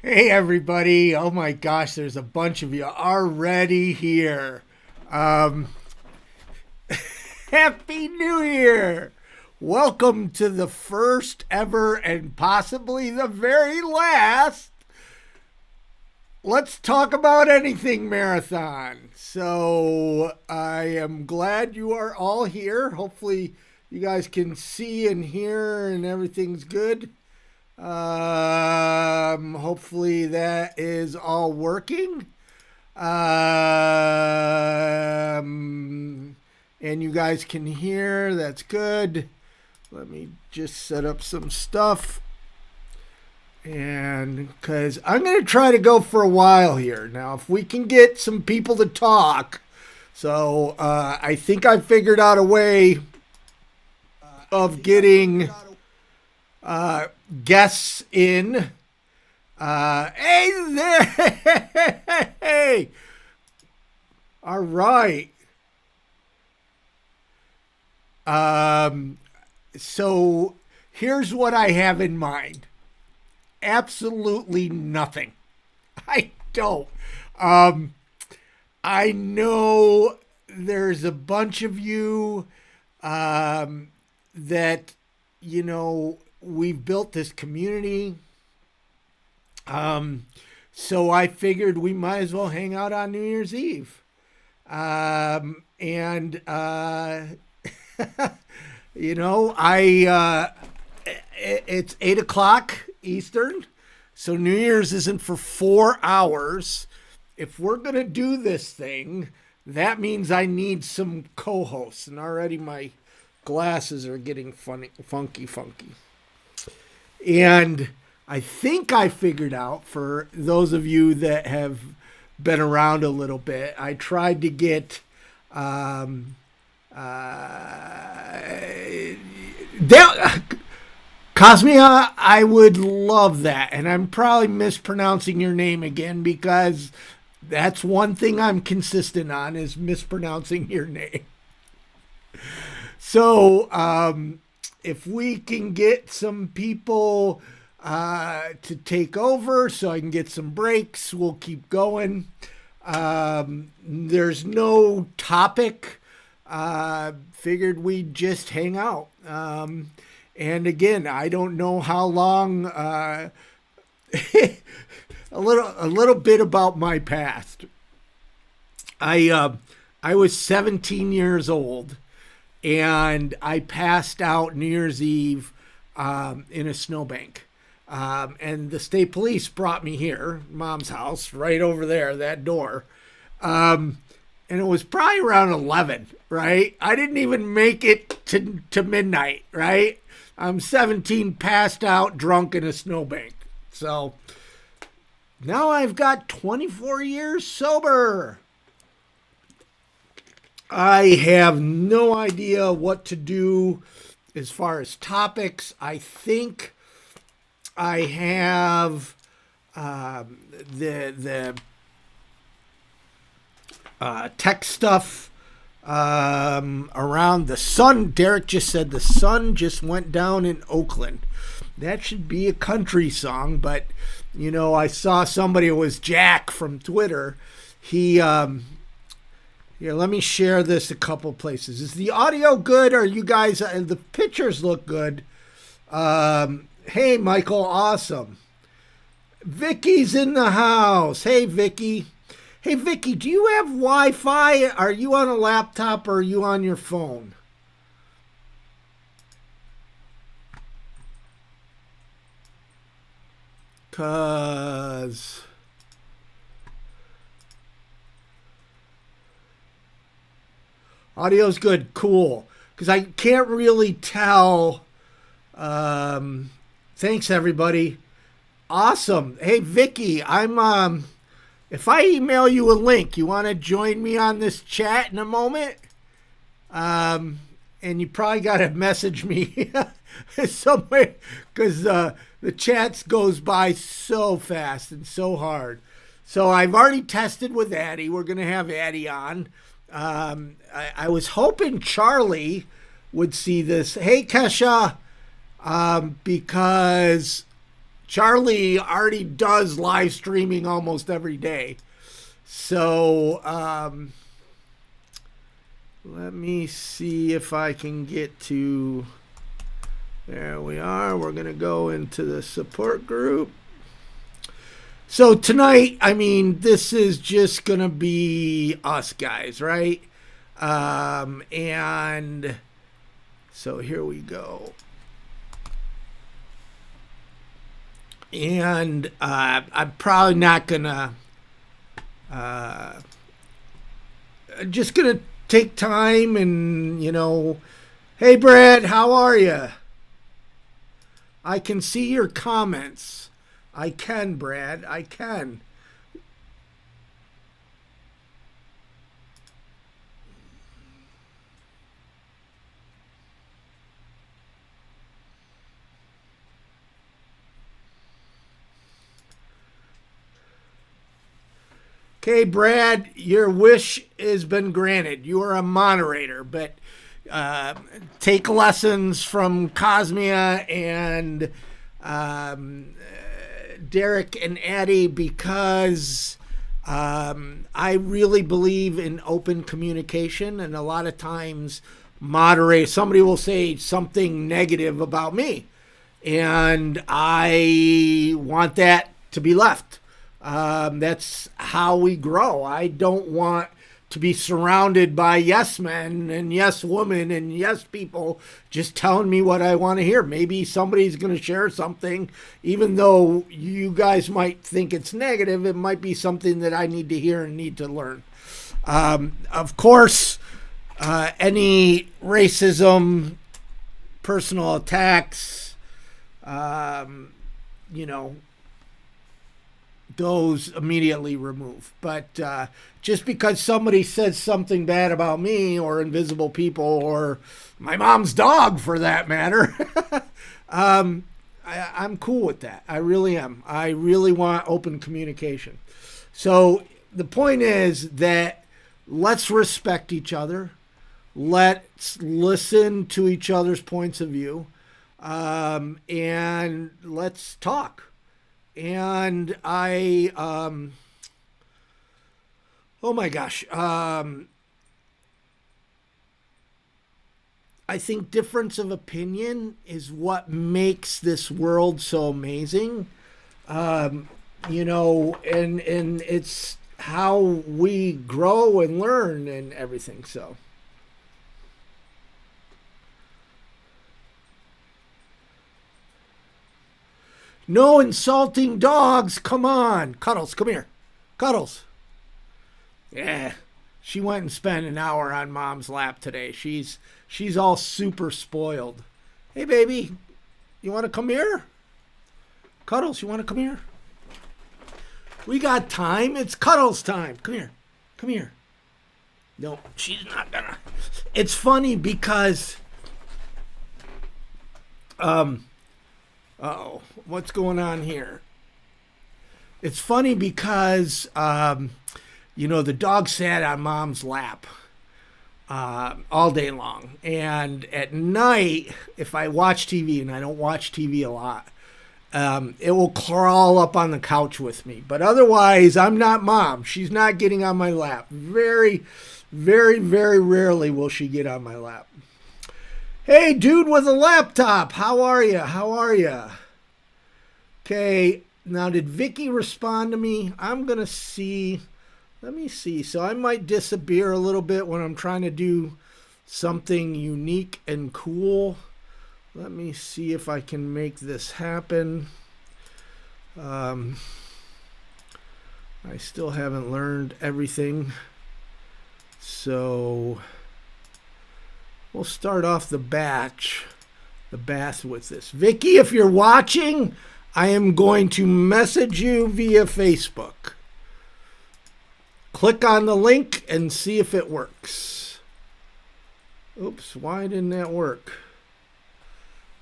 Hey everybody. Oh my gosh, there's a bunch of you already here. Um, Happy New Year. Welcome to the first ever and possibly the very last Let's Talk About Anything marathon. So I am glad you are all here. Hopefully you guys can see and hear and everything's good. Hopefully that is all working. And you guys can hear. That's good. Let me just set up some stuff. And because I'm going to try to go for a while here. Now, if we can get some people to talk. So I think I figured out a way of getting guests in. Hey there. Hey. All right. So here's what I have in mind. Absolutely nothing. I don't. I know there's a bunch of you that, we've built this community. So I figured we might as well hang out on New Year's Eve. And it's 8 o'clock Eastern. So New Year's isn't for 4 hours. If we're going to do this thing, that means I need some co-hosts. And already my glasses are getting funky. And I think I figured out, for those of you that have been around a little bit, I tried to get Cosmia, I would love that. And I'm probably mispronouncing your name again, because that's one thing I'm consistent on, is mispronouncing your name. So if we can get some people to take over so I can get some breaks, we'll keep going. There's no topic. Figured we'd just hang out. And again, I don't know how long. A little bit about my past. I was 17 years old, and I passed out New Year's Eve in a snowbank. And the state police brought me here, Mom's house, right over there, that door. And it was probably around 11, right? I didn't even make it to midnight, right? I'm 17, passed out, drunk in a snowbank. So now I've got 24 years sober. I have no idea what to do as far as topics. I think I have the tech stuff around the sun. Derek just said the sun just went down in Oakland. That should be a country song, but I saw somebody, it was Jack from Twitter. He here, let me share this a couple places. Is the audio good? Are you guys, the pictures look good? Hey Michael, awesome. Vicky's in the house. Hey Vicky. Hey, Vicky, do you have Wi-Fi? Are you on a laptop or are you on your phone? Because audio's good. Cool. Because I can't really tell. Thanks, everybody. Awesome. Hey, Vicky, I'm... If I email you a link, you want to join me on this chat in a moment? And you probably got to message me somewhere, because the chats goes by so fast and so hard. So I've already tested with Addie. We're going to have Addie on. I was hoping Charlie would see this. Hey, Kesha, because Charlie already does live streaming almost every day. So let me see if I can get to, there we are. We're going to go into the support group. So tonight, I mean, this is just going to be us guys, right? And so here we go. And I'm probably not going to, just going to take time and, hey, Brad, how are you? I can see your comments. I can, Brad. I can. Okay, Brad, your wish has been granted. You are a moderator, but take lessons from Cosmia and Derek and Addie, because I really believe in open communication, and a lot of times somebody will say something negative about me, and I want that to be left. That's how we grow. I don't want to be surrounded by yes men and yes women and yes people just telling me what I want to hear. Maybe somebody's going to share something, even though you guys might think it's negative, it might be something that I need to hear and need to learn. Of course, any racism, personal attacks, those immediately removed. But just because somebody says something bad about me or invisible people or my mom's dog, for that matter, I'm cool with that. I really am. I really want open communication. So the point is that let's respect each other. Let's listen to each other's points of view, and let's talk. And oh my gosh, I think difference of opinion is what makes this world so amazing. And it's how we grow and learn and everything. So. No insulting dogs. Come on. Cuddles, come here. Cuddles. Yeah. She went and spent an hour on mom's lap today. She's all super spoiled. Hey, baby. You want to come here? Cuddles, you want to come here? We got time. It's Cuddles time. Come here. Come here. No, she's not gonna. It's funny because uh-oh, what's going on here? It's funny because, the dog sat on mom's lap all day long. And at night, if I watch TV, and I don't watch TV a lot, it will crawl up on the couch with me. But otherwise, I'm not mom. She's not getting on my lap. Very, very, very rarely will she get on my lap. Hey, dude with a laptop. How are you? How are you? Okay, now did Vicky respond to me? I'm going to see. Let me see. So I might disappear a little bit when I'm trying to do something unique and cool. Let me see if I can make this happen. I still haven't learned everything. So we'll start off the bath with this. Vicky, if you're watching, I am going to message you via Facebook. Click on the link and see if it works. Oops, why didn't that work?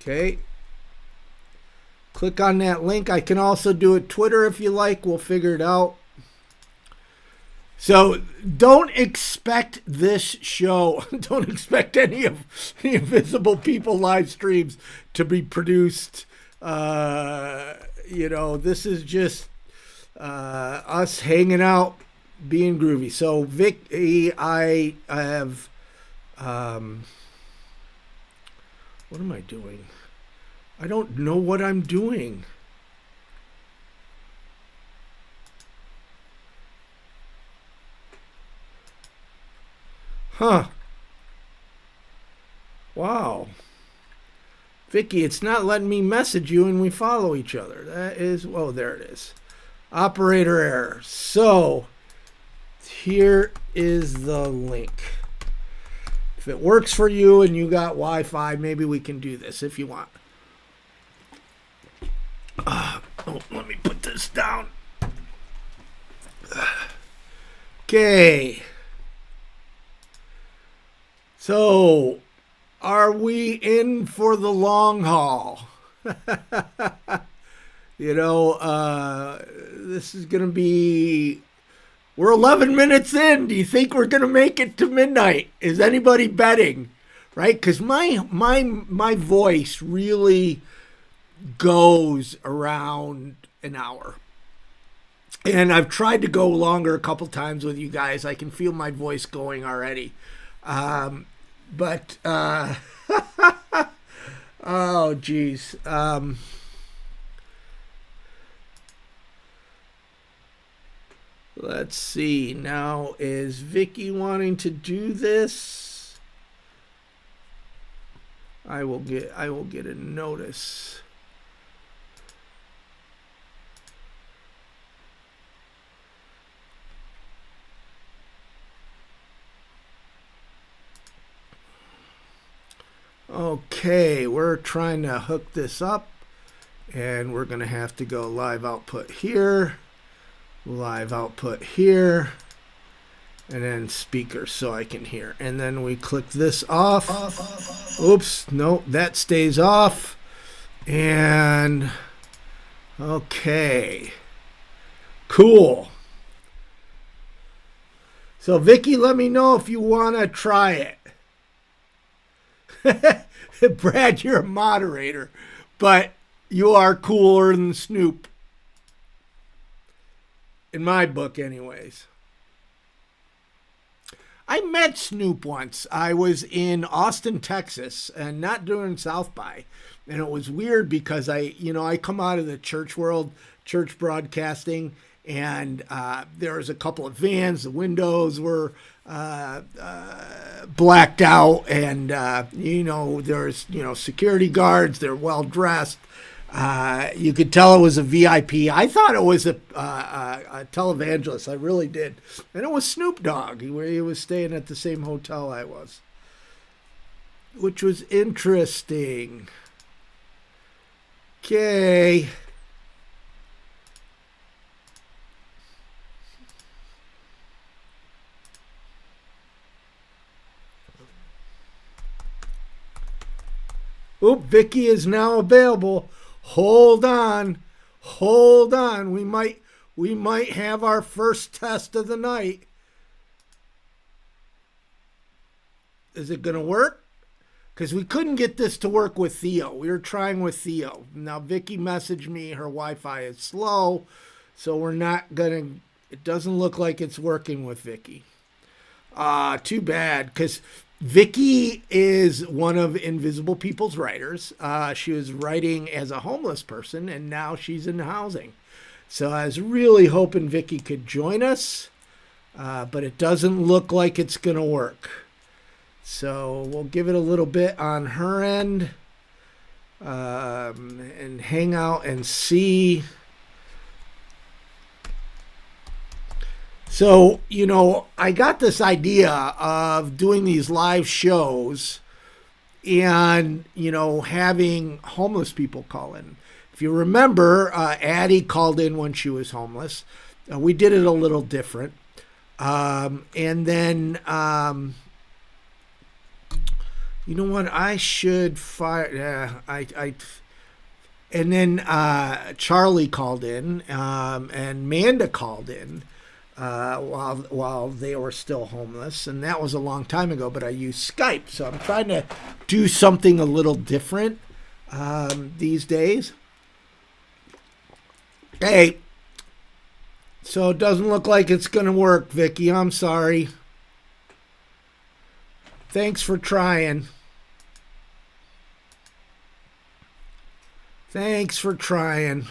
Okay. Click on that link. I can also do it Twitter if you like. We'll figure it out. So don't expect this show, don't expect any of the Invisible People live streams to be produced This is just us hanging out, being groovy. So Vicky, I have, what am I doing? I don't know what I'm doing. Huh. Wow. Vicky, it's not letting me message you and we follow each other. That is, oh, there it is. Operator error. So, here is the link. If it works for you and you got Wi-Fi, maybe we can do this if you want. Let me put this down. Okay. So, are we in for the long haul? This is going to be... We're 11 minutes in. Do you think we're going to make it to midnight? Is anybody betting? Right? Because my voice really goes around an hour. And I've tried to go longer a couple times with you guys. I can feel my voice going already. Oh, geez. Let's see. Now, is Vicky wanting to do this? I will get a notice. Okay, we're trying to hook this up, and we're going to have to go live output here, live output here, and then speaker so I can hear. And then we click this off. Oops, no, that stays off. And okay, cool. So Vicky, let me know if you want to try it. Brad, you're a moderator, but you are cooler than Snoop. In my book, anyways. I met Snoop once. I was in Austin, Texas, and not during South by. And it was weird because I come out of the church world, church broadcasting, and there was a couple of vans. The windows were blacked out, and there's security guards. They're well dressed. You could tell it was a VIP. I thought it was a televangelist. I really did. And it was Snoop Dogg. He was staying at the same hotel I was, which was interesting. Okay. Oop, Vicky is now available. Hold on. We might have our first test of the night. Is it going to work? Because we couldn't get this to work with Theo. We were trying with Theo. Now Vicky messaged me her Wi-Fi is slow, so we're not going to... It doesn't look like it's working with Vicky. Too bad, because Vicky is one of Invisible People's writers. She was writing as a homeless person, and now she's in housing. So I was really hoping Vicky could join us, but it doesn't look like it's going to work. So we'll give it a little bit on her end and hang out and see. So, I got this idea of doing these live shows and, having homeless people call in. If you remember, Addie called in when she was homeless. We did it a little different. And then, you know what? I should fire. And then Charlie called in, and Manda called in. While they were still homeless, and that was a long time ago, but I used Skype, so I'm trying to do something a little different these days. Hey, so it doesn't look like it's going to work, Vicky. I'm sorry. Thanks for trying. Thanks for trying.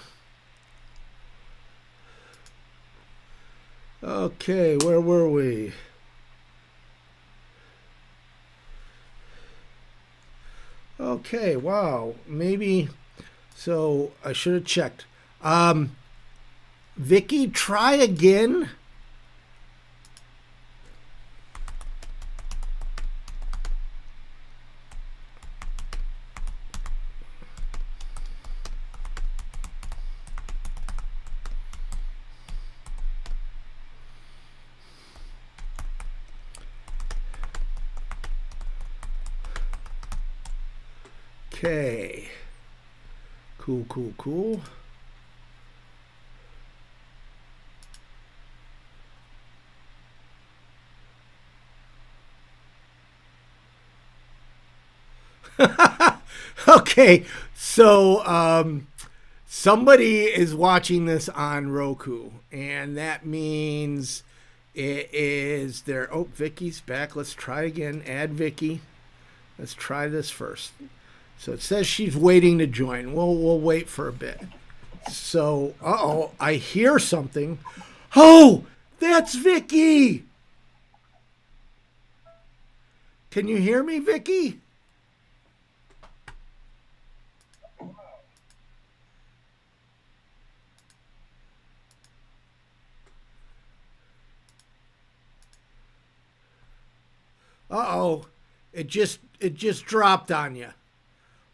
Okay, where were we? Okay, wow. Maybe so I should have checked. Um Vicky, try again. Okay. Cool, cool, cool. Okay. So somebody is watching this on Roku, and that means it is there. Oh, Vicky's back. Let's try again. Add Vicky. Let's try this first. So it says she's waiting to join. We'll wait for a bit. So, uh-oh, I hear something. Oh, that's Vicky. Can you hear me, Vicky? Uh-oh. It just dropped on you.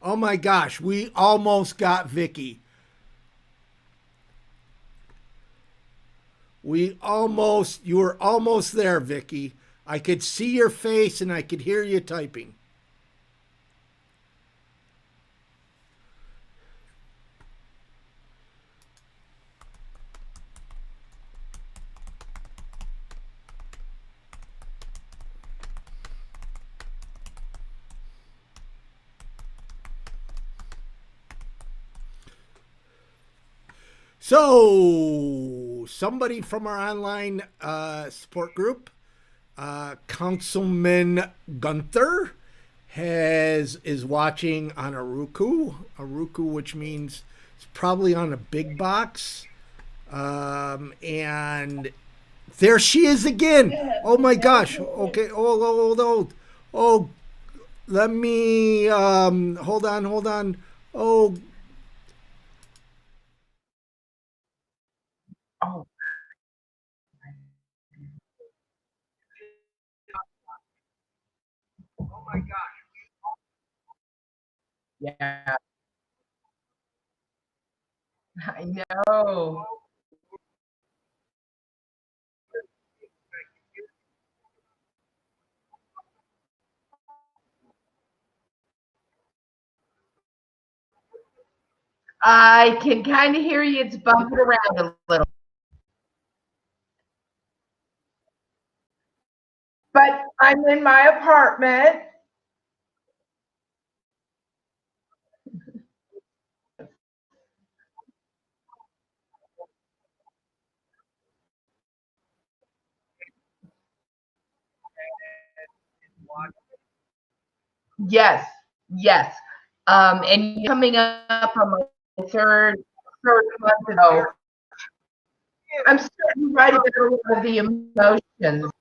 Oh my gosh, we almost got Vicky. You were almost there, Vicky. I could see your face and I could hear you typing. So, somebody from our online support group, Councilman Gunther, is watching on a Roku, which means it's probably on a big box. And there she is again. Oh my gosh. Okay. Oh, let me hold on. Oh, Oh, yeah, I know. I can kind of hear you. It's bumping around a little, but I'm in my apartment. Yes, yes. And coming up on my third month ago, I'm starting to write about a lot of the emotions.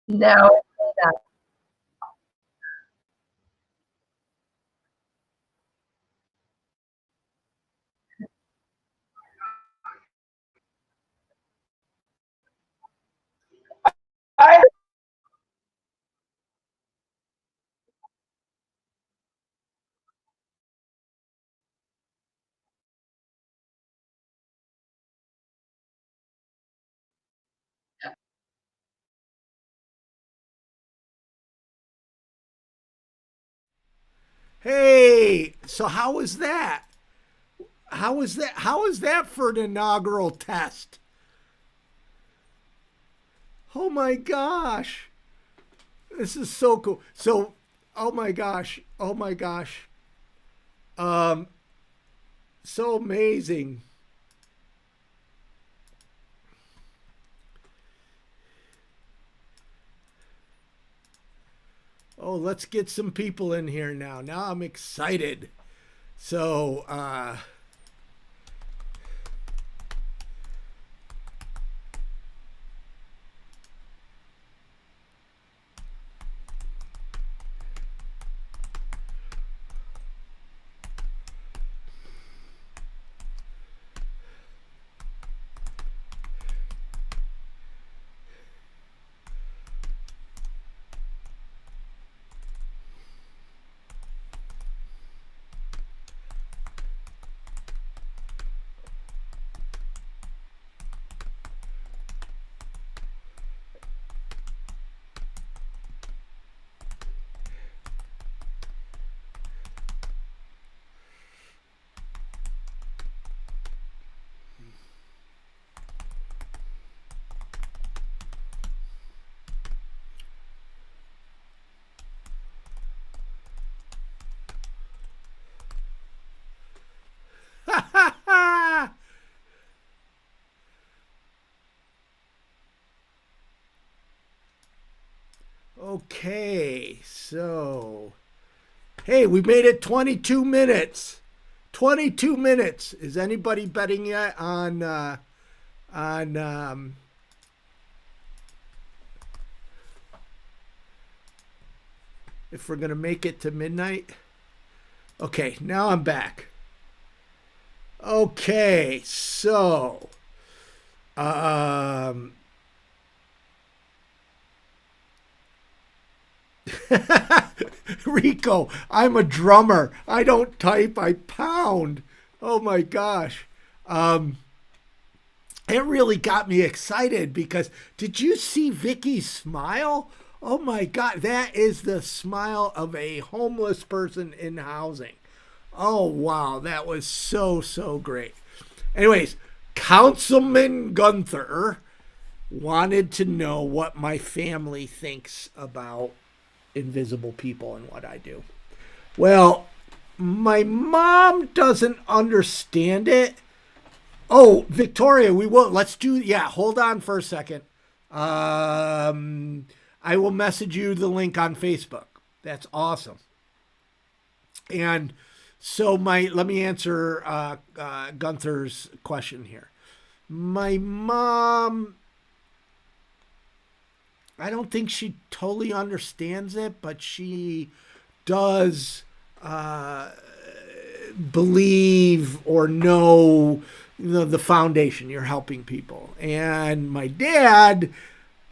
No, I, hey. So how was that? How was that for an inaugural test? Oh my gosh. This is so cool. So Oh my gosh. Oh my gosh. Um, so amazing. Oh, let's get some people in here now. Now I'm excited. So, okay. So, hey, we made it 22 minutes. 22 minutes. Is anybody betting yet on if we're going to make it to midnight? Okay, now I'm back. Okay, so um Rico, I'm a drummer. I don't type, I pound. Oh my gosh. Um it really got me excited because did you see Vicky's smile? Oh my God, that is the smile of a homeless person in housing. Oh wow, that was so, so great. Anyways, Councilman Gunther wanted to know what my family thinks about invisible people and what I do. Well, my mom doesn't understand it. Oh, Victoria, we will. Let's do. Yeah, hold on for a second. I will message you the link on Facebook. That's awesome. And so let me answer Gunther's question here. My mom, I don't think she totally understands it, but she does believe or know the foundation. You're helping people. And my dad,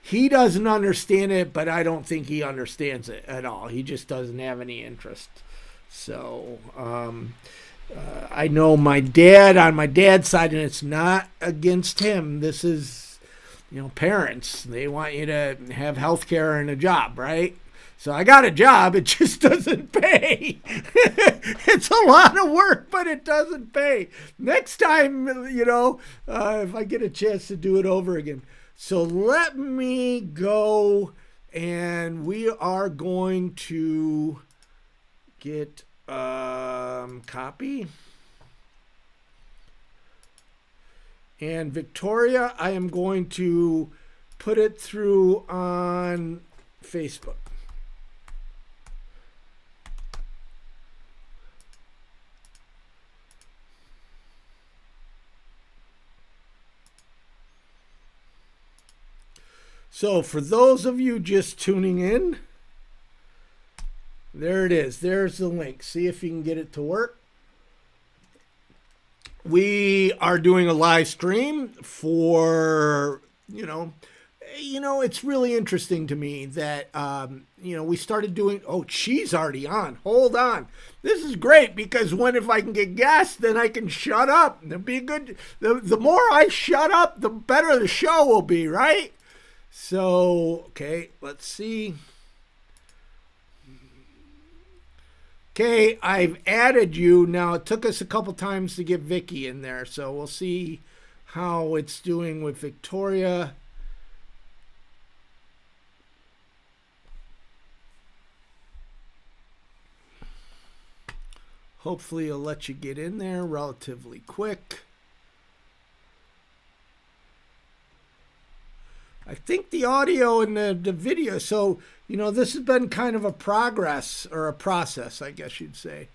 he doesn't understand it, but I don't think he understands it at all. He just doesn't have any interest. So I know my dad on my dad's side, and it's not against him. This is, parents. They want you to have health care and a job, right? So I got a job. It just doesn't pay. It's a lot of work, but it doesn't pay. Next time, if I get a chance to do it over again. So let me go, and we are going to get copy. And Victoria, I am going to put it through on Facebook. So for those of you just tuning in, there it is. There's the link. See if you can get it to work. We are doing a live stream for, it's really interesting to me that, we started doing, she's already on. Hold on. This is great because if I can get guests, then I can shut up. It'll be good. The more I shut up, the better the show will be, right? So, okay, let's see. Okay, I've added you. Now, it took us a couple times to get Vicky in there, so we'll see how it's doing with Victoria. Hopefully it'll let you get in there relatively quick. I think the audio and the video, so, this has been kind of a progress or a process, I guess you'd say.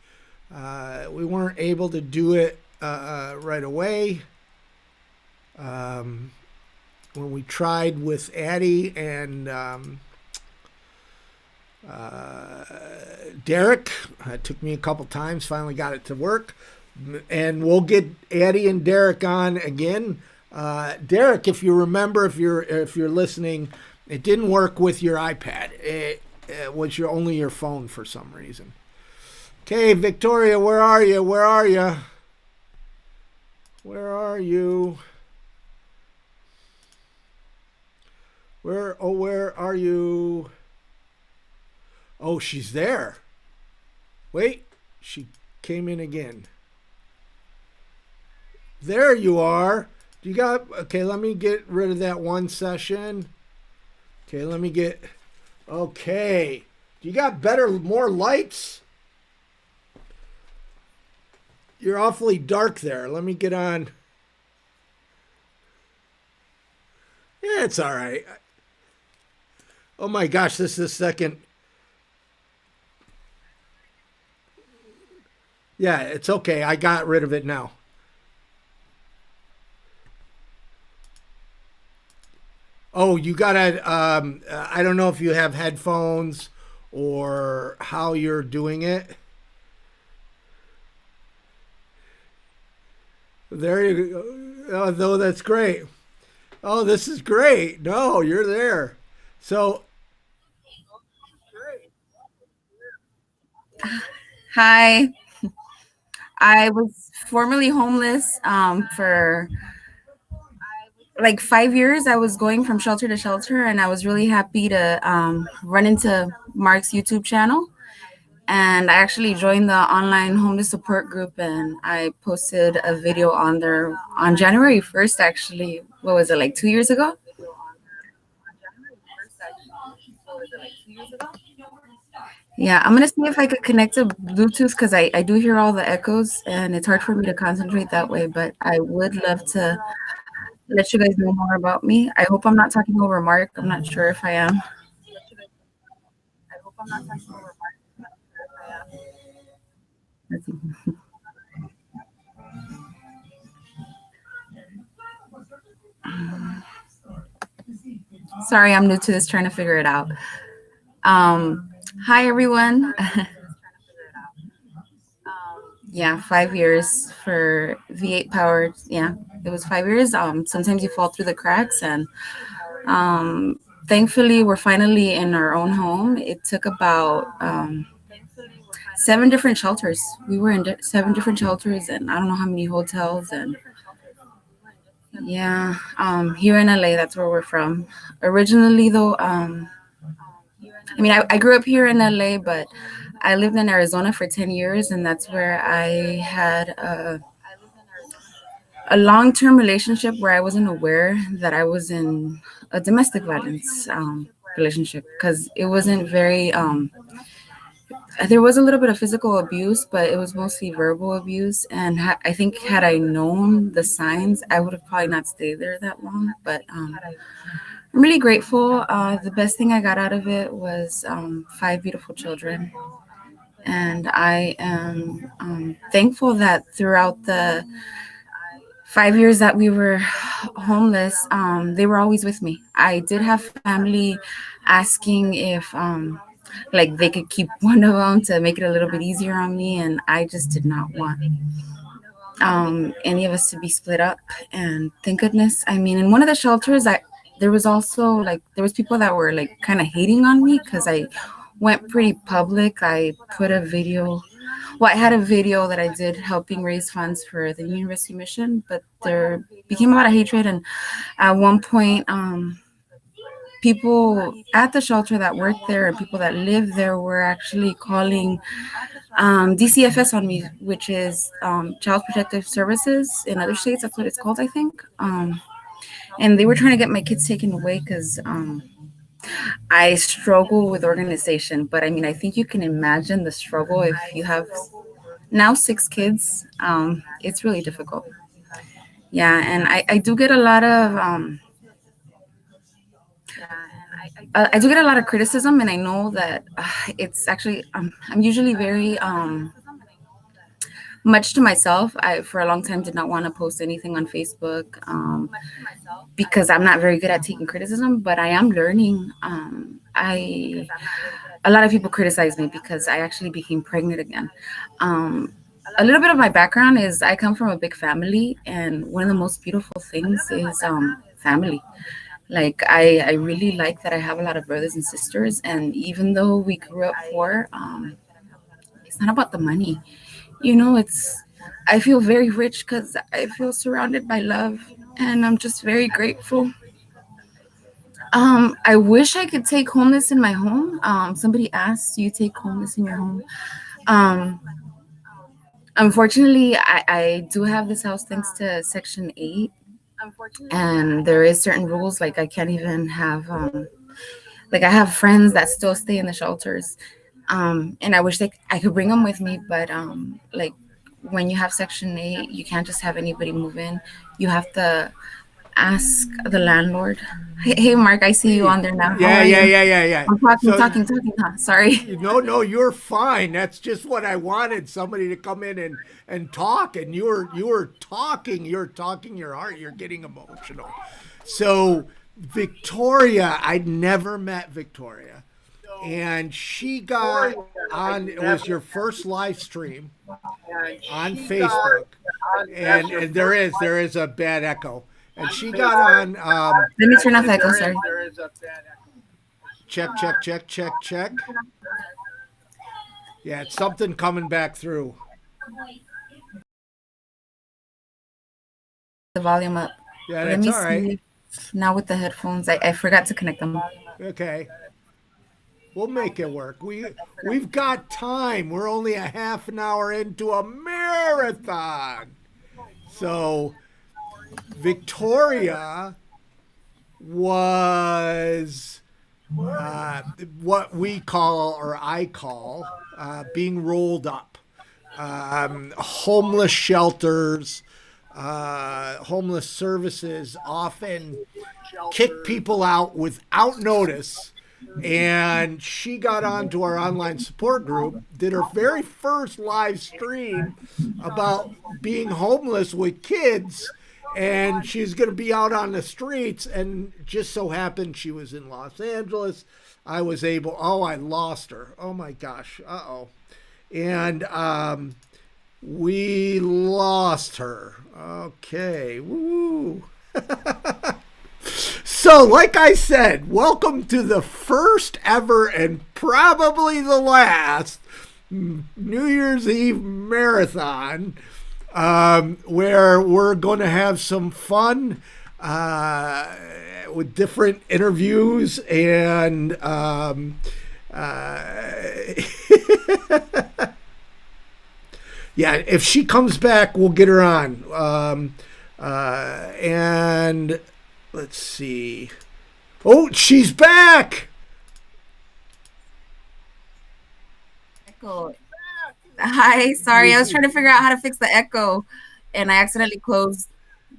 We weren't able to do it right away. When we tried with Addie and Derek, it took me a couple times, finally got it to work. And we'll get Addie and Derek on again. Derek, if you remember, if you're listening, it didn't work with your iPad. It was only your phone for some reason. Okay, Victoria, where are you? Where are you? Where are you? Where are you? Oh, she's there. Wait, she came in again. There you are. Okay, let me get rid of that one session. Okay. Do you got more lights? You're awfully dark there. Let me get on. Yeah, it's all right. Oh my gosh, this is the second. Yeah, it's okay. I got rid of it now. Oh, you gotta, I don't know if you have headphones or how you're doing it. There you go. Oh, no, that's great. Oh, this is great. No, you're there. So, Hi. I was formerly homeless for like 5 years. I was going from shelter to shelter, and I was really happy to run into Mark's YouTube channel. And I actually joined the online homeless support group, and I posted a video on there on January 1st, actually. What was it, like 2 years ago? Yeah, I'm gonna see if I could connect to Bluetooth because I do hear all the echoes and it's hard for me to concentrate that way, but I would love to let you guys know more about me. I hope I'm not talking over Mark. I'm not sure if I am. Let's see. Sorry, I'm new to this, trying to figure it out. Hi, everyone. Yeah, 5 years for V8 powered. Yeah, it was 5 years. Sometimes you fall through the cracks, and thankfully, we're finally in our own home. It took about 7 different shelters. We were in 7 different shelters, and I don't know how many hotels. And yeah, here in LA, that's where we're from. Originally, though, I grew up here in LA, but I lived in Arizona for 10 years, and that's where I had a long-term relationship where I wasn't aware that I was in a domestic violence relationship, because it wasn't very, there was a little bit of physical abuse, but it was mostly verbal abuse. And I think had I known the signs, I would have probably not stayed there that long. But I'm really grateful. The best thing I got out of it was 5 beautiful children. And I am thankful that throughout the 5 years that we were homeless, they were always with me. I did have family asking if like they could keep one of them to make it a little bit easier on me, and I just did not want any of us to be split up. And thank goodness. In one of the shelters, there was people that were like kind of hating on me because I went pretty public. I put a video. Well, I had a video that I did helping raise funds for the Union Rescue Mission, but there became a lot of hatred. And at one point, people at the shelter that worked there and people that lived there were actually calling DCFS on me, which is Child Protective Services in other states. That's what it's called, I think. And they were trying to get my kids taken away because I struggle with organization. But I think you can imagine the struggle if you have Now 6 kids. It's really difficult. Yeah, and I do get a lot of I do get a lot of criticism, and I know that it's actually I'm usually very much to myself. I for a long time did not want to post anything on Facebook because I'm not very good at taking criticism, but I am learning. I A lot of people criticize me because I actually became pregnant again. Um, a little bit of my background is I come from a big family, and one of the most beautiful things is family. Like I really like that I have a lot of brothers and sisters, and even though we grew up poor, it's not about the money. It's I feel very rich because I feel surrounded by love, and I'm just very grateful. I wish I could take homeless in my home. Somebody asked, "Do you take homeless in your home?" Um, Unfortunately, I do have this house thanks to Section 8, and there is certain rules. Like I can't even have like I have friends that still stay in the shelters, and I wish I could bring them with me, but like when you have Section 8, you can't just have anybody move in. You have to ask the landlord. Hey, Mark, I see you on there now. How Yeah, are yeah, you? yeah, yeah, yeah. I'm talking, So talking, talking. Huh? Sorry. no, no, you're fine. That's just what I wanted, somebody to come in and talk, and you're talking your heart, you're getting emotional. So Victoria, I'd never met Victoria, and she got on, it was your first live stream on Facebook, and there is a bad echo. And she got on Let me turn off echo. Sorry. check, check, check, check, check. Yeah, it's something coming back through. The volume up. Yeah, Let that's me all right. see. Now with the headphones, I forgot to connect them. Okay. We'll make it work. We've got time. We're only a half an hour into a marathon. So Victoria was what we call, or I call, being rolled up. Homeless shelters, homeless services often kick people out without notice. And she got onto our online support group, did her very first live stream about being homeless with kids, and she's going to be out on the streets. And just so happened she was in Los Angeles. I was able, oh, I lost her. Oh my gosh. Uh oh. And we lost her. Okay. Woo. So, like I said, welcome to the first ever and probably the last New Year's Eve marathon, where we're going to have some fun with different interviews and yeah, if she comes back, we'll get her on. And let's see. Oh, she's back. Echo. Hi. Sorry, I was trying to figure out how to fix the echo, and I accidentally closed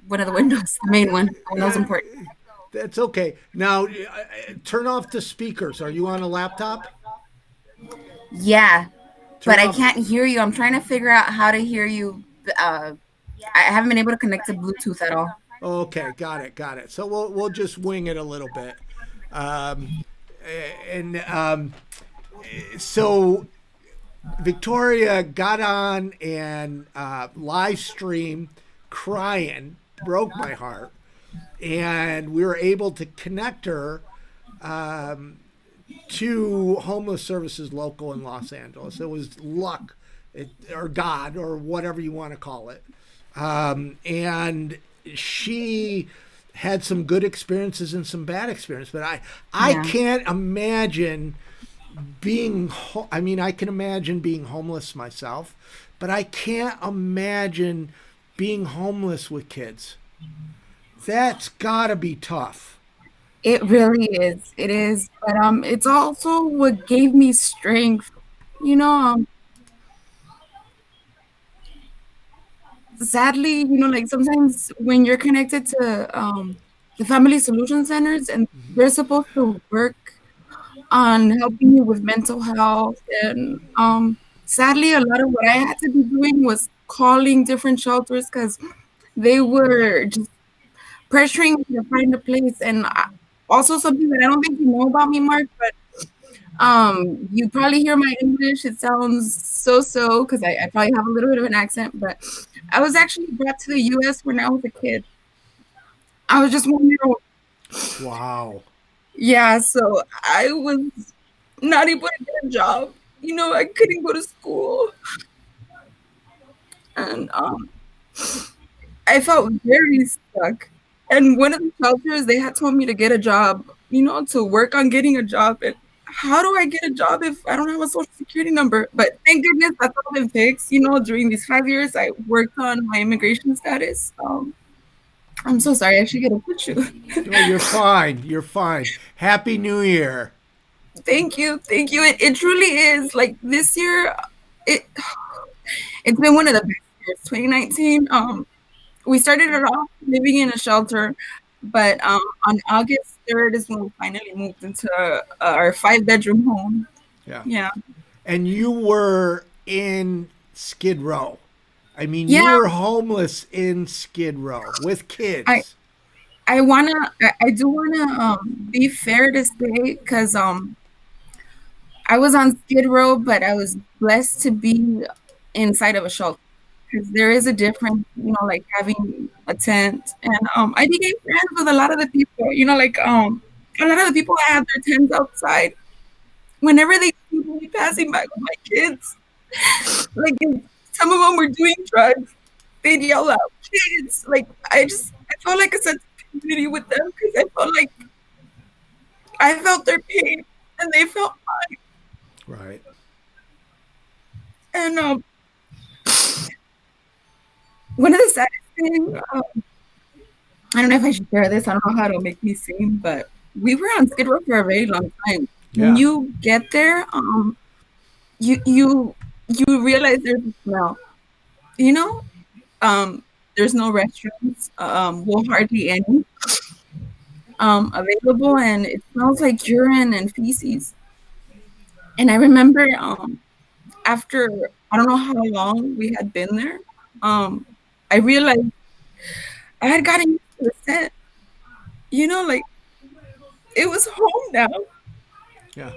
one of the windows, the main one. I know it's important. That's okay. Now, turn off the speakers. Are you on a laptop? Yeah, Turn but I off. can't hear you. I'm trying to figure out how to hear you. I haven't been able to connect to Bluetooth at all. Okay, got it, got it. So we'll just wing it a little bit, um, and so Victoria got on and live stream crying, broke my heart, and we were able to connect her to homeless services local in Los Angeles. It was luck, or God, or whatever you want to call it, and she had some good experiences and some bad experiences. But I Yeah. can't imagine being. I mean, I can imagine being homeless myself, but I can't imagine being homeless with kids. That's gotta be tough. It really is. It is. But it's also what gave me strength. You know, sadly, like sometimes when you're connected to the family solution centers and they're supposed to work on helping you with mental health, and sadly, a lot of what I had to be doing was calling different shelters because they were just pressuring me to find a place. And also something that I don't think you know about me, Mark, but you probably hear my English. It sounds so because I probably have a little bit of an accent, but I was actually brought to the US when I was a kid. I was just 1 year old. Wow. Yeah, so I was not able to get a job. I couldn't go to school. And I felt very stuck. And one of the shelters, they had told me to get a job, to work on getting a job. And how do I get a job if I don't have a social security number? But thank goodness that's all been fixed. During these 5 years, I worked on my immigration status. I'm so sorry. I should get a picture. No, you're fine. You're fine. Happy New Year. Thank you. Thank you. It truly is. Like this year, it it's been one of the best years. 2019. We started it off living in a shelter, but on August 3rd is when we finally moved into our 5-bedroom home. Yeah. Yeah. And you were in Skid Row. I mean, you Yeah. were homeless in Skid Row with kids. I do wanna be fair to say, because I was on Skid Row, but I was blessed to be inside of a shelter. Because there is a difference, like having a tent. And I became friends with a lot of the people, like a lot of the people that had their tents outside. Whenever they see me passing by with my kids, like if some of them were doing drugs, they'd yell out, "Kids!" Like I felt like a sense of community with them because I felt like I felt their pain and they felt mine. Right. And one of the saddest things, I don't know if I should share this. I don't know how it'll make me seem, but we were on Skid Row for a very long time. Yeah. When you get there, you realize there's a smell. You know, there's no restrooms, well, hardly any available, and it smells like urine and feces. And I remember after I don't know how long we had been there, I realized I had gotten used to the scent. Like it was home now. Yeah.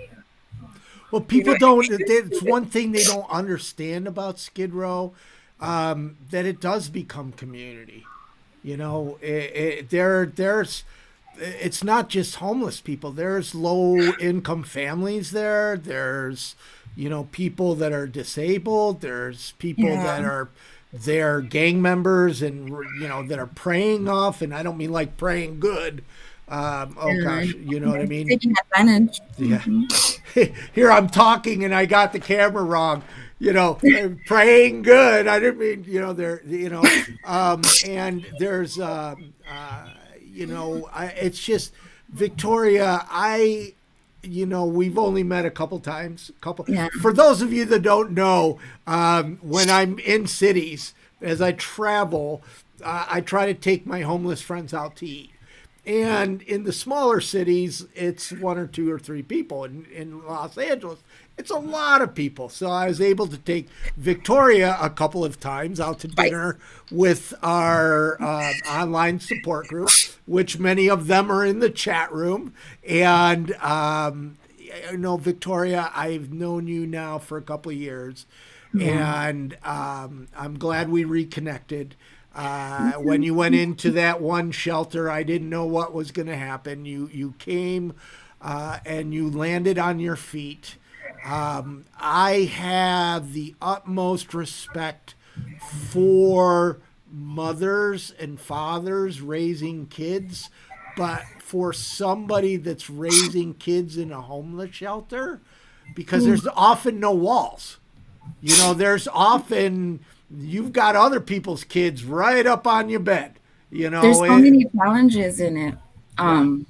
Well, people don't. It's one thing they don't understand about Skid Row, that it does become community. There's. It's not just homeless people. There's low income families there. There's, people that are disabled. There's people that are they're gang members and that are preying off. And I don't mean like praying good. Gosh, you know what I mean? Taking advantage. Yeah. Here I'm talking and I got the camera wrong. Praying good. I didn't mean, and there's, it's just Victoria. We've only met a couple times. Yeah. For those of you that don't know, when I'm in cities, as I travel, I try to take my homeless friends out to eat. And in the smaller cities, it's 1 or 2 or 3 people. In Los Angeles, it's a lot of people. So I was able to take Victoria a couple of times out to dinner with our online support group, which many of them are in the chat room. And, Victoria, I've known you now for a couple of years. Yeah. And I'm glad we reconnected. When you went into that one shelter, I didn't know what was going to happen. You came and you landed on your feet. I have the utmost respect for mothers and fathers raising kids, but for somebody that's raising kids in a homeless shelter, because there's often no walls. There's often... You've got other people's kids right up on your bed. There's so many challenges in it. I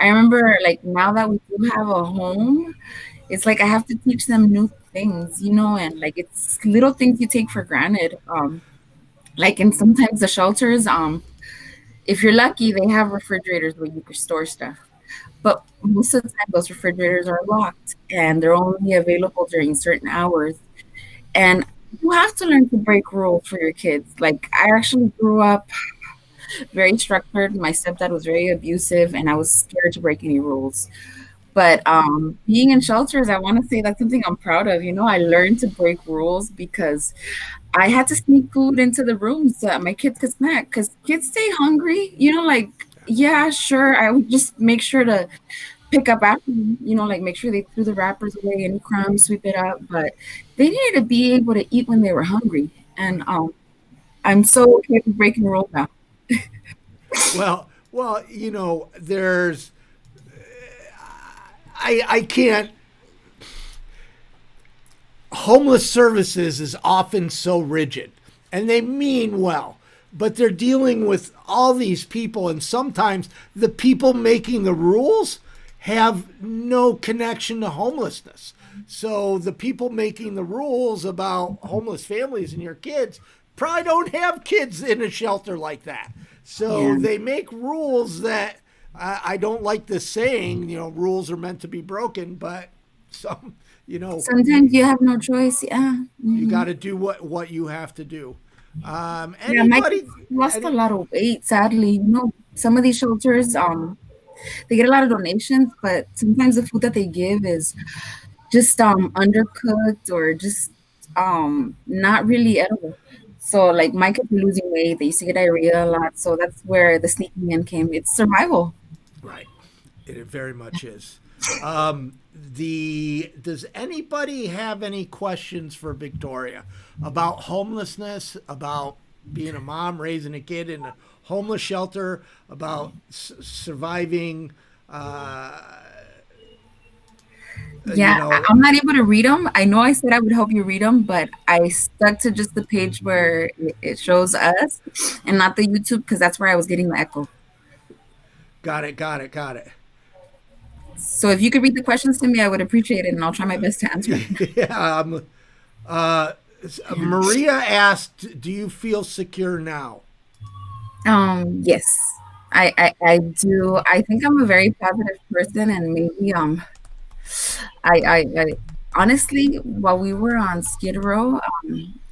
remember, like, now that we do have a home, it's like I have to teach them new things, and like it's little things you take for granted. Like in sometimes the shelters, if you're lucky, they have refrigerators where you can store stuff. But most of the time, those refrigerators are locked and they're only available during certain hours. And you have to learn to break rules for your kids. Like I actually grew up very structured. My stepdad was very abusive, and I was scared to break any rules. But being in shelters, I want to say that's something I'm proud of. You know, I learned to break rules because I had to sneak food into the rooms so that my kids could snack because kids stay hungry. You know, like, yeah, sure. I would just make sure to pick up after them, you know, like make sure they threw the wrappers away, any crumbs, sweep it up. But they needed to be able to eat when they were hungry. And I'm so okay with breaking rules now. Well, there's I can't. Homeless services is often so rigid, and they mean well, but they're dealing with all these people, and sometimes the people making the rules have no connection to homelessness. So the people making the rules about homeless families and your kids probably don't have kids in a shelter like that. So Yeah. they make rules that I don't like this saying, rules are meant to be broken, but some, you know, Sometimes you have no choice. Yeah. you Hmm. got to do what you have to do. Yeah, my Anybody? kids lost a Any? lot of weight, sadly. You know, some of these shelters, they get a lot of donations, but sometimes the food that they give is just undercooked or just not really edible. So like my kids were losing weight, they used to get diarrhea a lot. So that's where the sneaking in came. It's survival. Right. It very much is. The Does anybody have any questions for Victoria about homelessness, about being a mom raising a kid in a homeless shelter, about surviving? Uh, you Yeah, know, I'm not able to read them. I know I said I would help you read them, but I stuck to just the page where it shows us and not the YouTube because that's where I was getting the echo. got it, got it, got it. So if you could read the questions to me, I would appreciate it, and I'll try my best to answer them. Yeah. Uh, Yeah. Maria asked, "Do you feel secure now?" Yes, I do. I think I'm a very positive person, and maybe I honestly, while we were on Skid Row,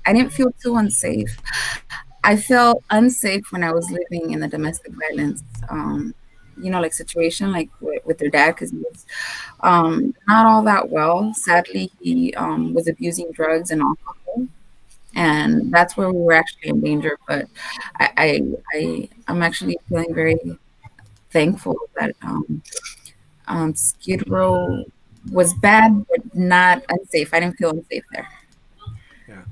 I didn't feel too unsafe. I felt unsafe when I was living in the domestic violence, like situation, like with their dad, because he was not all that well. Sadly, he was abusing drugs and alcohol, and that's where we were actually in danger. But I'm actually feeling very thankful that Skid Row was bad, but not unsafe. I didn't feel unsafe there, Yeah.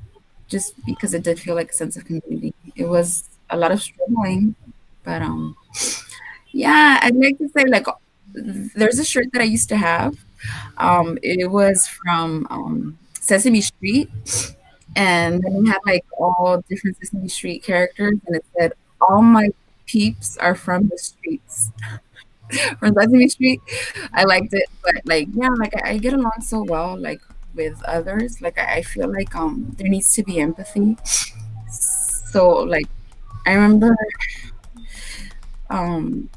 just because it did feel like a sense of community. It was a lot of struggling, but yeah, I'd like to say like there's a shirt that I used to have. It was from Sesame Street, and then we had like all different Sesame Street characters, and it said, "All my peeps are from the streets." From Sesame Street. I liked it, but like yeah, like I get along so well like with others. Like I feel like there needs to be empathy. So like I remember um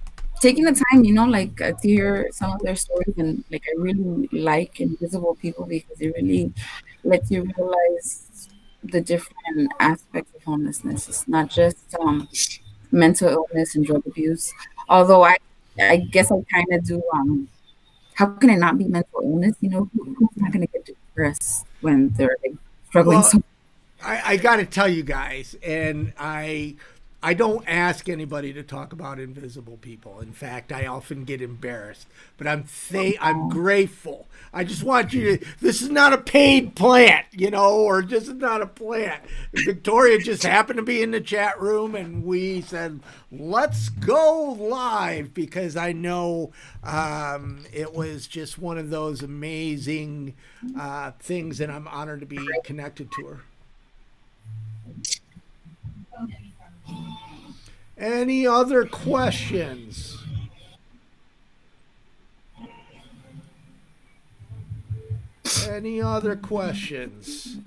taking the time, like to hear some of their stories, and like I really like Invisible People because it really lets you realize the different aspects of homelessness. It's not just mental illness and drug abuse. Although I guess I kind of do. How can it not be mental illness? Who's not going to get depressed when they're like struggling Well, so? I got to tell you guys, and I don't ask anybody to talk about invisible people. In fact, I often get embarrassed, but I'm grateful. I just want you to. This is not a paid plant, or this is not a plant. Victoria just happened to be in the chat room, and we said, "Let's go live," because I know it was just one of those amazing things, and I'm honored to be connected to her. Any other questions? Any other questions?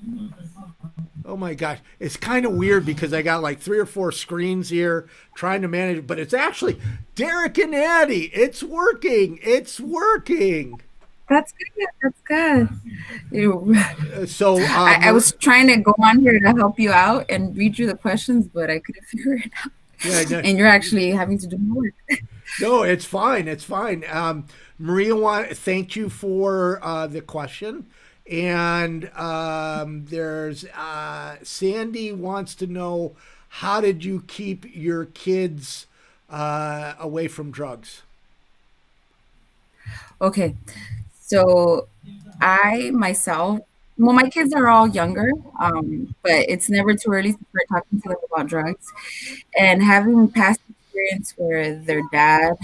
Oh my gosh. It's kind of weird because I got like 3 or 4 screens here trying to manage it, but it's actually Derek and Addie. It's working. It's working. That's good. That's good. You, So, I was trying to go on here to help you out and read you the questions, but I couldn't figure it out. yeah, no, And you're actually having to do more work. no, it's fine. It's fine. Maria, thank you for the question. And there's Sandy wants to know, how did you keep your kids away from drugs? Okay. So I myself, well, my kids are all younger, but it's never too early to start talking to them about drugs. And having past experience where their dad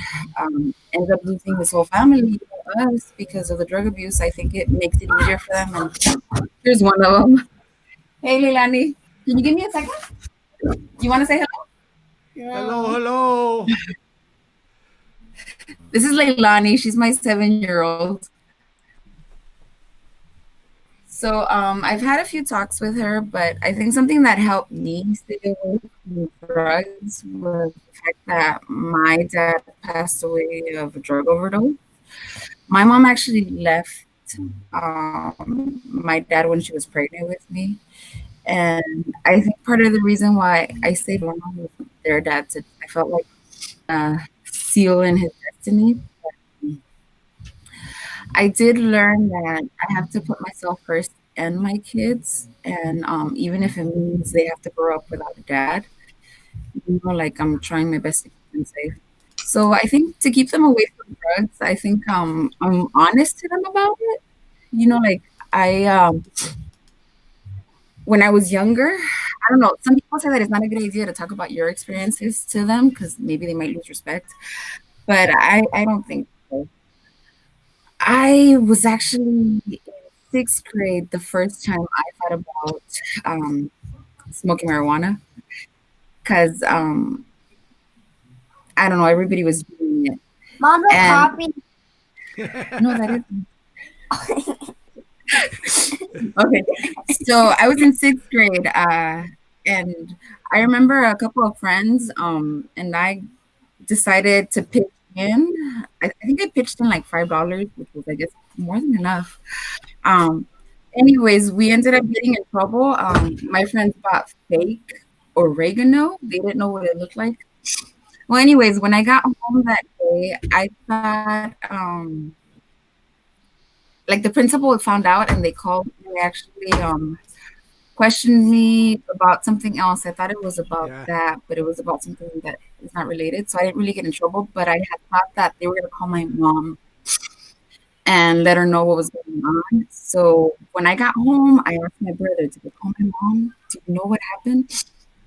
ended up losing his whole family to us because of the drug abuse, I think it makes it easier for them. And here's one of them. Hey, Leilani, can you give me a second? You want to say hello? Hello, hello. This is Leilani. She's my 7-year-old. So I've had a few talks with her, but I think something that helped me stay away from drugs was the fact that my dad passed away of a drug overdose. My mom actually left my dad when she was pregnant with me. And I think part of the reason why I stayed with my mom was their dad. I felt like seal in his destiny. I did learn that I have to put myself first and my kids, and even if it means they have to grow up without a dad, like I'm trying my best to keep them safe. So I think to keep them away from drugs, I think I'm honest to them about it. Like I when I was younger, I don't know. Some people say that it's not a good idea to talk about your experiences to them because maybe they might lose respect, but I don't think so. I was actually in 6th grade the first time I thought about smoking marijuana because I don't know, everybody was doing it. Mom, the And copy. no, that isn't. Okay. So I was in 6th grade, and I remember a couple of friends, and I decided to pitch in. I think I pitched in like $5, which was, I guess, more than enough. Um, Anyways, we ended up getting in trouble. My friends bought fake oregano. They didn't know what it looked like. Well, anyways, when I got home that day, I thought like the principal had found out and they called me. They actually questioned me about something else. I thought it was about Yeah. that, but it was about something that is not related. So I didn't really get in trouble, but I had thought that they were going to call my mom and let her know what was going on. So when I got home, I asked my brother, did they call my mom? Do you know what happened?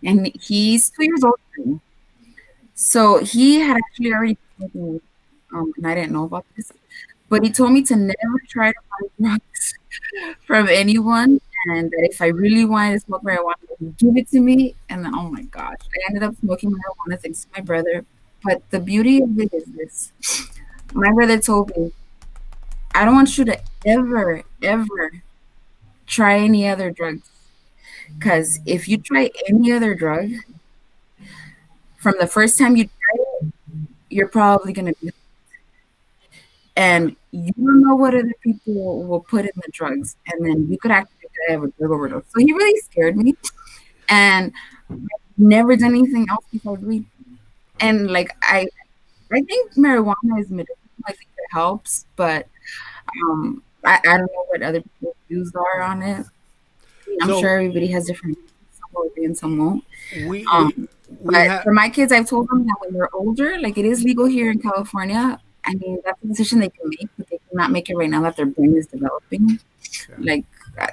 And he's 2 years older than me. So he had actually already told me, and I didn't know about this, but he told me to never try to buy drugs from anyone, and that if I really wanted to smoke marijuana, he would give it to me. And then, oh my gosh, I ended up smoking marijuana thanks to my brother. But the beauty of it is this: my brother told me, I don't want you to ever, ever try any other drugs, because if you try any other drug, from the first time you try it, you're probably gonna be, and you don't know what other people will put in the drugs, and then you could actually have a drug overdose. So he really scared me, and I've never done anything else besides weed. And like I think marijuana is medicinal. I think it helps, but I don't know what other people's views are on it. I'm So sure everybody has different views. Some will agree and some won't. we Um, we but have for my kids, I've told them that when they're older, like it is legal here in California. I mean, that's a decision they can make, but they cannot make it right now that their brain is developing. Like,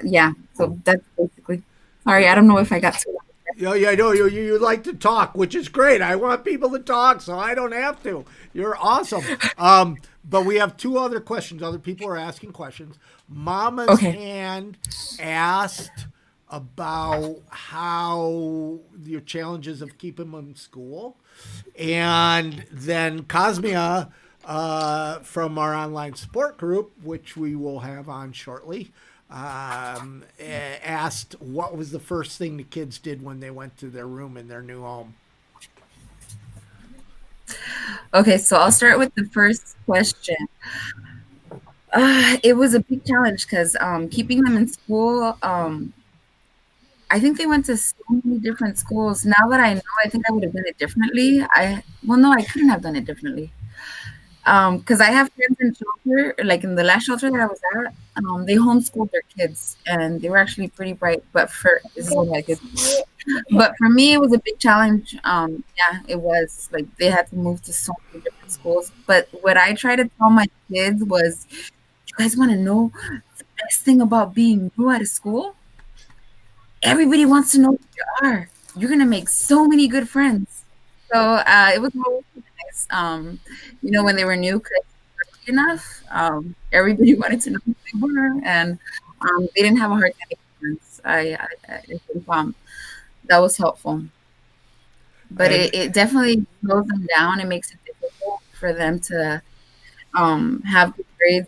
yeah. So that's basically. Sorry, I don't know if I got too. yeah, I know you like to talk, which is great. I want people to talk, so I don't have to. You're awesome. But we have 2 other questions. Other people are asking questions. Mama's Okay. hand asked about how your challenges of keeping them in school, and then Cosmia from our online support group, which we will have on shortly, asked what was the first thing the kids did when they went to their room in their new home. Okay, so I'll start with the first question. It was a big challenge because keeping them in school, I think they went to so many different schools. Now that I know, I think I would have done it differently. Well, no, I couldn't have done it differently. Because I have friends in shelter, like in the last shelter that I was at, they homeschooled their kids, and they were actually pretty bright. But for this is what I did. But for me, it was a big challenge. Yeah, it was like they had to move to so many different schools. But what I try to tell my kids was, you guys want to know the best thing about being new at a school? Everybody wants to know who you are. You're gonna make so many good friends. So it was always nice. When they were new, because enough, everybody wanted to know who they were, and they didn't have a hard time making friends. I think that was helpful, but And it definitely slows them down. It makes it difficult for them to have good grades,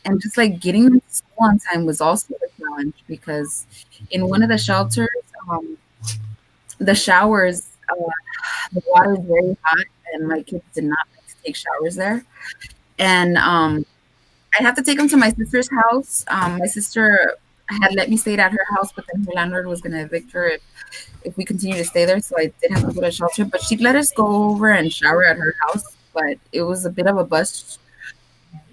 and just like getting them to school on time was also a challenge because in one of the shelters, um, the showers, the water is very hot, and my kids did not like to take showers there. And I have to take them to my sister's house. My sister had let me stay at her house, but then her landlord was going to evict her if we continue to stay there. So I did have to go to shelter, but she'd let us go over and shower at her house. But it was a bit of a bus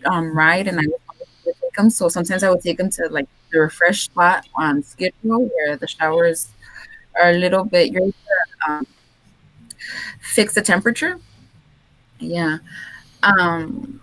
ride, and I would take them. So sometimes I would take them to like the refresh spot on Skid Row where the showers are a little bit. You're able to fix the temperature. Yeah.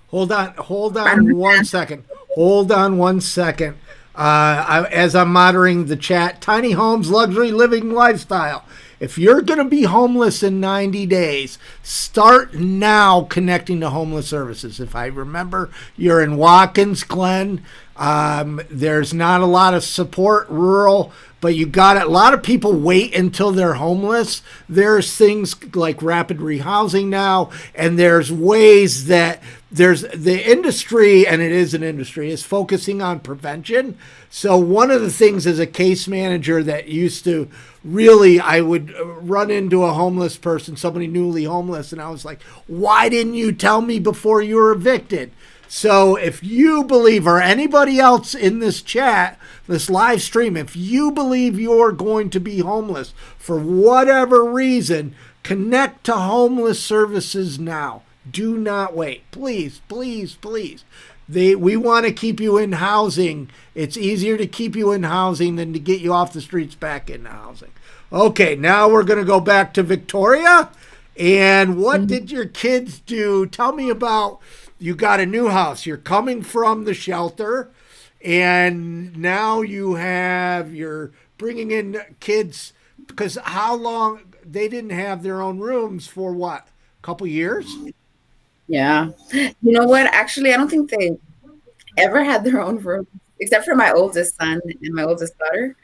hold on, I don't know. one second. Hold on 1 second. As I'm monitoring the chat, tiny homes, luxury living lifestyle. If you're going to be homeless in 90 days, start now connecting to homeless services. If I remember, you're in Watkins Glen. There's not a lot of support, rural, but you got it. A lot of people wait until they're homeless. There's things like rapid rehousing now, and there's ways that there's the industry, and it is an industry, is focusing on prevention. So one of the things as a case manager that used to really, I would run into a homeless person, somebody newly homeless, and I was like, why didn't you tell me before you were evicted? So if you believe, or anybody else in this chat, this live stream, if you believe you're going to be homeless for whatever reason, connect to homeless services now. Do not wait. Please, please, please. We want to keep you in housing. It's easier to keep you in housing than to get you off the streets back into housing. Okay, now we're going to go back to Victoria. And what did your kids do? Tell me about, you got a new house. You're coming from the shelter, and now you're bringing in kids, because how long, they didn't have their own rooms for what, a couple years? Yeah. You know what? Actually, I don't think they ever had their own room, except for my oldest son and my oldest daughter.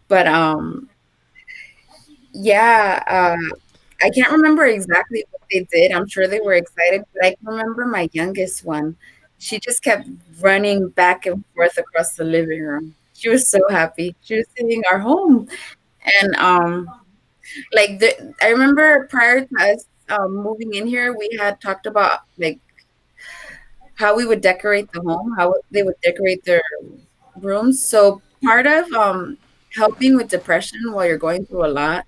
But yeah, I can't remember exactly what they did. I'm sure they were excited, but I can remember my youngest one. She just kept running back and forth across the living room. She was so happy. She was seeing our home. And I remember prior to us moving in here, we had talked about like how we would decorate the home, how they would decorate their rooms. So part of helping with depression while you're going through a lot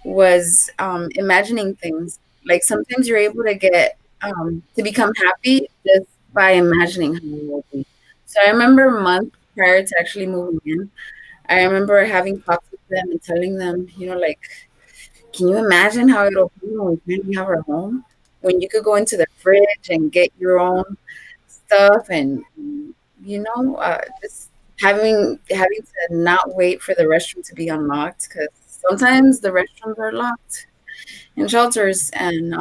was imagining things. Like sometimes you're able to get to become happy just by imagining how it will be. So I remember months prior to actually moving in, I remember having talks with them and telling them, like, can you imagine how it'll be when we finally have our home? When you could go into the fridge and get your own stuff, and just having to not wait for the restroom to be unlocked, because sometimes the restrooms are locked in shelters, and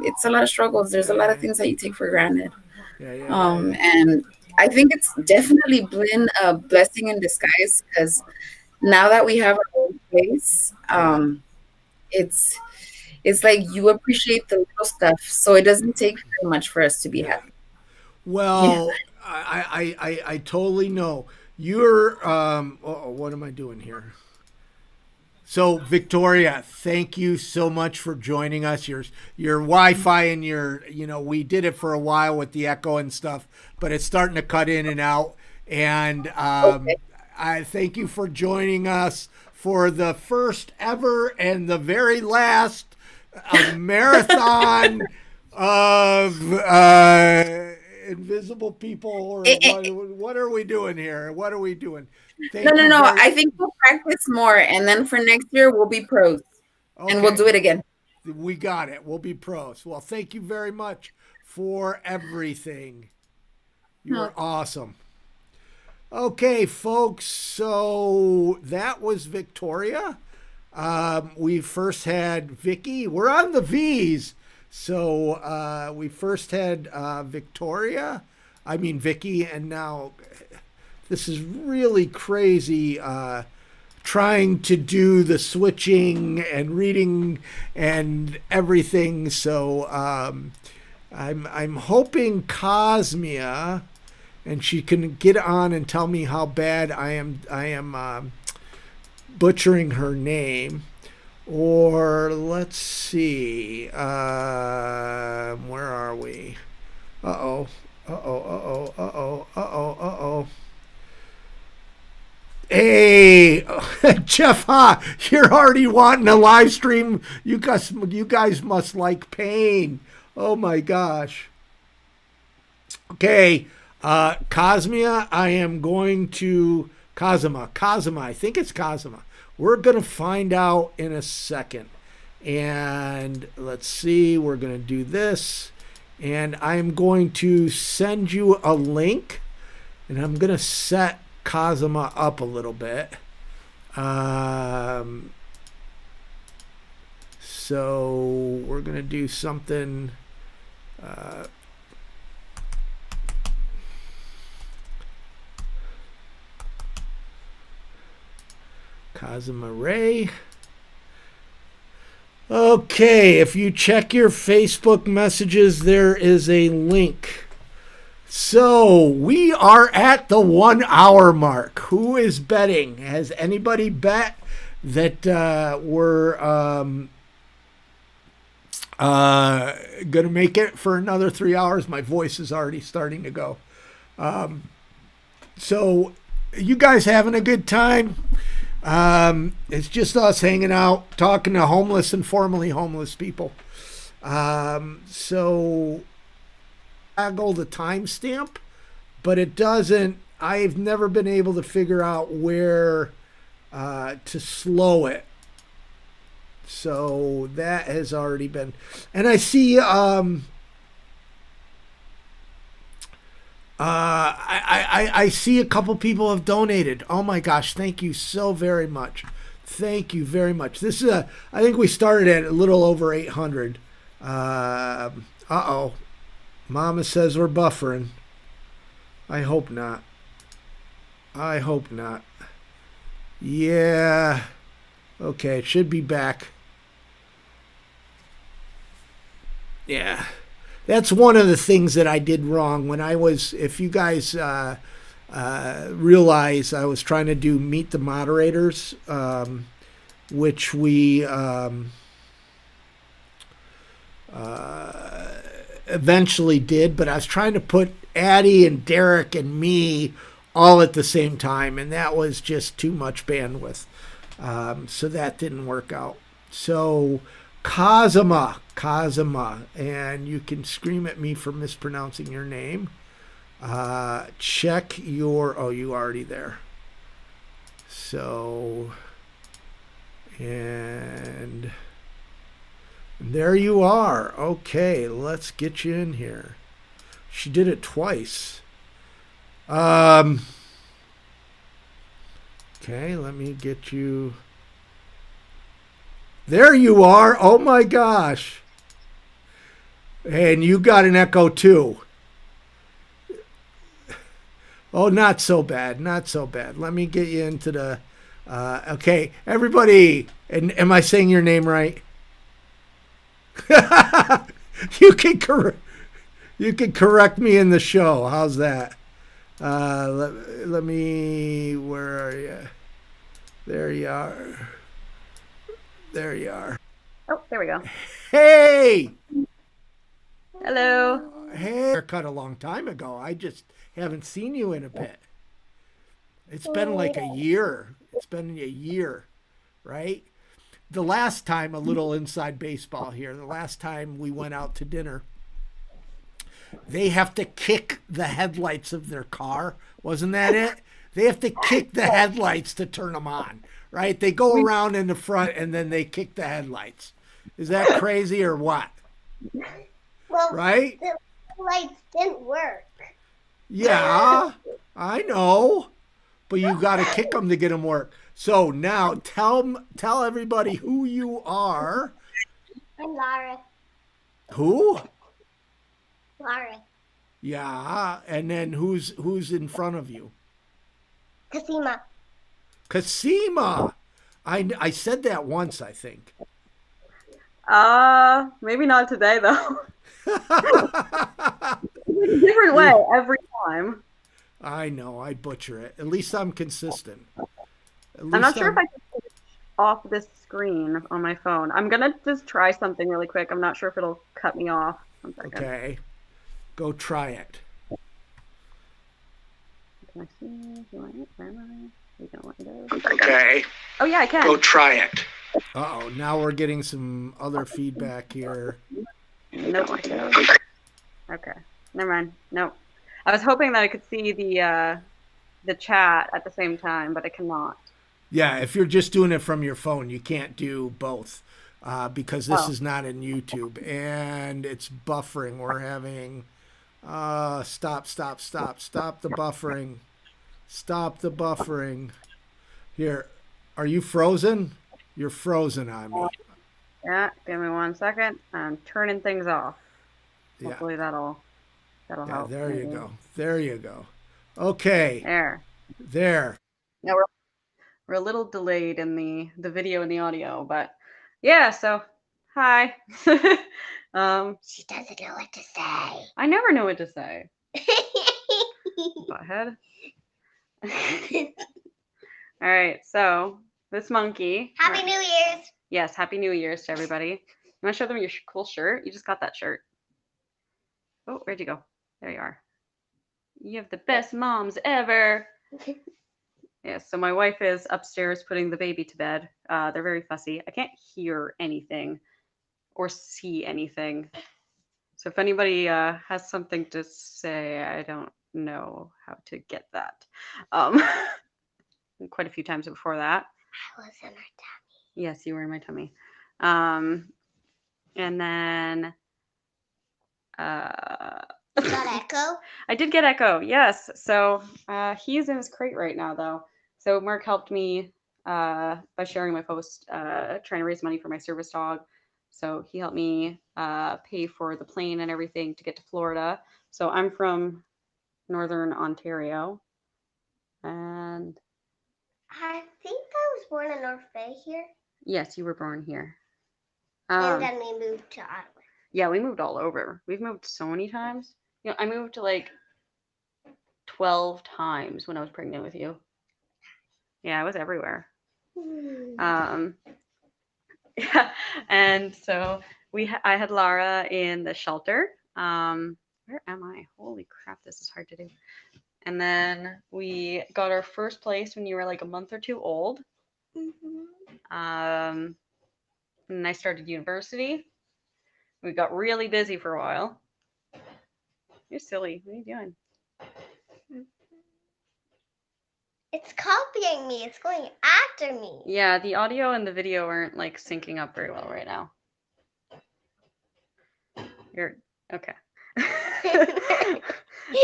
it's a lot of struggles. There's a lot of things that you take for granted. And I think it's definitely been a blessing in disguise, because now that we have our own place, it's it's like you appreciate the little stuff, so it doesn't take very much for us to be Yeah. happy. Yeah. Well, I totally know. You're what am I doing here? So Victoria, thank you so much for joining us. Your Wi-Fi and we did it for a while with the echo and stuff, but it's starting to cut in and out. And Okay. I thank you for joining us for the first ever and the very last marathon of invisible people. Or what are we doing here? What are we doing? No. I think we'll practice more, and then for next year we'll be pros, and we'll do it again. We got it. We'll be pros. Well, thank you very much for everything. You're awesome. Okay, folks. So that was Victoria. We first had Vicky. We're on the V's. So we first had Vicky, and now this is really crazy. Trying to do the switching and reading and everything. So I'm hoping Cosmia, and she can get on and tell me how bad I am butchering her name. Or let's see, where are we? Uh-oh. Hey, Jeff, you're already wanting a live stream. You guys must like pain. Oh my gosh. Okay, Cosmia, I am going to Kazuma, I think it's Kazuma. We're going to find out in a second. And let's see, we're going to do this. And I'm going to send you a link. And I'm going to set Kazuma up a little bit. So we're going to do something. Kazuma Ray. Okay, if you check your Facebook messages, there is a link. So we are at the 1 hour mark. Who is betting? Has anybody bet that we're going to make it for another 3 hours? My voice is already starting to go. So you guys having a good time? It's just us hanging out, talking to homeless and formerly homeless people. So toggle the timestamp, but it doesn't. I've never been able to figure out where to slow it. So that has already been. And I see. I see a couple people have donated. Oh my gosh, thank you so very much. Thank you very much. This is I think we started at a little over 800. Uh-oh. Mama says we're buffering. I hope not. Yeah. Okay, it should be back. Yeah. That's one of the things that I did wrong when I was, if you guys realize, I was trying to do Meet the Moderators, which we eventually did, but I was trying to put Addie and Derek and me all at the same time, and that was just too much bandwidth. So that didn't work out. So Kazuma, and you can scream at me for mispronouncing your name. Check your, you already there. So, and there you are. Okay, let's get you in here. She did it twice. Okay, let me get you. There you are. Oh my gosh. And you got an echo too. Oh, not so bad. Let me get you into the, okay, everybody. And am I saying your name right? You can correct me in the show. How's that? Let me. Where are you? There you are. There you are. Oh, there we go. Hey! Hello. Hey! Haircut a long time ago. I just haven't seen you in a bit. It's been like a year. It's been a year, right? The last time, a little inside baseball here, the last time we went out to dinner, they have to kick the headlights of their car. Wasn't that it? They have to kick the headlights to turn them on, right? They go around in the front and then they kick the headlights. Is that crazy or what? Well, right? The lights didn't work. Yeah, I know. But you got to kick them to get them work. So now tell everybody who you are. I'm Lara. Who? Lara. Yeah, and then who's in front of you? Kasima. Kasima. I said that once, I think. Maybe not today though. Different way every time. I know, I butcher it. At least I'm consistent. I'm not sure if I can switch off this screen on my phone. I'm gonna just try something really quick. I'm not sure if it'll cut me off. 1 second. Okay. Go try it. Can I see? Where am I? You don't want to go. Okay. Oh yeah, I can. Go try it. Uh-oh, now we're getting some other feedback here. Nope. Okay. Never mind. Nope. I was hoping that I could see the chat at the same time, but I cannot. Yeah, if you're just doing it from your phone, you can't do both because this is not in YouTube and it's buffering. We're having stop the buffering. Stop the buffering. Here, are you frozen? You're frozen on me. Yeah, give me 1 second. I'm turning things off. Yeah. Hopefully that'll help. There you go. There you go. Okay. There. Now we're a little delayed in the video and the audio, but yeah, so hi. She doesn't know what to say. I never know what to say. Butthead. All right, so this monkey. Happy New Year's. Yes, Happy New Year's to everybody. You want to show them your cool shirt? You just got that shirt. Oh, where'd you go? There you are. You have the best moms ever. Yes, so my wife is upstairs putting the baby to bed. They're very fussy. I can't hear anything or see anything. So if anybody has something to say, I don't know how to get that. Quite a few times before that. I was in her tummy. Yes, you were in my tummy. And then Got Echo? I did get Echo, yes. So he's in his crate right now, though. So Mark helped me by sharing my post, trying to raise money for my service dog. So he helped me pay for the plane and everything to get to Florida. So I'm from Northern Ontario. And I think I was born in North Bay here. yes, you were born here. And then we moved to Ottawa. Yeah, we moved all over. We've moved so many times. You know, I moved to like 12 times when I was pregnant with you. Yeah, I was everywhere. Yeah, and so I had Lara in the shelter. Where am I? Holy crap, this is hard to do. And then we got our first place when you were like a month or two old. And I started university. We got really busy for a while. You're silly. What are you doing? It's copying me. It's going after me. Yeah, the audio and the video aren't like syncing up very well right now. You're okay.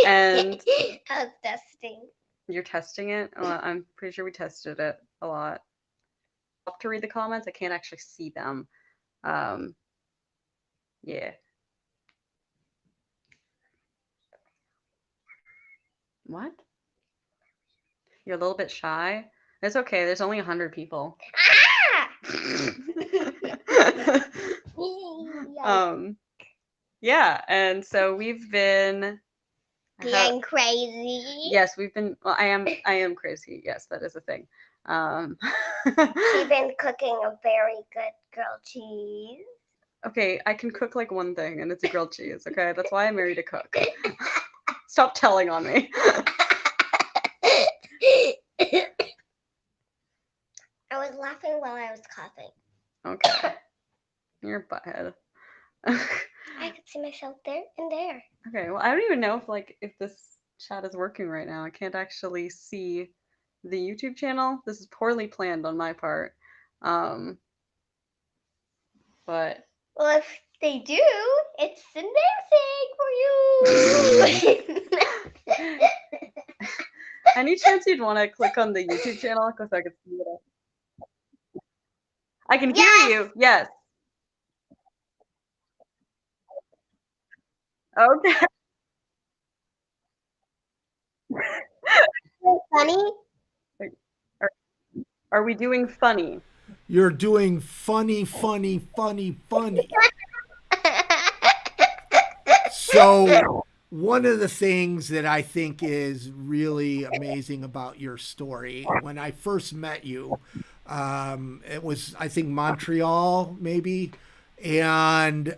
And I was testing. You're testing it? I'm pretty sure we tested it a lot. To read the comments, I can't actually see them. Yeah. What? You're a little bit shy? It's okay. There's only 100 people. Ah! Yeah, and so we've been being crazy. Yes, we've been. Well, I am crazy. Yes, that is a thing. She's been cooking a very good grilled cheese. Okay, I can cook like one thing, and it's a grilled cheese. Okay, that's why I married a cook. Stop telling on me. I was laughing while I was coughing. Okay, you're a butthead. I could see myself there and there. Okay, well, I don't even know if this chat is working right now. I can't actually see the YouTube channel. This is poorly planned on my part. But Well, if they do, it's embarrassing for you. any chance you'd want to click on the YouTube channel because I could see it? I can hear you. Yes. Okay. Funny? Are we doing funny? You're doing funny, funny, funny, funny. So, one of the things that I think is really amazing about your story, when I first met you, it was, I think, Montreal, maybe, and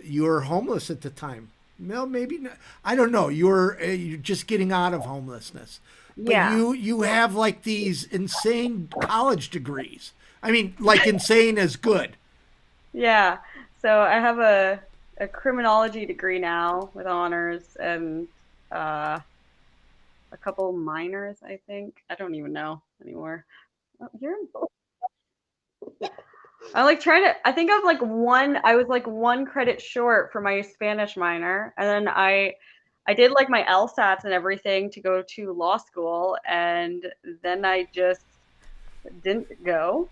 you were homeless at the time. No, maybe not. I don't know. You're just getting out of homelessness. But Yeah. you have like these insane college degrees. I mean, like insane is good. Yeah. So I have a criminology degree now with honors and a couple minors, I think. I don't even know anymore. Oh, you're in both. I'm like trying to. I think I was like one credit short for my Spanish minor, and then I did like my LSATs and everything to go to law school, and then I just didn't go.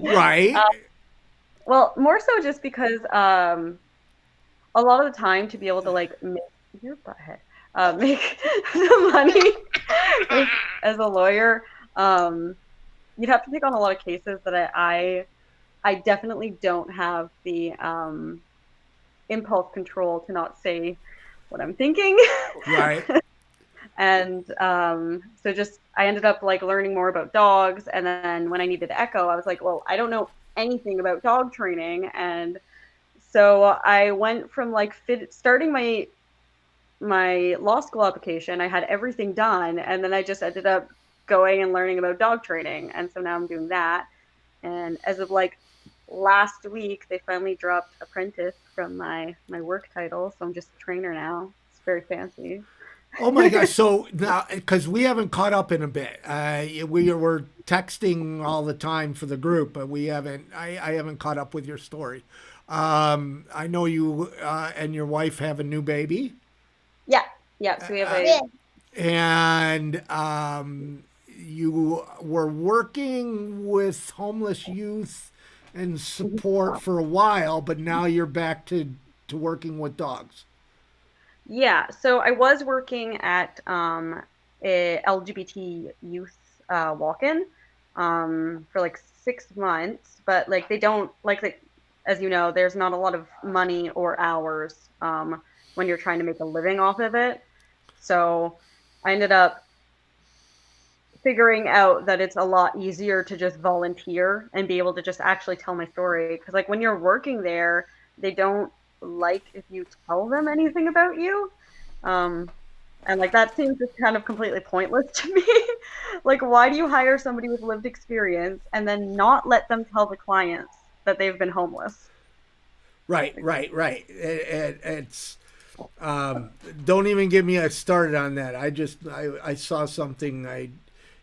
Right. Well, more so just because a lot of the time to be able to like make your butthead make the money as a lawyer, you'd have to take on a lot of cases that I definitely don't have the impulse control to not say what I'm thinking. Right. And so just I ended up like learning more about dogs, and then when I needed echo, I was like, well, I don't know anything about dog training, and so I went from like starting my law school application. I had everything done, and then I just ended up going and learning about dog training, and so now I'm doing that. And as of like last week, they finally dropped apprentice from my work title, so I'm just a trainer now. It's very fancy. Oh my gosh. So now, because we haven't caught up in a bit, we were texting all the time for the group, but I haven't caught up with your story. I know you and your wife have a new baby, Yeah. So we have a and you were working with homeless youth and support for a while, but now you're back to working with dogs. Yeah, so I was working at a LGBT youth walk-in for like 6 months, but like they don't as you know, there's not a lot of money or hours when you're trying to make a living off of it. So I ended up figuring out that it's a lot easier to just volunteer and be able to just actually tell my story. Because like when you're working there, they don't like if you tell them anything about you. And like that seems just kind of completely pointless to me. Like, why do you hire somebody with lived experience and then not let them tell the clients that they've been homeless? Right. It's don't even get me started on that. I saw something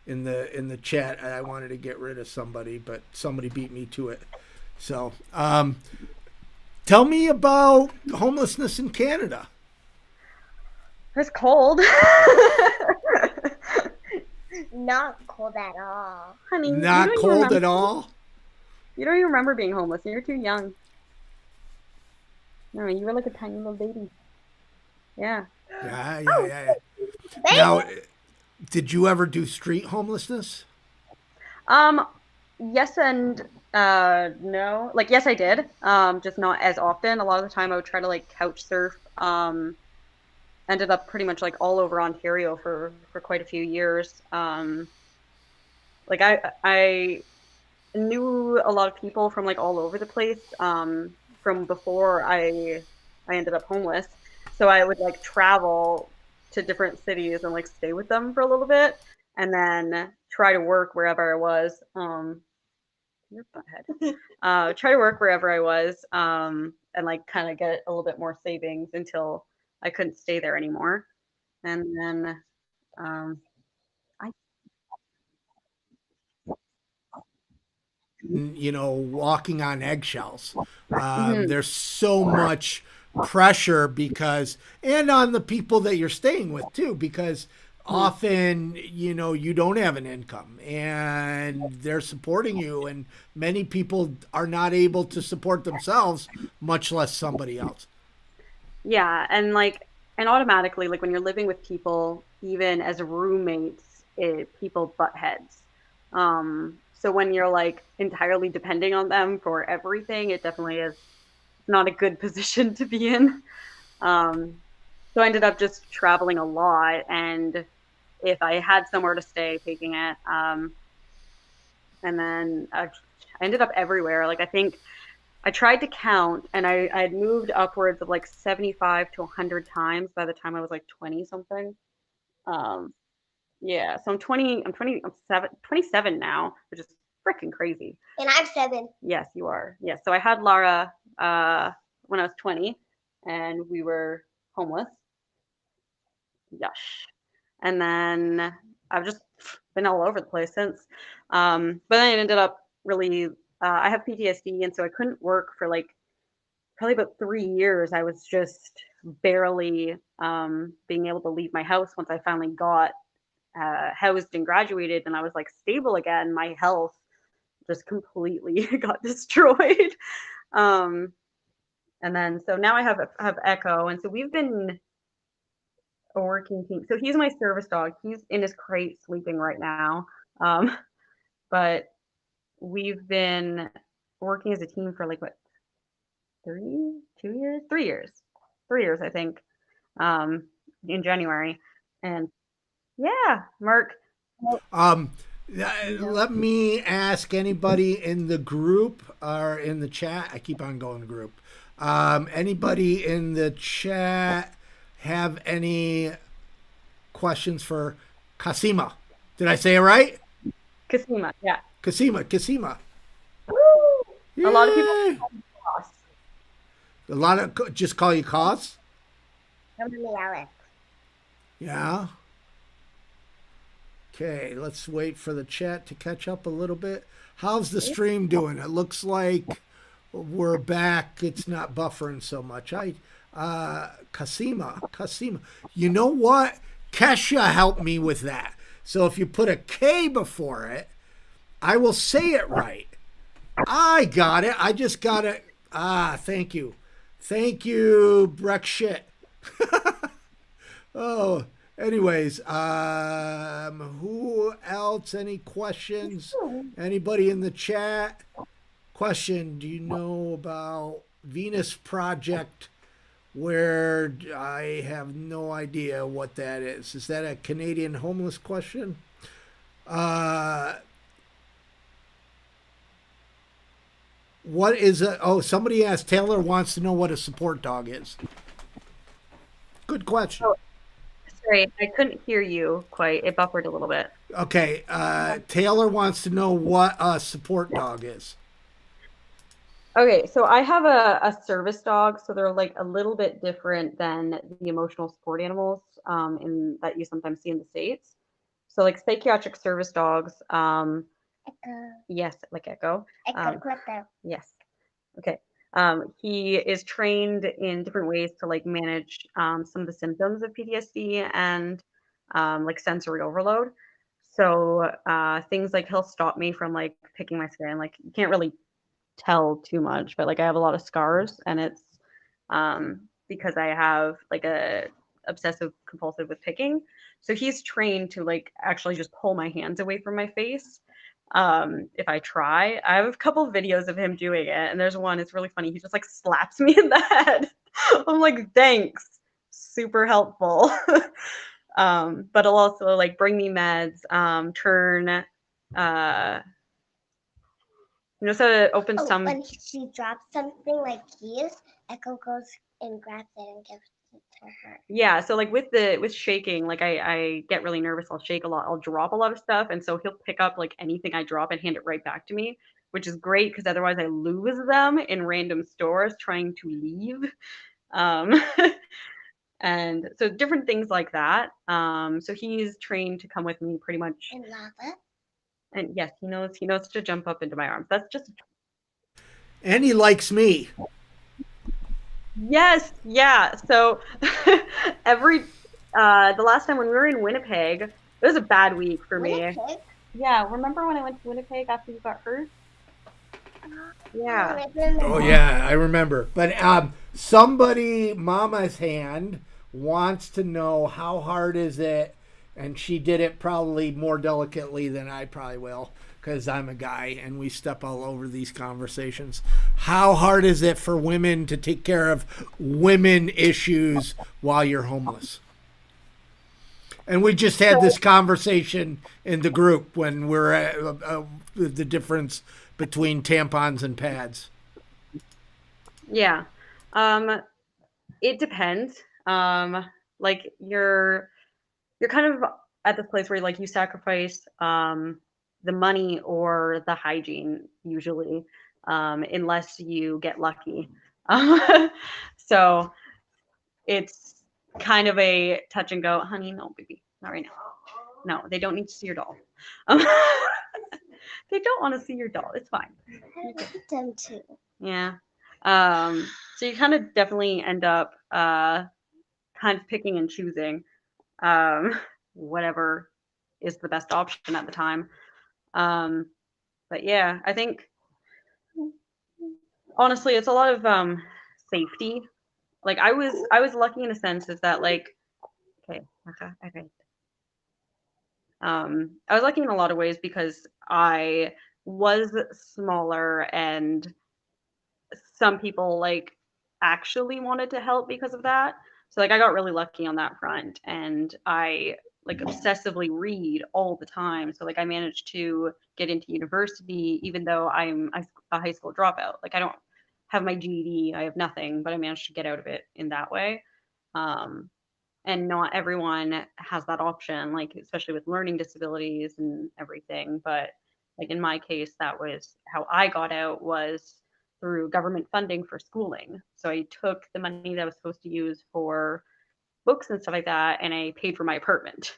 in the chat. I wanted to get rid of somebody, but somebody beat me to it. So, tell me about homelessness in Canada. It's cold. Not cold at all. Honey, Not cold at all? You don't even remember being homeless. You're too young. No, you were like a tiny little baby. Yeah. Yeah. Now, did you ever do street homelessness? Yes and no. Like, yes, I did. Just not as often. A lot of the time I would try to like couch surf. ended up pretty much like all over Ontario for quite a few years. Like I knew a lot of people from like all over the place from before I ended up homeless. So I would like travel to different cities and like stay with them for a little bit and then try to work wherever I was. Your butthead. Try to work wherever I was and like kind of get a little bit more savings until I couldn't stay there anymore. And then I You know, walking on eggshells. mhm, There's so much pressure because, and on the people that you're staying with too, because mhm. often, you know, you don't have an income and they're supporting you, and many people are not able to support themselves, much less somebody else. Yeah, and like and automatically like when you're living with people, even as roommates, people butt heads. So when you're like entirely depending on them for everything, it definitely is not a good position to be in. Um, so I ended up just traveling a lot, and if I had somewhere to stay, taking it. And then I ended up everywhere. Like I think I tried to count, and I had moved upwards of like 75 to 100 times by the time I was like 20 something. Um, yeah, so I'm 27 now, which is freaking crazy. And I'm 7. Yes, you are. Yes, so I had Lara when I was 20, and we were homeless. Yush. And then I've just been all over the place since. But then I ended up really, I have PTSD, and so I couldn't work for like probably about 3 years. I was just barely being able to leave my house once I finally got housed and graduated, and I was like stable again. My health just completely got destroyed. Um, and then so now I have Echo, and so we've been a working team. So he's my service dog. He's in his crate sleeping right now. Um, but we've been working as a team for like what 2 years, 3 years, 3 years I think. Um, in January, and yeah, Mark. Well, Um, yeah. Let me ask anybody in the group or in the chat. I keep on going to group. Anybody in the chat have any questions for Kasima? Did I say it right? Kasima, yeah. Kasima. Woo! A lot of people Yay! call me boss. A lot of just call you Cos. I'm me, Alex. Yeah. Okay, let's wait for the chat to catch up a little bit. How's the stream doing? It looks like we're back. It's not buffering so much. Kasima. You know what? Kesha helped me with that. So if you put a K before it, I will say it right. I got it. I just got it. Thank you. Thank you, Brexit. Oh, anyways, who else? Any questions? Anybody in the chat? Question: do you know about Venus Project? Where I have no idea what that is. Is that a Canadian homeless question? Uh, what is a? Oh, somebody asked. Taylor wants to know what a support dog is. Good question. Oh, sorry, I couldn't hear you quite. It buffered a little bit. Okay, Taylor wants to know what a support dog is. Okay, so I have a service dog, so they're like a little bit different than the emotional support animals in that you sometimes see in the States. So like psychiatric service dogs, Echo. yes, like Echo. Echo, Echo. Yes. Okay. He is trained in different ways to like manage some of the symptoms of PTSD and like sensory overload. So things like he'll stop me from like picking my skin. Like you can't really tell too much, but like I have a lot of scars, and it's because I have like a obsessive compulsive with picking. So he's trained to like actually just pull my hands away from my face if I try. I have a couple of videos of him doing it, and there's one, it's really funny. He just like slaps me in the head. I'm like, thanks. super helpful. But it'll also like bring me meds, turn, so it opens some. When she drops something like keys, Echo goes and grabs it and gives it to her. Yeah, so like with shaking, like I get really nervous. I'll shake a lot. I'll drop a lot of stuff, and so he'll pick up like anything I drop and hand it right back to me, which is great because otherwise I lose them in random stores trying to leave. And so different things like that. So he's trained to come with me pretty much. And lava. And yes, he knows to jump up into my arms. That's just. And he likes me. Yes, yeah. So the last time when we were in Winnipeg, it was a bad week for me. Winnipeg? Yeah, remember when I went to Winnipeg after you got hurt? Yeah. Oh yeah, I remember. But somebody, Mama's hand, wants to know how hard is it, and she did it probably more delicately than I probably will, because I'm a guy and we step all over these conversations. How hard is it for women to take care of women issues while you're homeless? And we just had this conversation in the group when we're at the difference between tampons and pads. Yeah. It depends. Like you're kind of at this place where like you sacrifice the money or the hygiene usually, unless you get lucky. So it's kind of a touch and go. Honey, no, baby, not right now. No, they don't need to see your doll. They don't want to see your doll. It's fine. I want them to. Yeah. So you kind of definitely end up kind of picking and choosing whatever is the best option at the time. But yeah, I think honestly it's a lot of safety. Like I was lucky in a sense is that like okay. I was lucky in a lot of ways because I was smaller and some people like actually wanted to help because of that. So like I got really lucky on that front, and I like obsessively read all the time. So like I managed to get into university even though I'm a high school dropout. Like I don't have my GED, I have nothing, but I managed to get out of it in that way. And not everyone has that option, like especially with learning disabilities and everything. But like in my case, that was how I got out, was through government funding for schooling. So I took the money that I was supposed to use for books and stuff like that, and I paid for my apartment,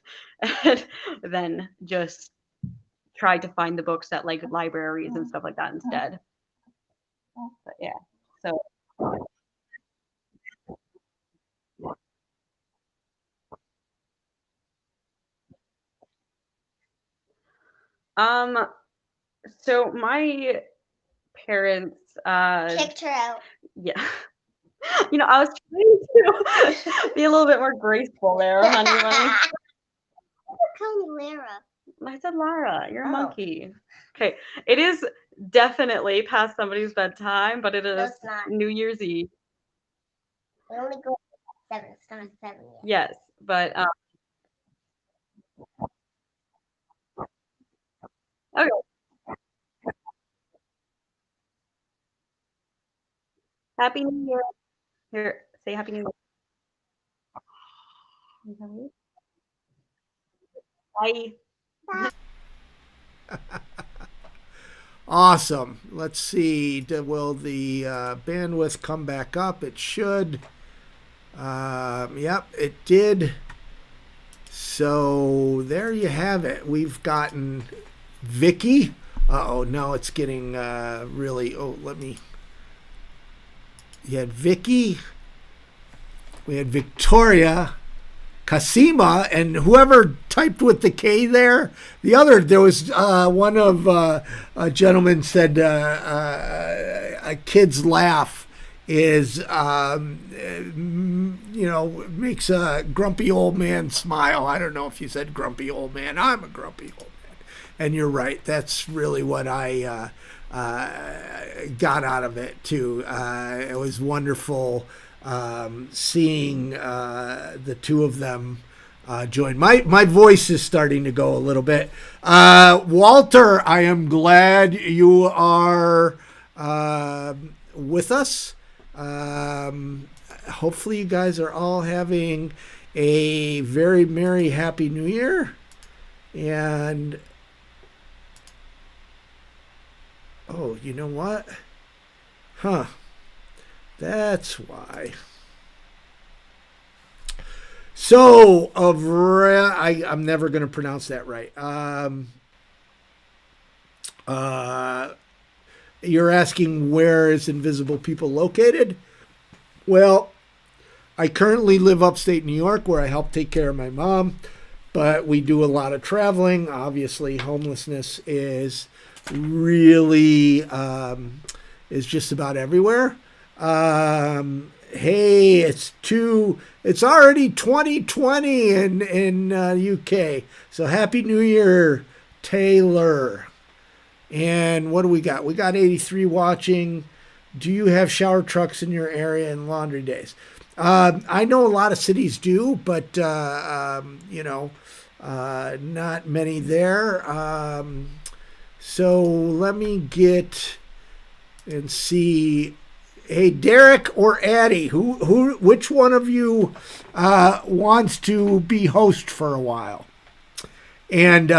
and then just tried to find the books at like libraries and stuff like that instead. But yeah, so. So my parents Kicked her out. yeah. I was trying to be a little bit more graceful there, honey bunny. Call me Lara. I said Lara, you're a monkey. Okay, it is definitely past somebody's bedtime, but it is it's not. New Year's Eve. We only go at 7. It's not 7 yet. Yes, but okay. Happy New Year. Here, say Happy New Year. Bye. Awesome. Let's see. Will the bandwidth come back up? It should. Yep, it did. So there you have it. We've gotten Vicky. Uh-oh, now it's getting really... Oh, let me... You had Vicky. We had Victoria. Kasima, and whoever typed with the K there, there was one of a gentleman said a kid's laugh is makes a grumpy old man smile. I don't know if you said grumpy old man. I'm a grumpy old man, and you're right. That's really what I got out of it too. It was wonderful. seeing the two of them join. My voice is starting to go a little bit. Walter, I am glad you are with us. Hopefully you guys are all having a very merry, happy New Year. And, oh, you know what? Huh. That's why. So, I'm never going to pronounce that right. You're asking where is Invisible People located? Well, I currently live upstate New York where I help take care of my mom, but we do a lot of traveling. Obviously, homelessness is really is just about everywhere. Hey, it's already 2020 in UK. So happy New Year, Taylor. And what do we got? We got 83 watching. Do you have shower trucks in your area and laundry days? I know a lot of cities do, but not many there. So let me get and see. Hey, Derek or Addie, which one of you wants to be host for a while? And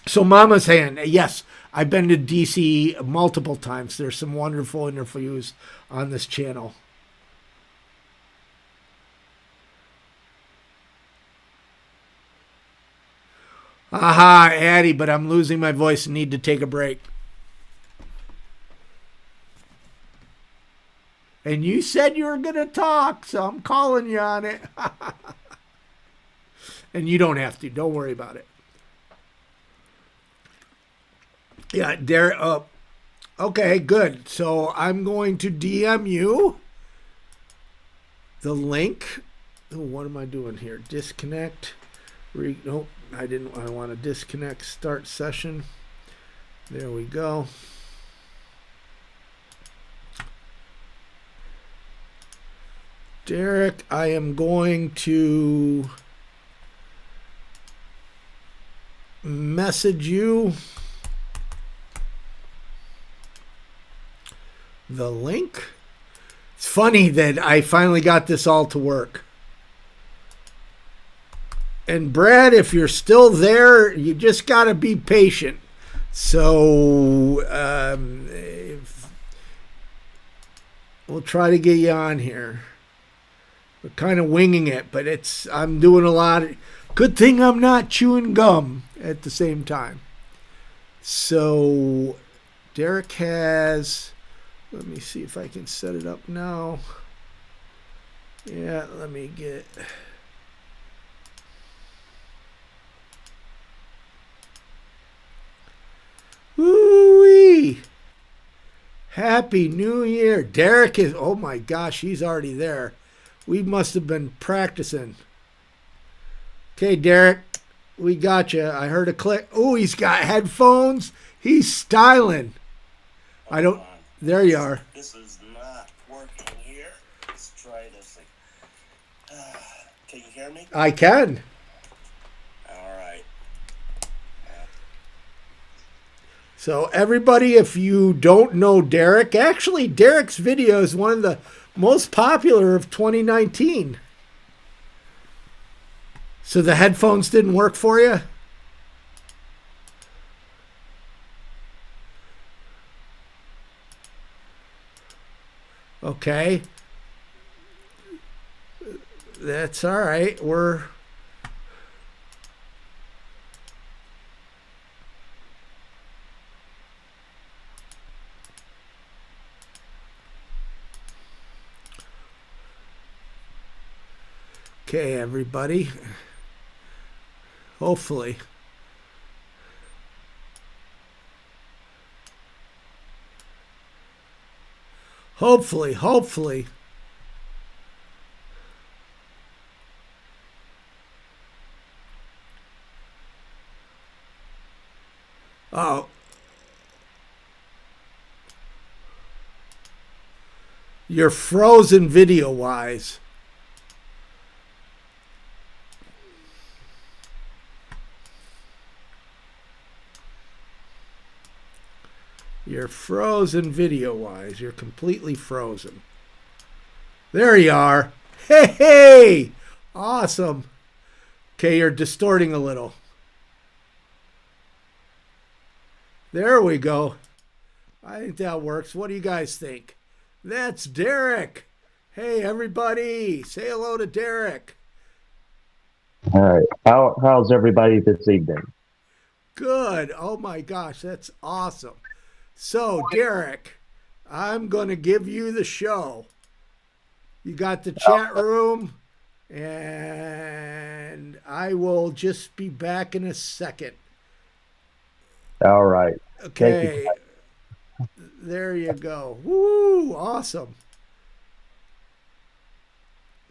so Mama's hand, yes, I've been to DC multiple times. There's some wonderful interviews on this channel. Aha, Addie, but I'm losing my voice and need to take a break. And you said you were going to talk, so I'm calling you on it. And you don't have to. Don't worry about it. Yeah, Derek. Okay, good. So I'm going to DM you the link. Oh, what am I doing here? Disconnect. Nope, I didn't. I want to disconnect. Start session. There we go. Derek, I am going to message you the link. It's funny that I finally got this all to work. And Brad, if you're still there, you just got to be patient. So we'll try to get you on here. We're kind of winging it, but I'm doing a lot. Good thing I'm not chewing gum at the same time. So Derek has, let me see if I can set it up now. Yeah, let me get, woo-wee. Happy New Year. Derek is, oh my gosh, he's already there. We must have been practicing. Okay, Derek, we got you. I heard a click. Oh, he's got headphones. He's styling. I don't. There you are. This is not working here. Let's try this thing. Can you hear me? I can. All right. So everybody, if you don't know Derek, actually Derek's video is one of the most popular of 2019. So the headphones didn't work for you? Okay. That's all right. Okay, everybody. Hopefully. Hopefully. Oh. You're frozen video-wise. You're frozen video-wise. You're completely frozen. There you are. Hey, hey! Awesome. Okay, you're distorting a little. There we go. I think that works. What do you guys think? That's Derek. Hey, everybody. Say hello to Derek. All right. How's everybody this evening? Good. Oh my gosh, that's awesome. So, Derek, I'm going to give you the show. You got the chat room, and I will just be back in a second. All right. Okay. There you go. Woo! Awesome.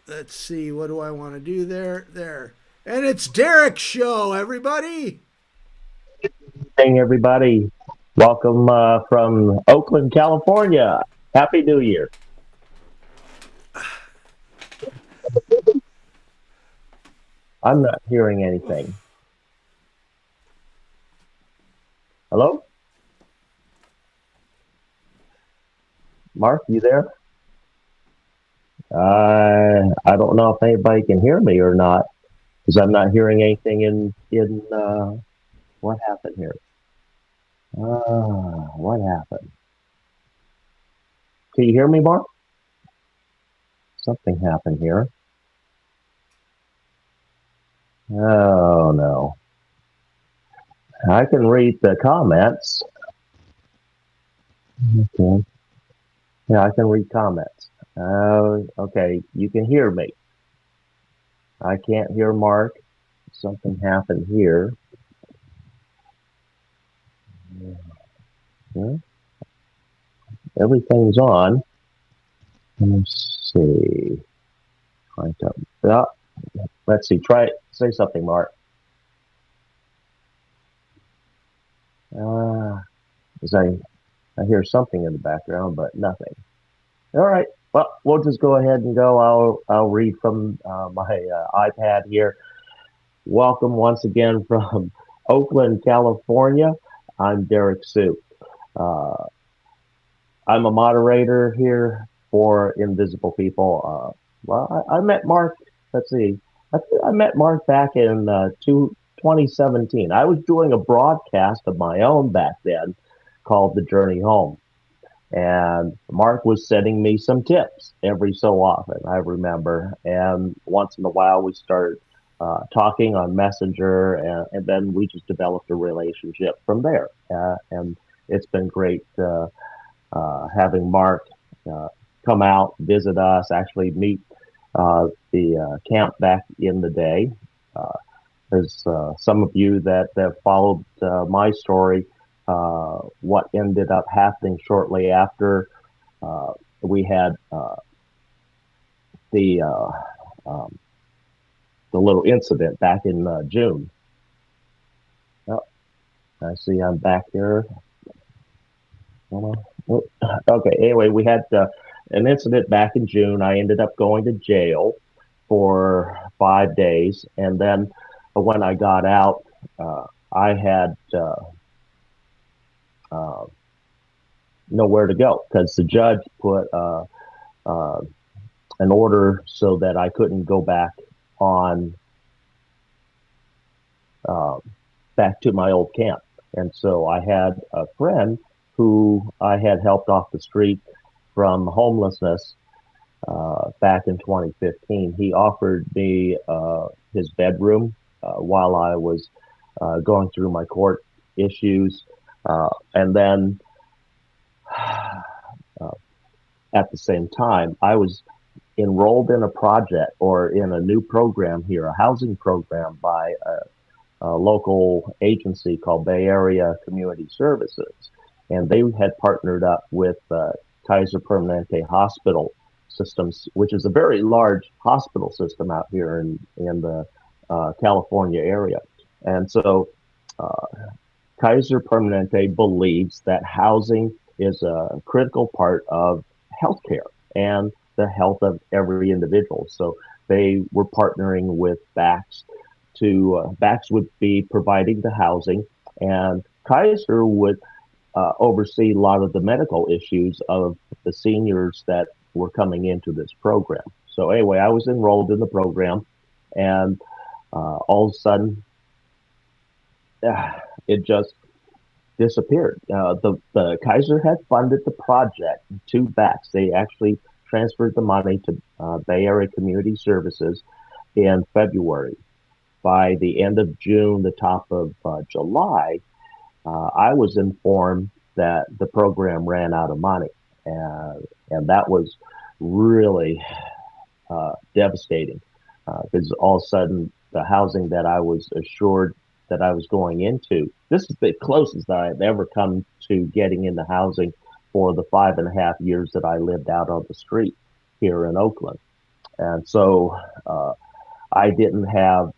Let's see. What do I want to do there? There. And it's Derek's show, everybody. Hey, everybody. Welcome from Oakland, California. Happy New Year. I'm not hearing anything. Hello? Mark, you there? I don't know if anybody can hear me or not, because I'm not hearing anything in what happened here? What happened? Can you hear me, Mark? Something happened here. Oh, no. I can read the comments. Okay. Yeah, I can read comments. Okay, you can hear me. I can't hear Mark. Something happened here. Yeah. Everything's on. Let's see. Let's see. Try it. Say something, Mark. I hear something in the background, but nothing. All right. Well, we'll just go ahead and go. I'll read from my iPad here. Welcome once again from Oakland, California. I'm Derek Sue. I'm a moderator here for Invisible People. Well, I met Mark. Let's see. I met Mark back in 2017. I was doing a broadcast of my own back then called The Journey Home. And Mark was sending me some tips every so often, I remember. And once in a while, we started talking on Messenger, and then we just developed a relationship from there. And it's been great having Mark come out, visit us, actually meet the camp back in the day. There's some of you that followed my story. What ended up happening shortly after we had the little incident back in June. Oh, I see I'm back there. Okay, anyway, we had an incident back in June. I ended up going to jail for 5 days, and then when I got out, I had nowhere to go because the judge put an order so that I couldn't go back on back to my old camp. And so I had a friend who I had helped off the street from homelessness back in 2015. He offered me his bedroom while I was going through my court issues. And then at the same time, I was enrolled in a project or in a new program here, a housing program by a local agency called Bay Area Community Services. And they had partnered up with Kaiser Permanente Hospital Systems, which is a very large hospital system out here in the California area. And so Kaiser Permanente believes that housing is a critical part of healthcare. and the health of every individual. So they were partnering with BACS to BACS would be providing the housing, and Kaiser would oversee a lot of the medical issues of the seniors that were coming into this program. So anyway, I was enrolled in the program, and all of a sudden, it just disappeared. The Kaiser had funded the project to BACS. They actually transferred the money to Bay Area Community Services in February. By the end of June, the top of July, I was informed that the program ran out of money, and that was really devastating because all of a sudden the housing that I was assured that I was going into, this is the closest that I've ever come to getting into housing for the 5.5 years that I lived out on the street here in Oakland. And so I didn't have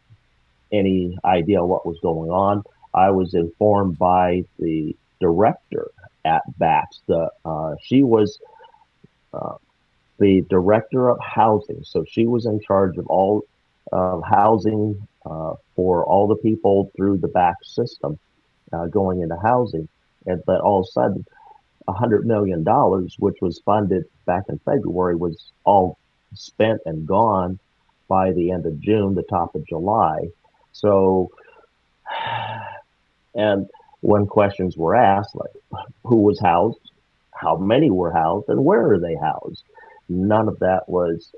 any idea what was going on. I was informed by the director at BACS. She was the director of housing, so she was in charge of all housing for all the people through the BACS system going into housing. But all of a sudden, $100 million, which was funded back in February, was all spent and gone by the end of June, the top of July. So, and when questions were asked, like who was housed, how many were housed, and where are they housed, none of that was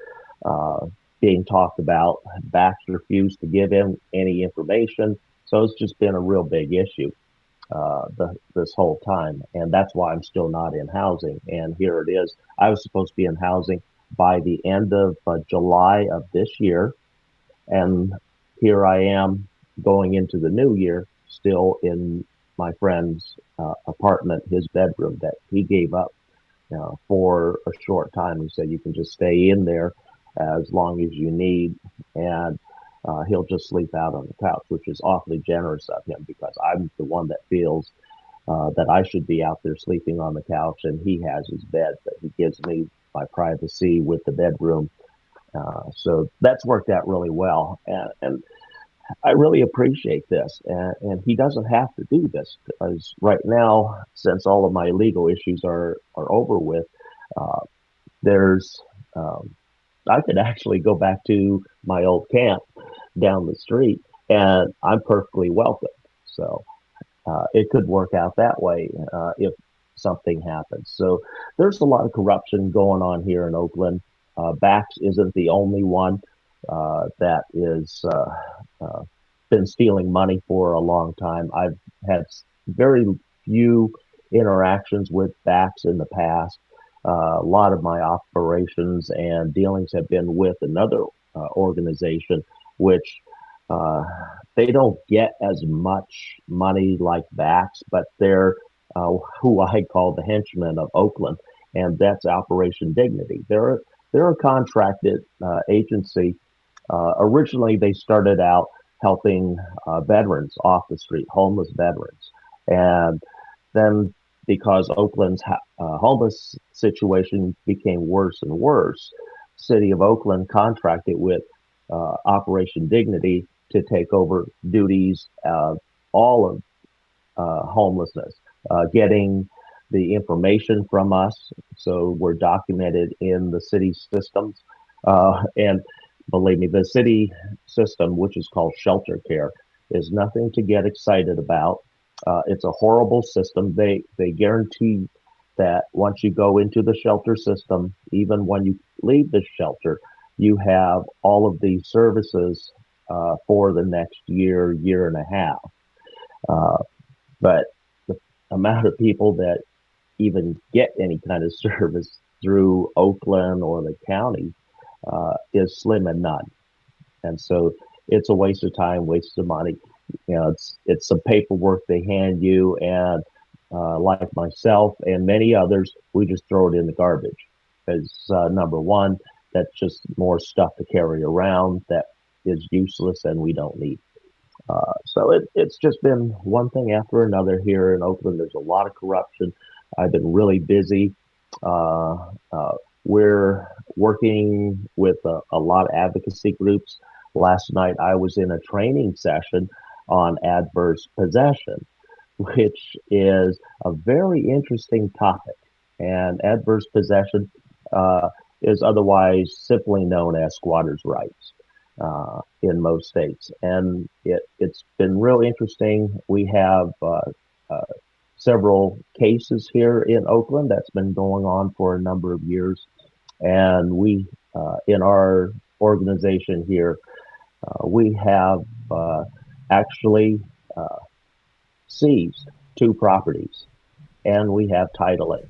being talked about. BACS refused to give him any information. So it's just been a real big issue this whole time. And that's why I'm still not in housing. And here it is. I was supposed to be in housing by the end of July of this year. And here I am going into the new year, still in my friend's apartment, his bedroom that he gave up for a short time. He said, you can just stay in there as long as you need, and he'll just sleep out on the couch, which is awfully generous of him because I'm the one that feels that I should be out there sleeping on the couch, and he has his bed, but he gives me my privacy with the bedroom. So that's worked out really well, and I really appreciate this. And he doesn't have to do this because right now, since all of my legal issues are over with, there's I could actually go back to my old camp down the street, and I'm perfectly welcome. So it could work out that way if something happens. So there's a lot of corruption going on here in Oakland. BACS isn't the only one that is been stealing money for a long time. I've had very few interactions with BACS in the past. A lot of my operations and dealings have been with another organization, which they don't get as much money like BACS, but they're who I call the henchmen of Oakland, and that's Operation Dignity. They're a contracted agency. Originally, they started out helping veterans off the street, homeless veterans, and then because Oakland's homeless situation became worse and worse, City of Oakland contracted with Operation Dignity to take over duties of all of homelessness, getting the information from us, so we're documented in the city systems. And believe me, the city system, which is called shelter care, is nothing to get excited about. It's a horrible system. They guarantee that once you go into the shelter system, even when you leave the shelter, you have all of these services for the next year, year and a half. But the amount of people that even get any kind of service through Oakland or the county is slim and none. And so it's a waste of time, waste of money. It's some paperwork they hand you, and like myself and many others, we just throw it in the garbage. Because number one, that's just more stuff to carry around that is useless and we don't need. So it's just been one thing after another here in Oakland. There's a lot of corruption. I've been really busy we're working with a lot of advocacy groups. Last night I was in a training session on adverse possession, which is a very interesting topic. And adverse possession is otherwise simply known as squatters' rights in most states. And it's been real interesting. We have several cases here in Oakland that's been going on for a number of years. And we, in our organization here, we have actually seized 2 properties, and we have title in.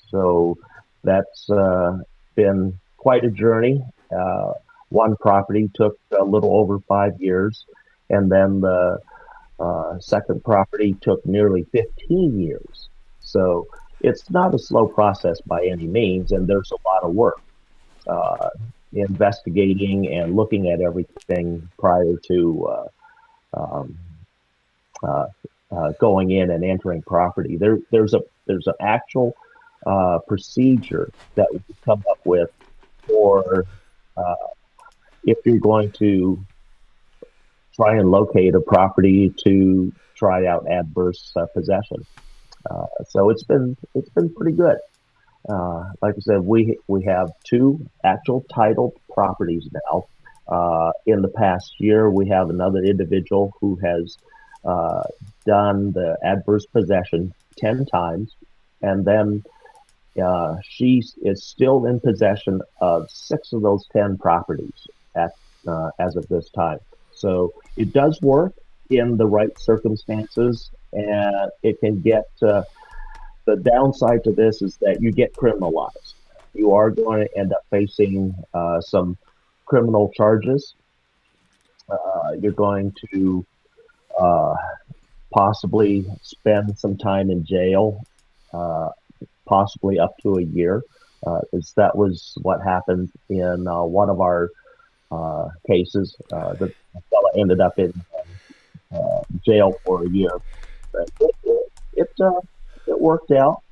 So that's been quite a journey. One property took a little over 5 years, and then the second property took nearly 15 years. So it's not a slow process by any means, and there's a lot of work investigating and looking at everything prior to going in and entering property. There's an actual procedure that we come up with for if you're going to try and locate a property to try out adverse possession. So it's been pretty good. Like I said, we have 2 actual titled properties now. In the past year, we have another individual who has done the adverse possession 10 times, and then she is still in possession of 6 of those 10 properties as of this time. So it does work in the right circumstances, and it can get. The downside to this is that you get criminalized. You are going to end up facing some criminal charges. You're going to possibly spend some time in jail, possibly up to a year. That was what happened in one of our cases. The fellow ended up in jail for a year. But it worked out.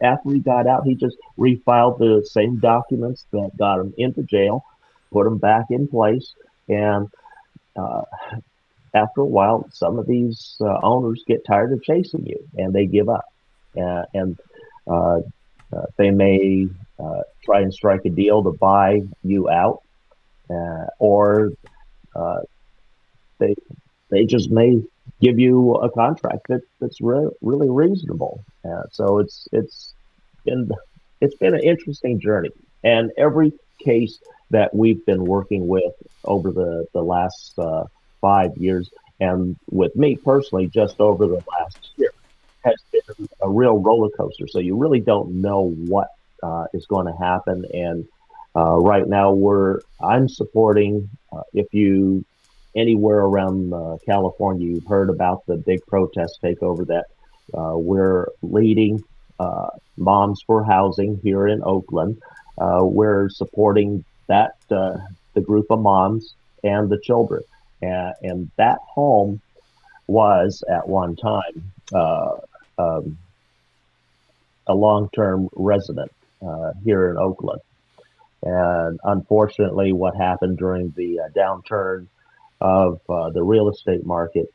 After he got out, he just refiled the same documents that got him into jail, put them back in place, and after a while, some of these owners get tired of chasing you, and they give up. And they may try and strike a deal to buy you out, or they just may give you a contract that's really reasonable. So it's been an interesting journey, and every case that we've been working with over the last 5 years, and with me personally, just over the last year, has been a real roller coaster. So you really don't know what is going to happen. And right now, I'm supporting. If you anywhere around California, you've heard about the big protest takeover that we're leading. Moms for Housing here in Oakland. We're supporting that the group of moms and the children. And that home was at one time a long-term resident here in Oakland. And unfortunately, what happened during the downturn of the real estate market,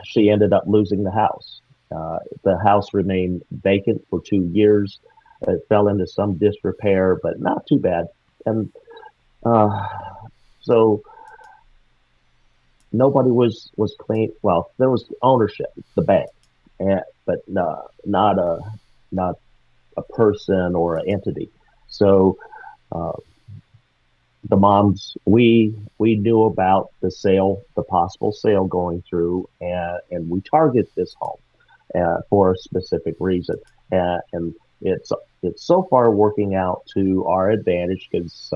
she ended up losing the house. The house remained vacant for 2 years. It fell into some disrepair, but not too bad. And so nobody was clean. Well, there was ownership, the bank, but not a person or an entity. So the moms, we knew about the possible sale going through, and we target this home for a specific reason. And it's so far working out to our advantage, because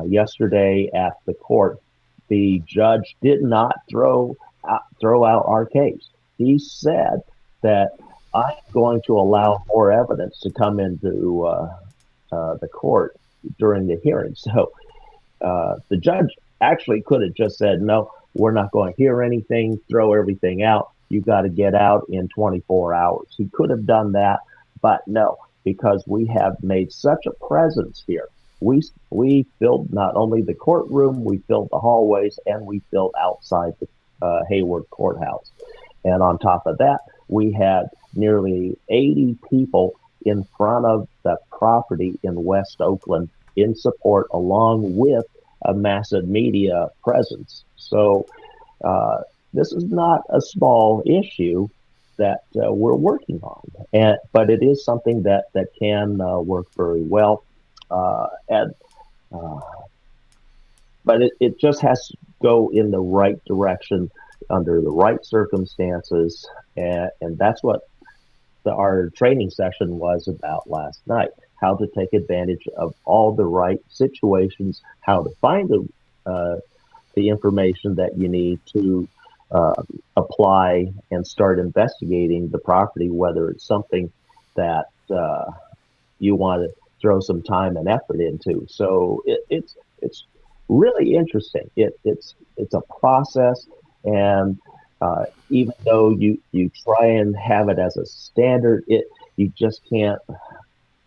yesterday at the court, the judge did not throw out our case. He said that I'm going to allow more evidence to come into the court during the hearing. So the judge actually could have just said, no, we're not going to hear anything, throw everything out. You got to get out in 24 hours. He could have done that, but no, because we have made such a presence here. We filled not only the courtroom, we filled the hallways, and we filled outside the Hayward Courthouse. And on top of that, we had nearly 80 people in front of the property in West Oakland in support, along with a massive media presence. So this is not a small issue that we're working on, but it is something that can work very well. But it just has to go in the right direction under the right circumstances, and that's what our training session was about last night. How to take advantage of all the right situations, how to find the information that you need to apply and start investigating the property, whether it's something that you want to throw some time and effort into. So it's really interesting. It's a process, and even though you try and have it as a standard, you just can't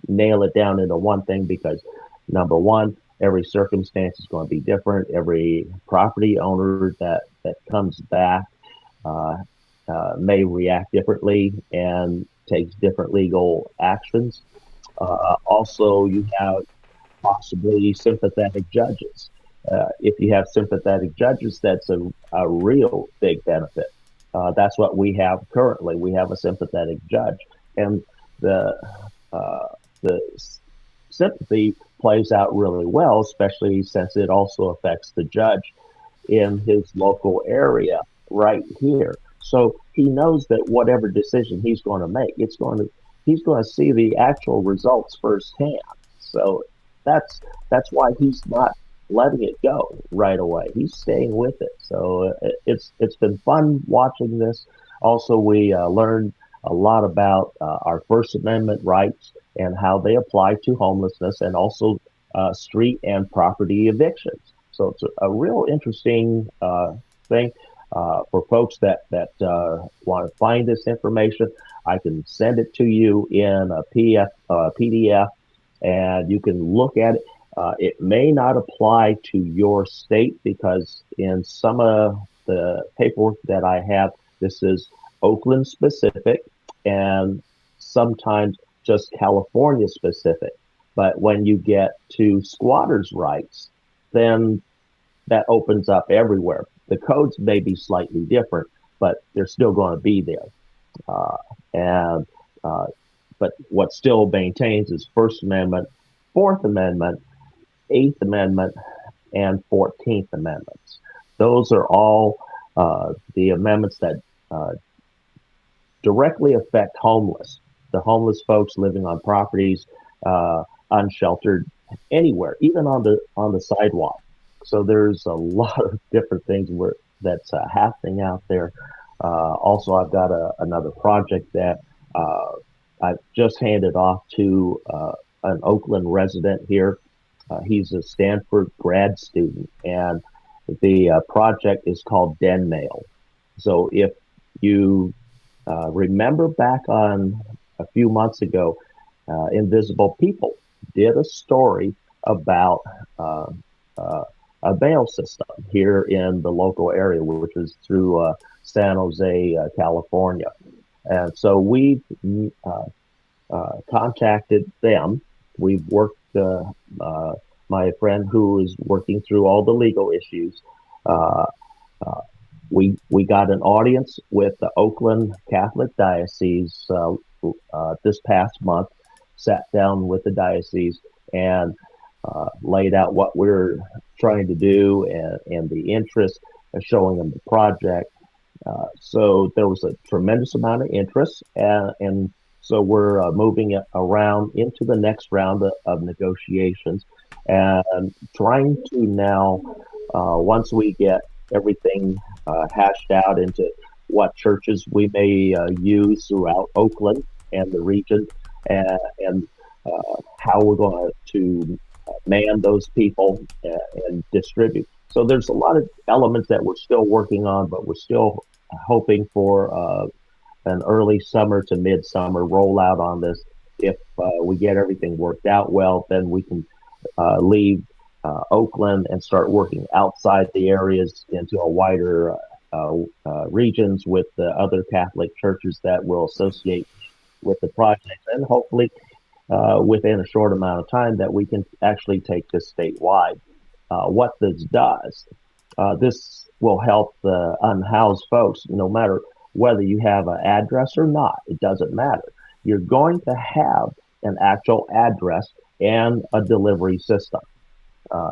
nail it down into one thing, because number one, every circumstance is going to be different. Every property owner that comes back may react differently and takes different legal actions. Also, you have possibly sympathetic judges. If you have sympathetic judges, that's a real big benefit. That's what we have currently. We have a sympathetic judge, and the sympathy plays out really well, especially since it also affects the judge in his local area right here. So he knows that whatever decision he's going to make, he's going to see the actual results firsthand. So that's why he's not letting it go right away. He's staying with it. So it's been fun watching this. Also, we learned a lot about our First Amendment rights and how they apply to homelessness, and also street and property evictions. So it's a real interesting thing for folks that want to find this information. I can send it to you in a PDF, and you can look at it. It may not apply to your state, because in some of the paperwork that I have, this is Oakland specific and sometimes just California specific. But when you get to squatters' rights, then that opens up everywhere. The codes may be slightly different, but they're still going to be there. But what still maintains is First Amendment, Fourth Amendment, Eighth Amendment, and 14th Amendments. Those are all the amendments that directly affect the homeless folks living on properties, unsheltered, anywhere, even on the sidewalk. So there's a lot of different things that's happening out there. Also, I've got another project that I've just handed off to an Oakland resident here. He's a Stanford grad student, and the project is called Den Mail. So if you remember back on a few months ago, Invisible People did a story about a mail system here in the local area, which is through San Jose, California. And so we've contacted them. We've worked, my friend who is working through all the legal issues, we got an audience with the Oakland Catholic Diocese this past month, sat down with the diocese and laid out what we're trying to do and the interest, showing them the project. So there was a tremendous amount of interest, and so we're moving it around into the next round of negotiations, and trying to now, once we get everything hashed out into what churches we may use throughout Oakland and the region, and how we're going to man those people and distribute. So there's a lot of elements that we're still working on, but we're still hoping for an early summer to midsummer rollout on this. if we get everything worked out well, then we can leave Oakland and start working outside the areas into a wider regions with the other Catholic churches that will associate with the project, and hopefully within a short amount of time that we can actually take this statewide. What this does, this will help the unhoused folks, no matter whether you have an address or not, it doesn't matter. You're going to have an actual address and a delivery system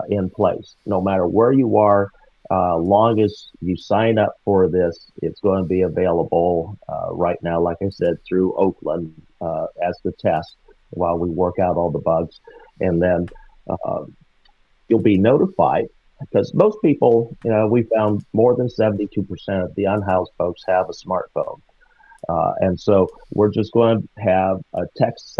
in place. No matter where you are, long as you sign up for this, it's going to be available right now, like I said, through Oakland as the test while we work out all the bugs. And then you'll be notified, because most people, we found more than 72% of the unhoused folks have a smartphone. And so we're just going to have a text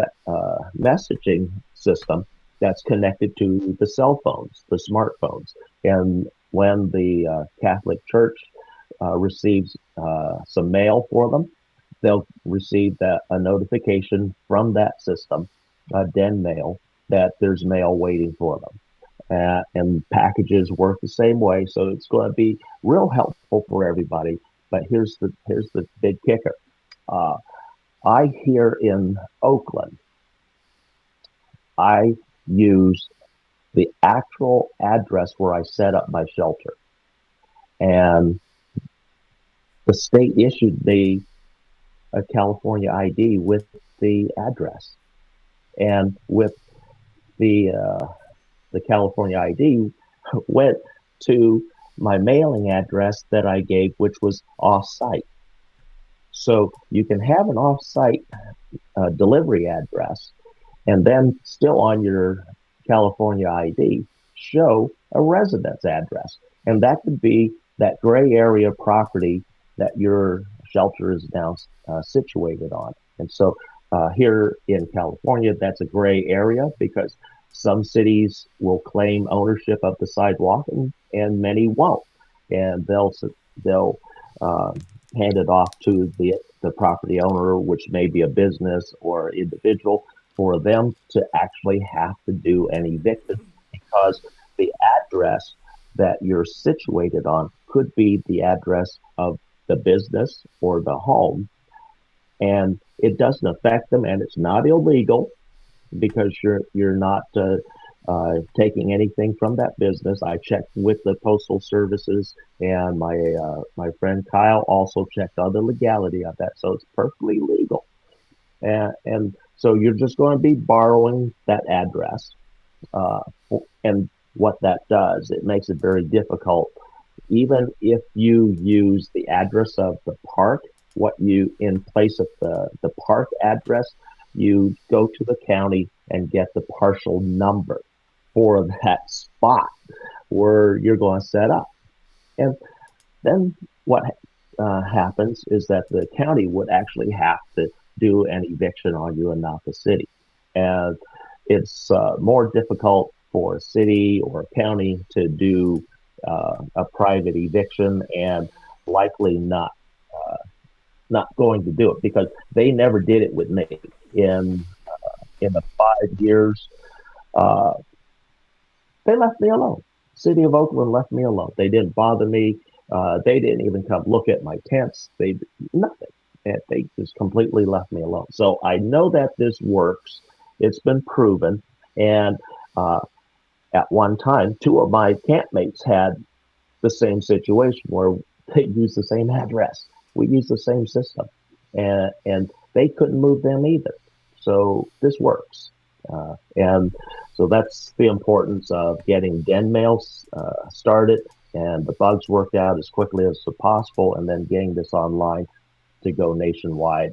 messaging system that's connected to the cell phones, the smartphones. And when the Catholic Church receives some mail for them, they'll receive a notification from that system, den mail, that there's mail waiting for them. And packages work the same way, so it's going to be real helpful for everybody. But here's the big kicker. I here in Oakland, I use the actual address where I set up my shelter, and the state issued me a California ID with the address, and with the California ID went to my mailing address that I gave, which was off-site. So you can have an off-site delivery address, and then still on your California ID show a residence address, and that could be that gray area property that your shelter is now situated on. And so here in California, that's a gray area because some cities will claim ownership of the sidewalk and many won't, and they'll hand it off to the property owner, which may be a business or individual, for them to actually have to do an eviction, because the address that you're situated on could be the address of the business or the home, and it doesn't affect them, and it's not illegal because you're not taking anything from that business. I checked with the postal services, and my friend Kyle also checked on the legality of that, so it's perfectly legal. And so you're just going to be borrowing that address, and what that does, it makes it very difficult. Even if you use the address of the park, in place of the park address, you go to the county and get the partial number for that spot where you're going to set up. And then what happens is that the county would actually have to do an eviction on you and not the city. And it's more difficult for a city or a county to do a private eviction, and likely not going to do it, because they never did it with me. In the 5 years, they left me alone. City of Oakland left me alone. They didn't bother me. They didn't even come look at my tents. Nothing. They just completely left me alone. So I know that this works. It's been proven. And at one time, 2 of my campmates had the same situation where they used the same address. We used the same system, and they couldn't move them either. So this works. And so that's the importance of getting den mails started and the bugs worked out as quickly as possible, and then getting this online to go nationwide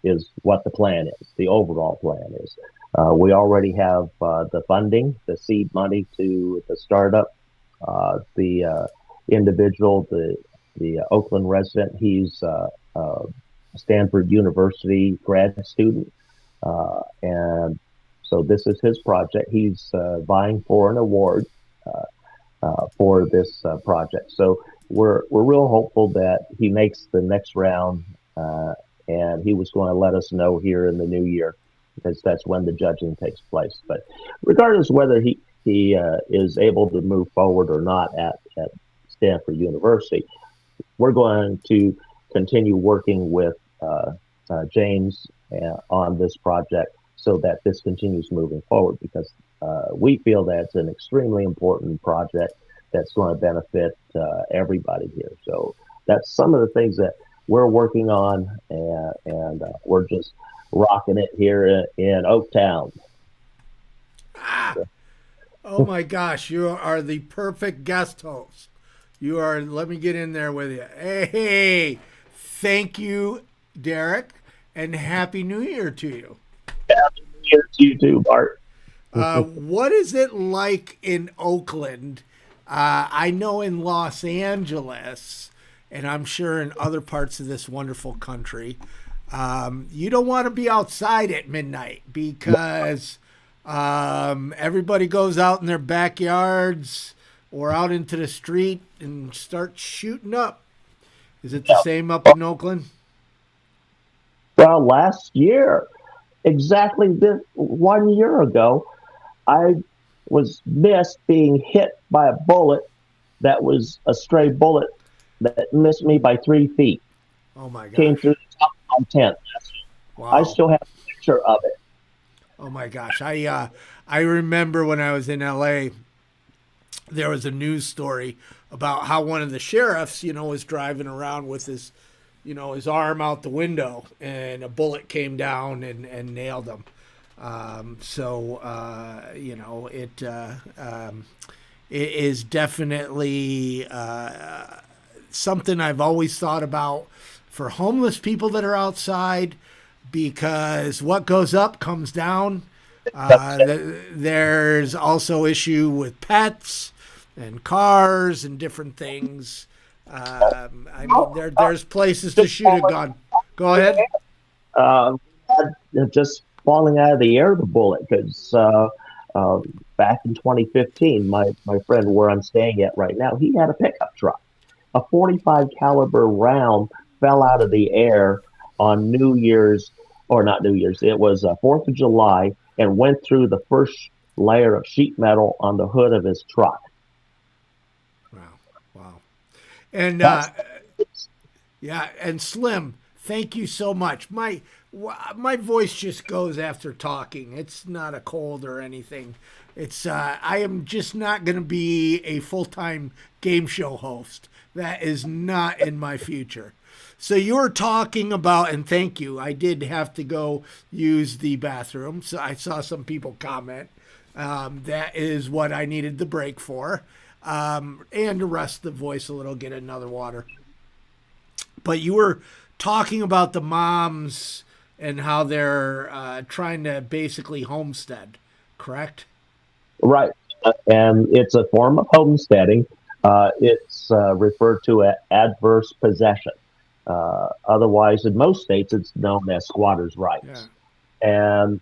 is what the plan is. The overall plan is. We already have the funding, the seed money to the startup. The individual, the Oakland resident, he's a Stanford University grad student. And so this is his project. He's vying for an award for this project. So we're real hopeful that he makes the next round, and he was going to let us know here in the new year because that's when the judging takes place. But regardless of whether he is able to move forward or not at Stanford University, we're going to continue working with James on this project so that this continues moving forward, because we feel that it's an extremely important project that's going to benefit everybody here. So that's some of the things that we're working on, and we're just rocking it here in Oaktown. Ah, oh my gosh, you are the perfect guest host. You are. Let me get in there with you. Hey, thank you, Derek, and Happy New Year to you. Happy New Year to you too, Bart. What is it like in Oakland? I know in Los Angeles, and I'm sure in other parts of this wonderful country, you don't want to be outside at midnight because everybody goes out in their backyards or out into the street and start shooting up. Is it the same up in Oakland? Well, last year, exactly this 1 year ago, I was missed being hit by a bullet that was a stray bullet that missed me by 3 feet. Oh my gosh. Came through the top of my tent. Wow. I still have a picture of it. Oh my gosh. I remember when I was in LA, there was a news story about how one of the sheriffs, was driving around with his, his arm out the window, and a bullet came down and nailed him. It is definitely something I've always thought about for homeless people that are outside, because what goes up comes down. There's also issue with pets and cars and different things. There's places to shoot a gun. Go ahead. Just falling out of the air, the bullet, because back in 2015, my friend where I'm staying at right now, he had a pickup truck. A 45 caliber round fell out of the air on New Year's, or not New Year's, it was 4th of July, and went through the first layer of sheet metal on the hood of his truck. Wow. And yeah, and Slim, thank you so much. My voice just goes after talking. It's not a cold or anything. It's I am just not going to be a full-time game show host. That is not in my future. So you were talking about, and thank you, I did have to go use the bathroom. So I saw some people comment. That is what I needed the break for. And to rest the voice a little, get another water. But you were talking about the moms and how they're trying to basically homestead, correct? Right. And it's a form of homesteading. It's referred to as adverse possession. Otherwise, in most states, it's known as squatters' rights. Yeah. And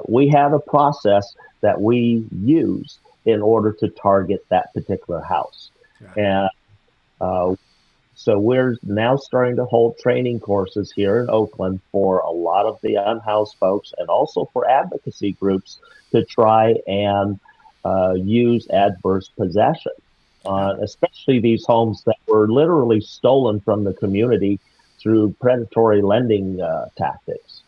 we have a process that we use in order to target that particular house. Yeah. And so we're now starting to hold training courses here in Oakland for a lot of the unhoused folks, and also for advocacy groups to try and use adverse possession. Especially these homes that were literally stolen from the community through predatory lending tactics.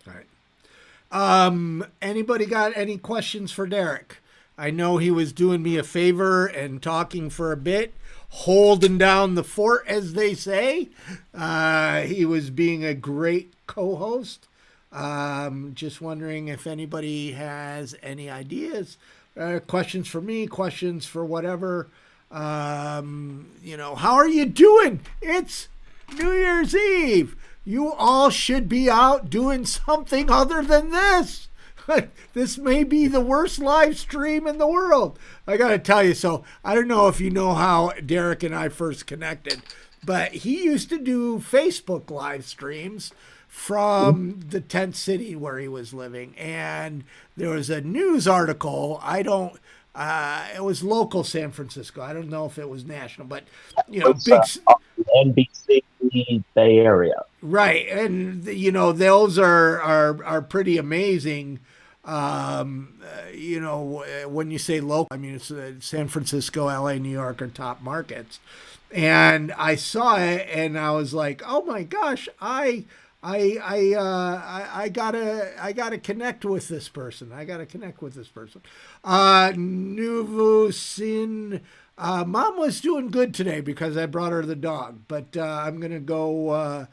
All right. Anybody got any questions for Derek? I know he was doing me a favor and talking for a bit, holding down the fort, as they say. He was being a great co-host. Just wondering if anybody has any ideas, questions for me, questions for whatever. How are you doing? It's New Year's Eve. You all should be out doing something other than this. This may be the worst live stream in the world. I got to tell you, so I don't know if you know how Derek and I first connected, but he used to do Facebook live streams from the tent city where he was living. And there was a news article. It was local San Francisco. I don't know if it was national, but big NBC Bay Area. Right, and those are pretty amazing. When you say local, I mean it's San Francisco, L.A., New York are top markets, and I saw it and I was like, oh my gosh, I gotta connect with this person. I gotta connect with this person. Nuvu Sin. Mom was doing good today because I brought her the dog, but I'm gonna go.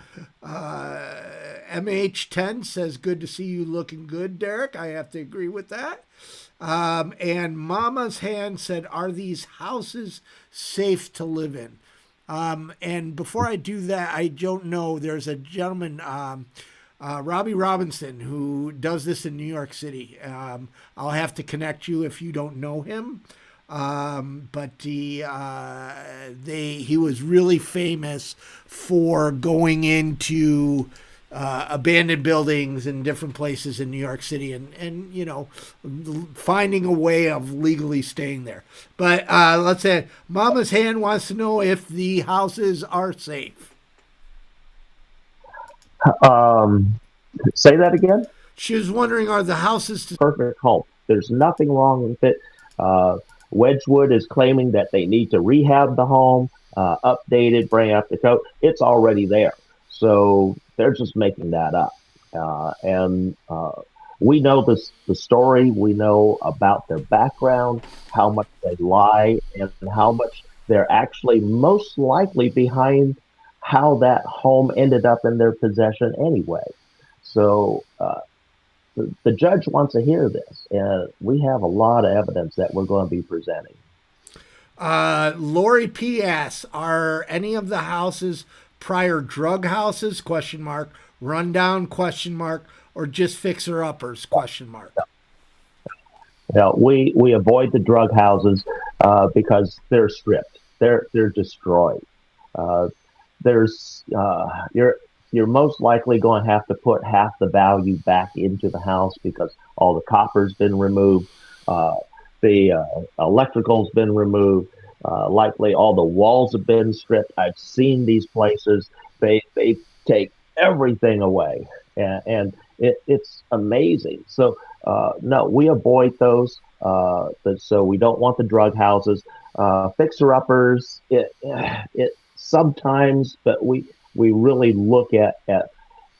MH10 says, "Good to see you, looking good, Derek." I have to agree with that. And Mama's Hand said, "Are these houses safe to live in?" And before I do that, I don't know. There's a gentleman, Robbie Robinson, who does this in New York City. I'll have to connect you if you don't know him. But he was really famous for going into abandoned buildings in different places in New York City and finding a way of legally staying there. But let's say Mama's Hand wants to know if the houses are safe. Say that again? She was wondering, are the houses Perfect home. There's nothing wrong with it. Wedgwood is claiming that they need to rehab the home, update it, bring up the code. It's already there. So they're just making that up. And we know the story. We know about their background, how much they lie, and how much they're actually most likely behind how that home ended up in their possession anyway. So the judge wants to hear this, and we have a lot of evidence that we're going to be presenting. Lori P. asks, are any of the houses prior drug houses, ? Rundown, ? Or just fixer-uppers, ? We avoid the drug houses because they're stripped. They're destroyed. You're most likely going to have to put half the value back into the house because all the copper's been removed, the electrical's been removed, likely all the walls have been stripped. I've seen these places. They take everything away, and it's amazing. So no, we avoid those. So we don't want the drug houses, fixer-uppers. It sometimes, but we really look at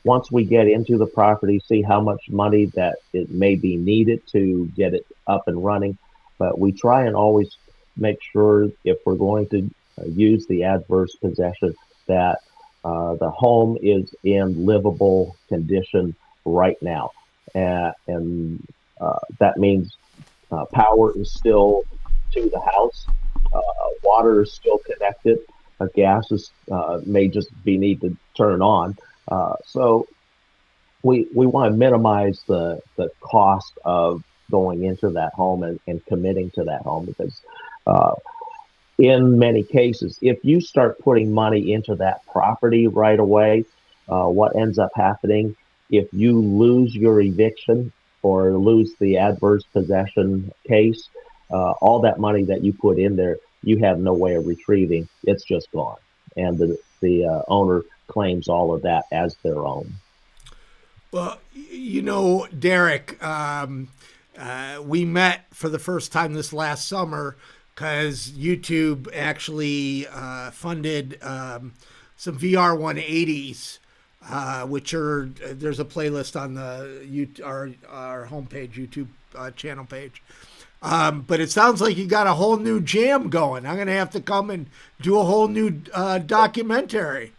once we get into the property, see how much money that it may be needed to get it up and running. But we try and always make sure if we're going to use the adverse possession that the home is in livable condition right now. And that means power is still to the house, water is still connected, gas is may just be need to turn on. So we want to minimize the cost of going into that home and committing to that home because in many cases, if you start putting money into that property right away, what ends up happening if you lose your eviction or lose the adverse possession case, all that money that you put in there, you have no way of retrieving. It's just gone. And the owner claims all of that as their own. Well, Derek, we met for the first time this last summer because YouTube actually funded some VR 180s, which there's a playlist on our homepage, YouTube channel page. But it sounds like you got a whole new jam going. I'm going to have to come and do a whole new documentary.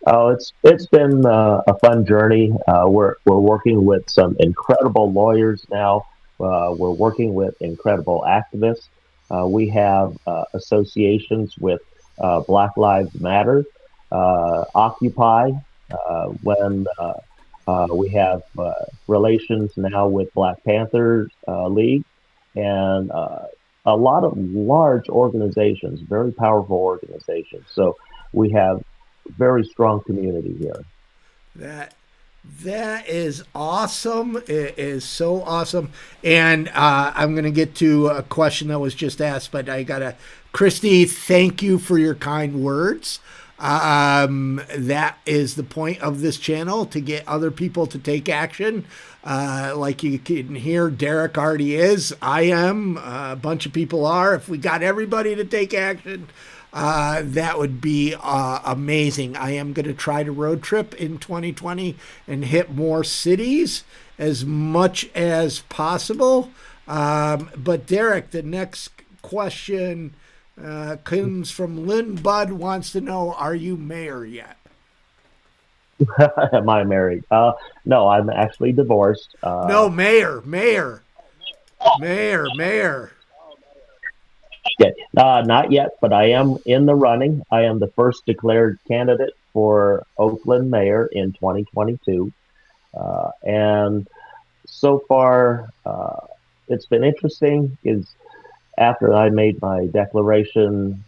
Oh, it's been a fun journey. We're working with some incredible lawyers now. We're working with incredible activists. We have associations with Black Lives Matter, Occupy, when we have relations now with Black Panther League, and a lot of large organizations, very powerful organizations. So we have very strong community here. That is awesome. It is so awesome. And I'm going to get to a question that was just asked, but I got to, Christy, thank you for your kind words. That is the point of this channel, to get other people to take action. Like you can hear, Derek already is. I am. A bunch of people are. If we got everybody to take action, that would be amazing. I am going to try to road trip in 2020 and hit more cities as much as possible. But Derek, the next question comes from Lynn Budd, wants to know, are you mayor yet? Am I married? No, I'm actually divorced. No, mayor. Okay. Not yet, but I am in the running. I am the first declared candidate for Oakland mayor in 2022. And so far, it's been interesting. Is after I made my declaration,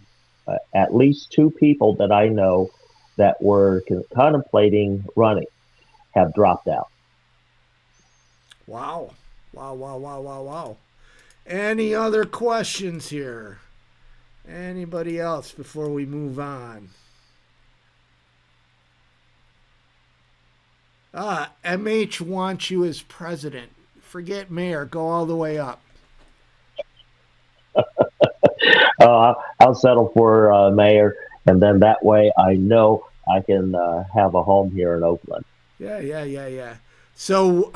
at least two people that I know that were contemplating running have dropped out. Wow. Any other questions here? Anybody else before we move on? MH wants you as president. Forget mayor. Go all the way up. I'll settle for mayor, and then that way I know I can have a home here in Oakland. Yeah. So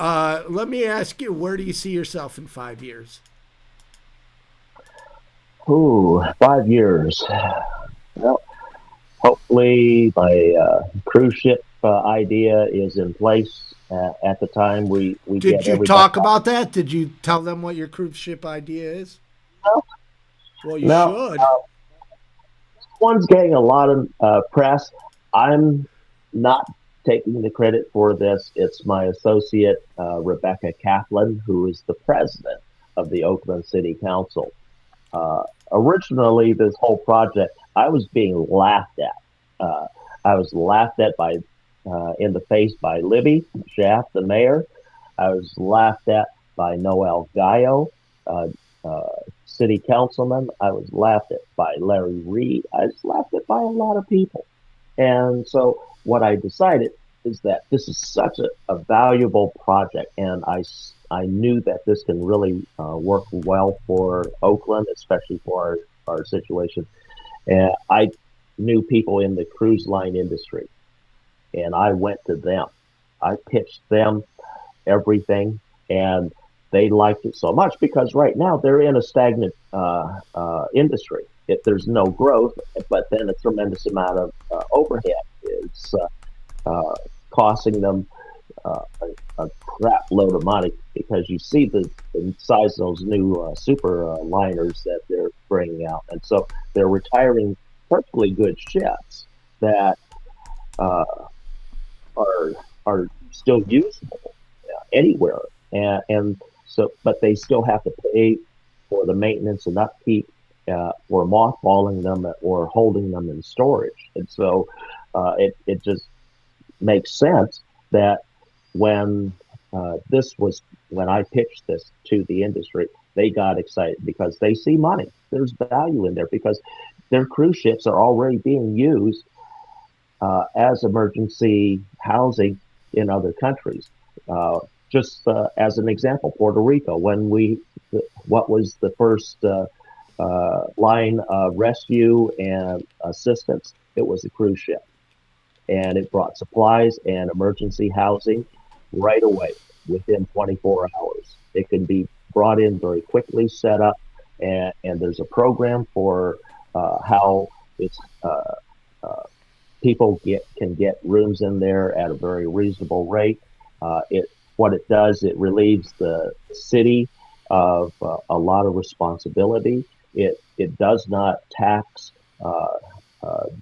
let me ask you, where do you see yourself in 5 years? Ooh, 5 years. Well, hopefully my cruise ship idea is in place at the time we Did get you everybody. talk about that? Did you tell them what your cruise ship idea is? No. Well, you No, should. One's getting a lot of press. I'm not taking the credit for this. It's my associate, Rebecca Kaplan, who is the president of the Oakland City Council. Originally, this whole project, I was being laughed at. I was laughed at in the face by Libby Schaff, the mayor. I was laughed at by Noel Gallo, city councilman. I was laughed at by Larry Reed. I was laughed at by a lot of people. And so what I decided is that this is such a valuable project, and I knew that this can really work well for Oakland, especially for our situation. And I knew people in the cruise line industry, and I went to them. I pitched them everything, and they liked it so much because right now they're in a stagnant industry. There's no growth, but then a tremendous amount of overhead is costing them a crap load of money, because you see the size of those new super liners that they're bringing out. And so they're retiring perfectly good ships that are still usable anywhere. And so, but they still have to pay for the maintenance and upkeep, or mothballing them or holding them in storage. And so it just makes sense that when when I pitched this to the industry, they got excited because they see money. There's value in there because their cruise ships are already being used as emergency housing in other countries. Just as an example, Puerto Rico, what was the first line of rescue and assistance? It was a cruise ship, and it brought supplies and emergency housing right away within 24 hours. It can be brought in very quickly, set up, and there's a program for how it's people can get rooms in there at a very reasonable rate. What it does, it relieves the city of a lot of responsibility. It does not tax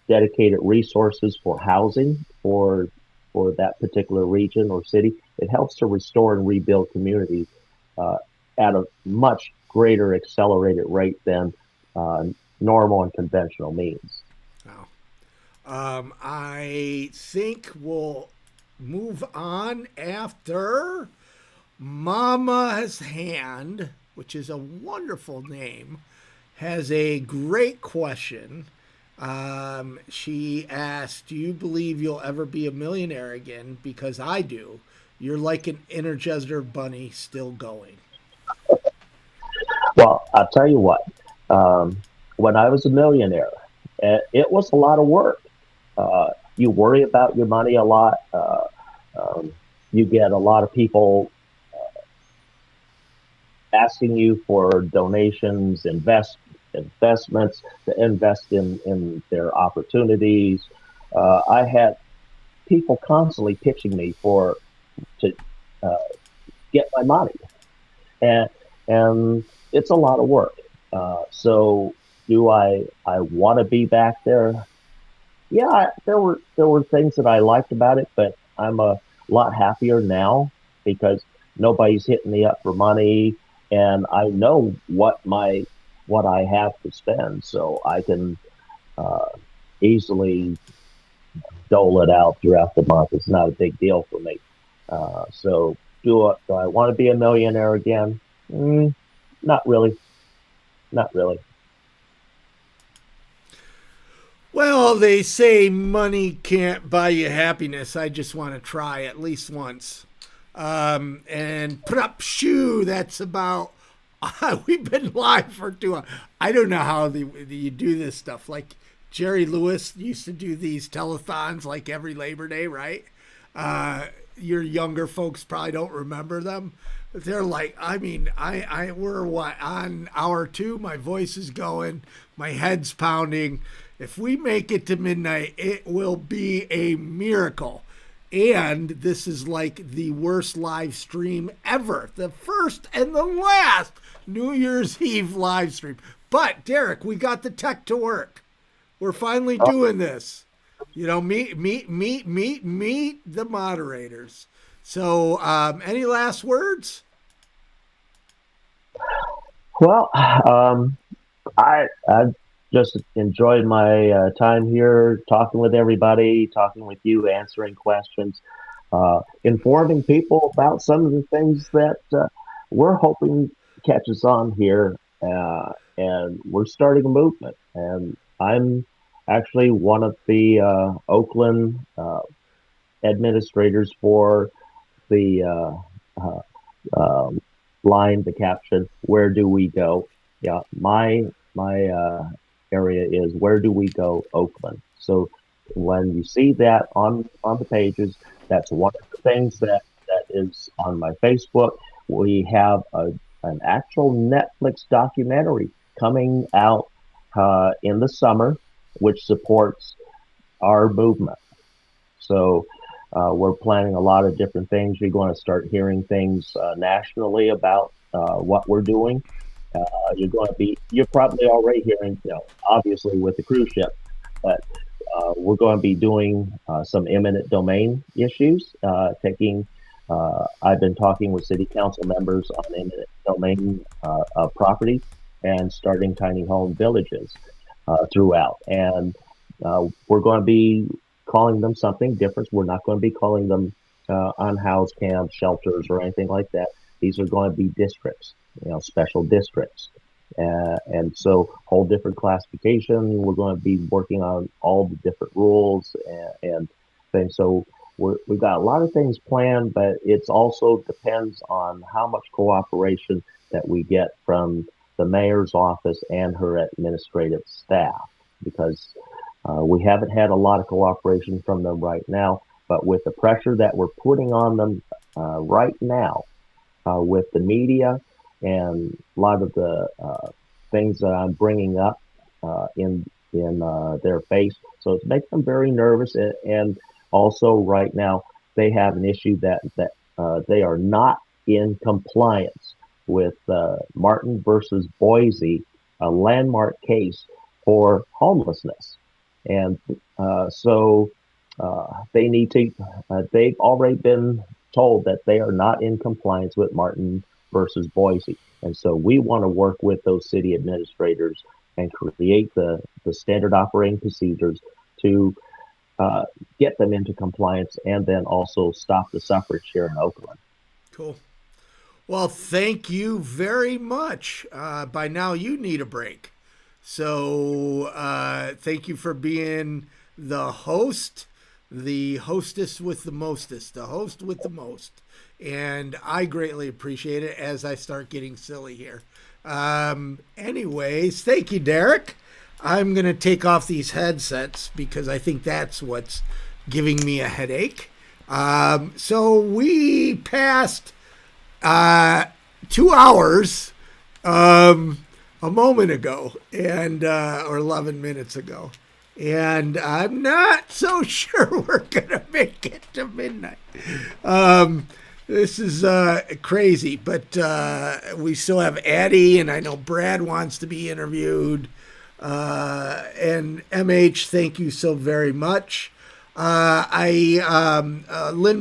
dedicated resources for housing for that particular region or city. It helps to restore and rebuild communities at a much greater accelerated rate than normal and conventional means. Wow. I think we'll move on after Mama's Hand, which is a wonderful name, has a great question. She asked, "Do you believe you'll ever be a millionaire again? Because I do. You're like an Energizer bunny still going." Well, I'll tell you what. When I was a millionaire, it was a lot of work. You worry about your money a lot. Um, you get a lot of people asking you for donations, investments to invest in their opportunities. I had people constantly pitching me for to uh, get my money, and and it's a lot of work. So do I want to be back there? Yeah, there were things that I liked about it, but I'm a lot happier now because nobody's hitting me up for money, and I know what I have to spend, so I can uh, easily dole it out throughout the month. It's not a big deal for me. So do I want to be a millionaire again? Not really. Not really. Well, they say money can't buy you happiness. I just want to try at least once. And put up shoe. That's about. We've been live for 2 hours. I don't know how you do this stuff. Like Jerry Lewis used to do these telethons like every Labor Day, right? Your younger folks probably don't remember them. But they're like, I mean, we're what on hour 2. My voice is going, my head's pounding. If we make it to midnight, it will be a miracle. And this is like the worst live stream ever. The first and the last New Year's Eve live stream. But Derek, we got the tech to work. We're finally doing this. You know, meet the moderators. So, any last words? Well, I just enjoyed my time here, talking with everybody, talking with you, answering questions, informing people about some of the things that we're hoping catches on here, and we're starting a movement. And I'm actually one of the Oakland administrators for the uh, um, line, the caption, "Where do we go?" Yeah, my area is "Where do we go, Oakland?" So when you see that on the pages, that's one of the things that is on my Facebook. We have an actual Netflix documentary coming out in the summer, which supports our movement. So we're planning a lot of different things. You're going to start hearing things nationally about what we're doing. You're probably already hearing, obviously with the cruise ship, but we're going to be doing some eminent domain issues. I've been talking with city council members on eminent domain property and starting tiny home villages throughout. And we're going to be calling them something different. We're not going to be calling them unhoused camps, shelters, or anything like that. These are going to be districts, special districts. And so whole different classification. We're going to be working on all the different rules and things. So we've got a lot of things planned, but it's also depends on how much cooperation that we get from the mayor's office and her administrative staff, because we haven't had a lot of cooperation from them right now. But with the pressure that we're putting on them right now, with the media and a lot of the things that I'm bringing up in their face. So it's making them very nervous. And also right now they have an issue that they are not in compliance with Martin versus Boise, a landmark case for homelessness. And so they need to, they've already been told that they are not in compliance with Martin versus Boise. And so we want to work with those city administrators and create the standard operating procedures to get them into compliance and then also stop the suffrage here in Oakland. Cool. Well, thank you very much. By now, you need a break. So thank you for being the host, the hostess with the mostest, the host with the most. And I greatly appreciate it as I start getting silly here. Anyways, thank you, Derek. I'm going to take off these headsets because I think that's what's giving me a headache. So we passed 2 hours a moment ago, and or 11 minutes ago. And I'm not so sure we're going to make it to midnight. This is crazy, but we still have Addie, and I know Brad wants to be interviewed. And MH, thank you so very much. Lynn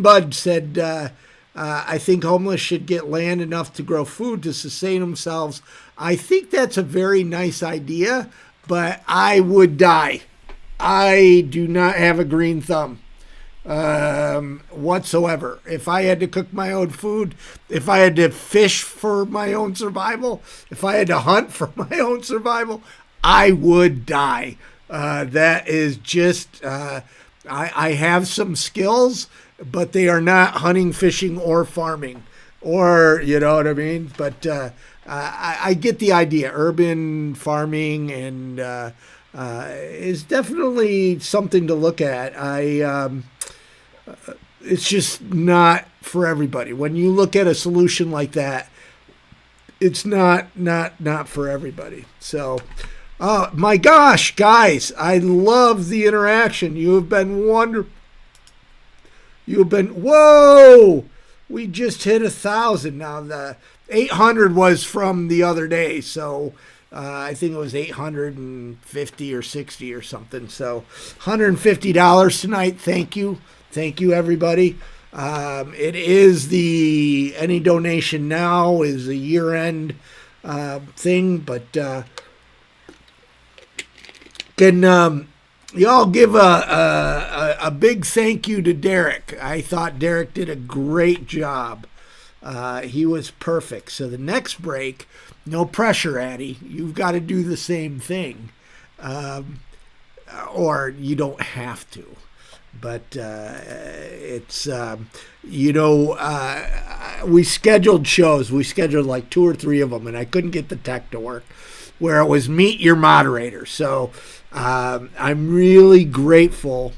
Budd said, I think homeless should get land enough to grow food to sustain themselves. I think that's a very nice idea, but I would die. I do not have a green thumb whatsoever. If I had to cook my own food, if I had to fish for my own survival, if I had to hunt for my own survival, I would die. That is just, I have some skills, but they are not hunting, fishing, or farming, or, you know what I mean? But I get the idea. Urban farming and is definitely something to look at. It's just not for everybody. When you look at a solution like that, it's not for everybody. So, my gosh, guys, I love the interaction. You have been wonderful. You have been, whoa, we just hit 1,000. Now the 800 was from the other day. So I think it was 850 or 60 or something. So $150 tonight. Thank you. Thank you, everybody. It is any donation now is a year-end thing, but can y'all give a big thank you to Derek. I thought Derek did a great job. He was perfect. So the next break, no pressure, Addie. You've got to do the same thing. Or you don't have to. But it's, we scheduled shows. We scheduled like 2 or 3 of them, and I couldn't get the tech to work, where it was meet your moderator. So I'm really grateful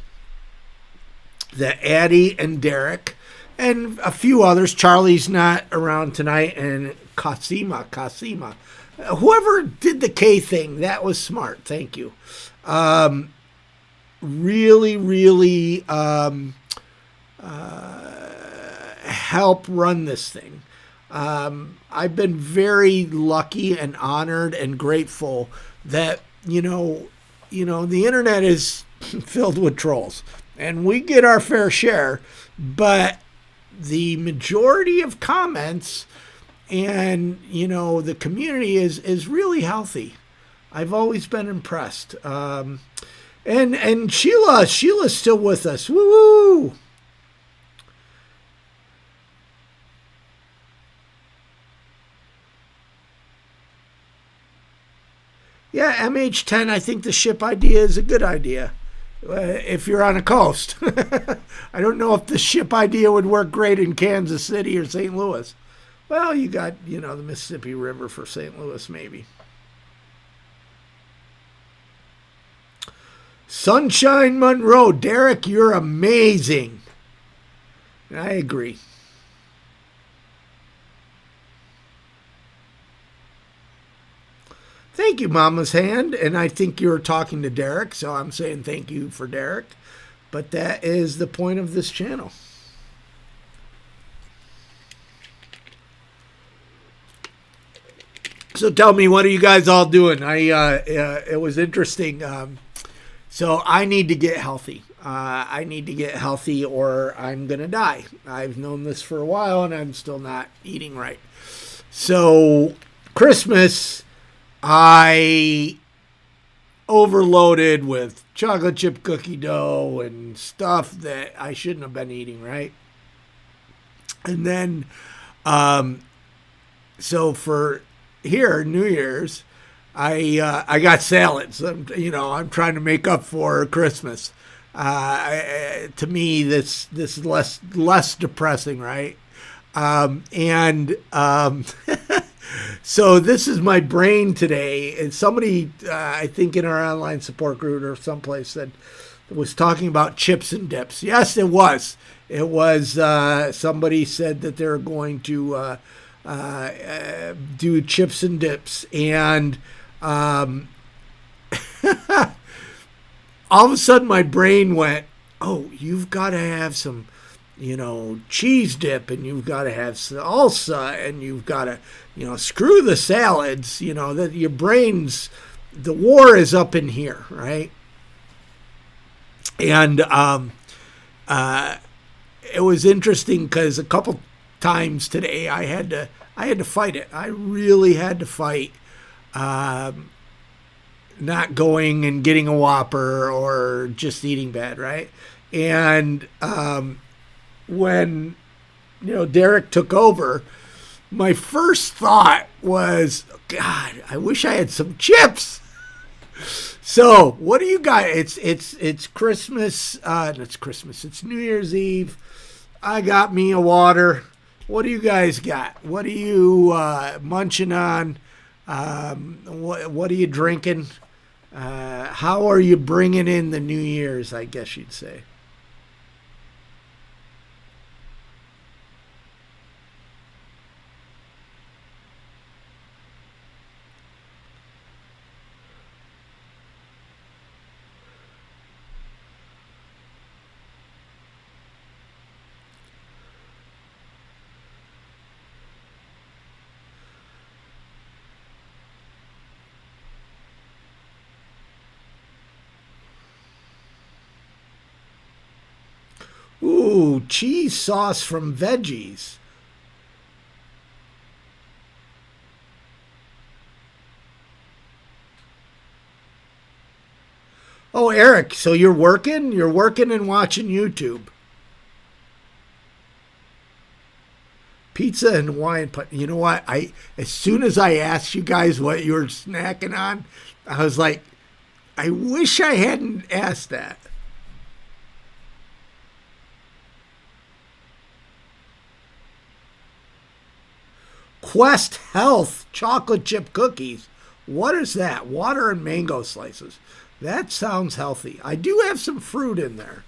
that Addie and Derek and a few others, Charlie's not around tonight, and Kasima, whoever did the K thing, that was smart. Thank you. Really help run this thing. I've been very lucky and honored and grateful that, the internet is filled with trolls, and we get our fair share, but the majority of comments and, the community is really healthy. I've always been impressed. And Sheila's still with us. Woo! Yeah, MH10, I think the ship idea is a good idea. If you're on a coast. I don't know if the ship idea would work great in Kansas City or St. Louis. Well, you got, the Mississippi River for St. Louis, maybe. Sunshine Monroe. Derek, you're amazing. I agree. Thank you, Mama's Hand. And I think you're talking to Derek, so I'm saying thank you for Derek. But that is the point of this channel. So tell me, what are you guys all doing? It was interesting. So I need to get healthy. I need to get healthy or I'm going to die. I've known this for a while and I'm still not eating right. So Christmas, I overloaded with chocolate chip cookie dough and stuff that I shouldn't have been eating, right? And then, so for here, New Year's, I got salads. I'm trying to make up for Christmas. To me, this is less depressing, right? And so this is my brain today. And somebody, I think in our online support group or someplace, said was talking about chips and dips. Yes, it was. It was. Somebody said that they're going to do chips and dips, and all of a sudden my brain went, "Oh, you've got to have some, cheese dip, and you've got to have salsa, and you've got to, screw the salads. That your brain's, the war is up in here, right?" And it was interesting because a couple times today I had to fight it. I really had to fight not going and getting a Whopper or just eating bad, right? And when Derek took over, my first thought was, God, I wish I had some chips. So what do you got? It's Christmas. It's Christmas. It's New Year's Eve. I got me a water. What do you guys got? What are you munching on? What are you drinking? How are you bringing in the New Year's, I guess you'd say? Ooh, cheese sauce from Veggies. Oh, Eric, so you're working? You're working and watching YouTube. Pizza and Hawaiian punch. You know what? As soon as I asked you guys what you were snacking on, I was like, I wish I hadn't asked that. Quest Health chocolate chip cookies. What is that? Water and mango slices. That sounds healthy. I do have some fruit in there.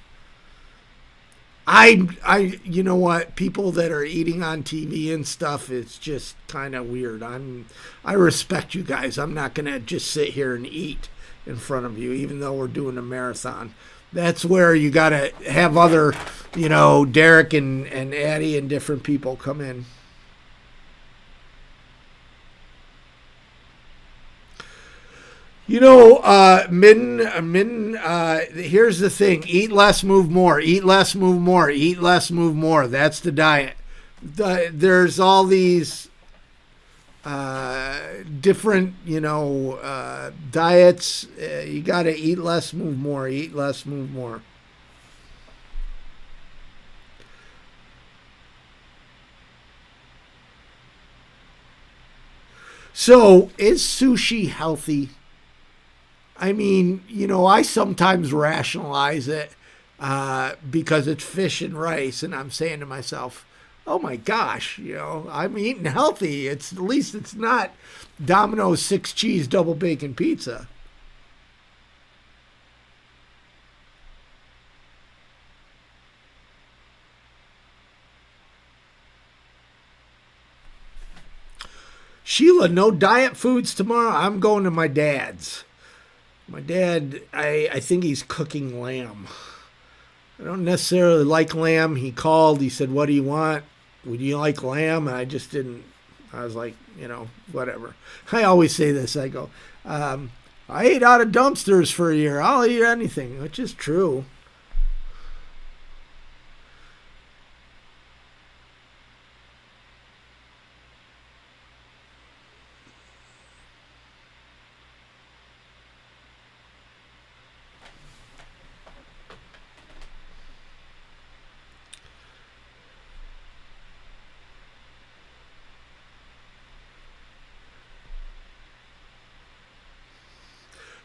You know what? People that are eating on TV and stuff, it's just kind of weird. I respect you guys. I'm not gonna just sit here and eat in front of you, even though we're doing a marathon. That's where you gotta have other, Derek and Addie and different people come in. Here's the thing. Eat less, move more. Eat less, move more. Eat less, move more. That's the diet. There's all these different, diets. You got to eat less, move more. Eat less, move more. So, is sushi healthy? I mean, I sometimes rationalize it because it's fish and rice, and I'm saying to myself, "Oh my gosh, I'm eating healthy. At least it's not Domino's 6-cheese double bacon pizza." Sheila, no diet foods tomorrow. I'm going to my dad's. My dad, I think he's cooking lamb. I don't necessarily like lamb. He called. He said, "What do you want? Would you like lamb?" And I just didn't. I was like, whatever. I always say this. I go, I ate out of dumpsters for a year. I'll eat anything, which is true.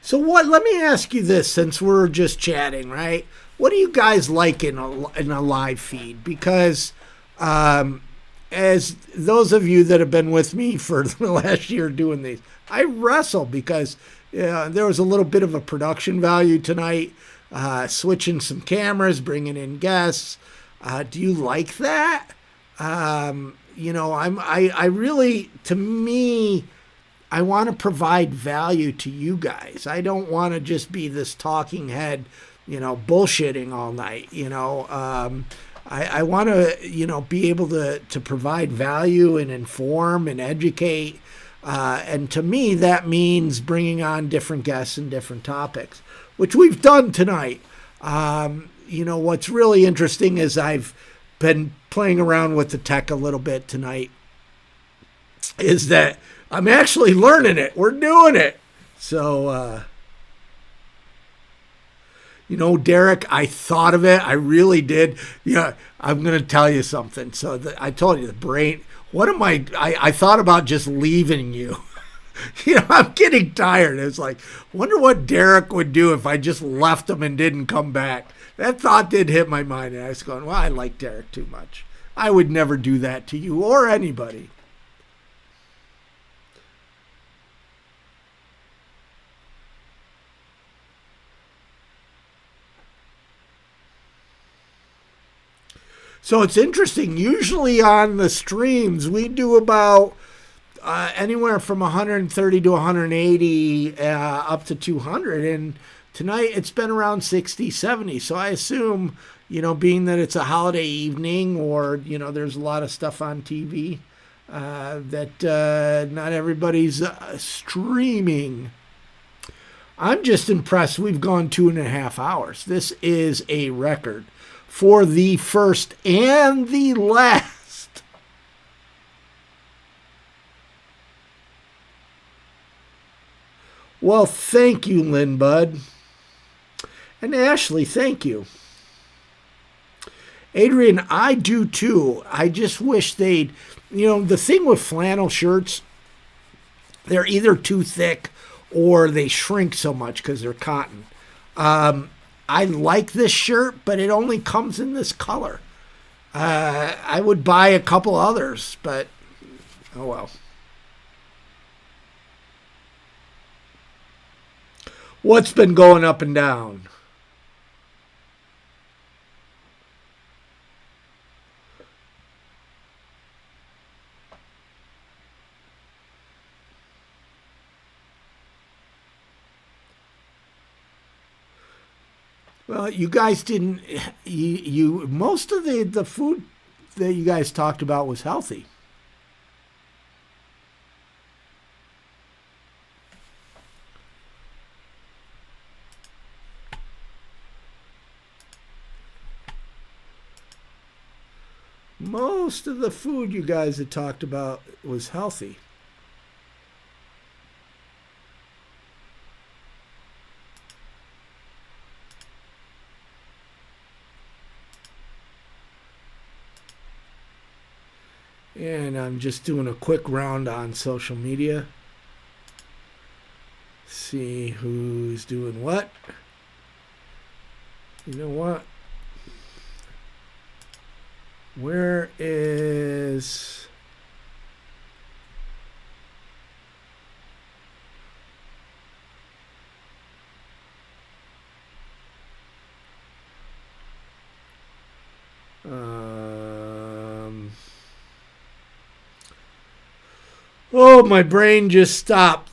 So what? Let me ask you this, since we're just chatting, right? What do you guys like in a live feed? Because as those of you that have been with me for the last year doing these, I wrestle because there was a little bit of a production value tonight. Switching some cameras, bringing in guests. Do you like that? I really, to me, I want to provide value to you guys. I don't want to just be this talking head, bullshitting all night. I want to, be able to provide value and inform and educate. And to me, that means bringing on different guests and different topics, which we've done tonight. What's really interesting is I've been playing around with the tech a little bit tonight, is that I'm actually learning it. We're doing it. So, Derek, I thought of it. I really did. Yeah, I'm going to tell you something. So I told you the brain, I thought about just leaving you. I'm getting tired. It's like, wonder what Derek would do if I just left him and didn't come back. That thought did hit my mind. And I was going, well, I like Derek too much. I would never do that to you or anybody. So it's interesting. Usually on the streams, we do about anywhere from 130 to 180 up to 200. And tonight it's been around 60, 70. So I assume, being that it's a holiday evening or, there's a lot of stuff on TV, that not everybody's streaming. I'm just impressed. We've gone 2.5 hours. This is a record for the first and the last. Well, thank you, Lynn Bud. And Ashley, thank you. Adrian, I do too. I just wish they'd, the thing with flannel shirts, they're either too thick or they shrink so much because they're cotton. I like this shirt, but it only comes in this color. I would buy a couple others, but oh well. What's been going up and down? Well, you guys didn't. You most of the food that you guys talked about was healthy. Most of the food you guys had talked about was healthy. And I'm just doing a quick round on social media. See who's doing what. You know what? Where is... Oh, my brain just stopped.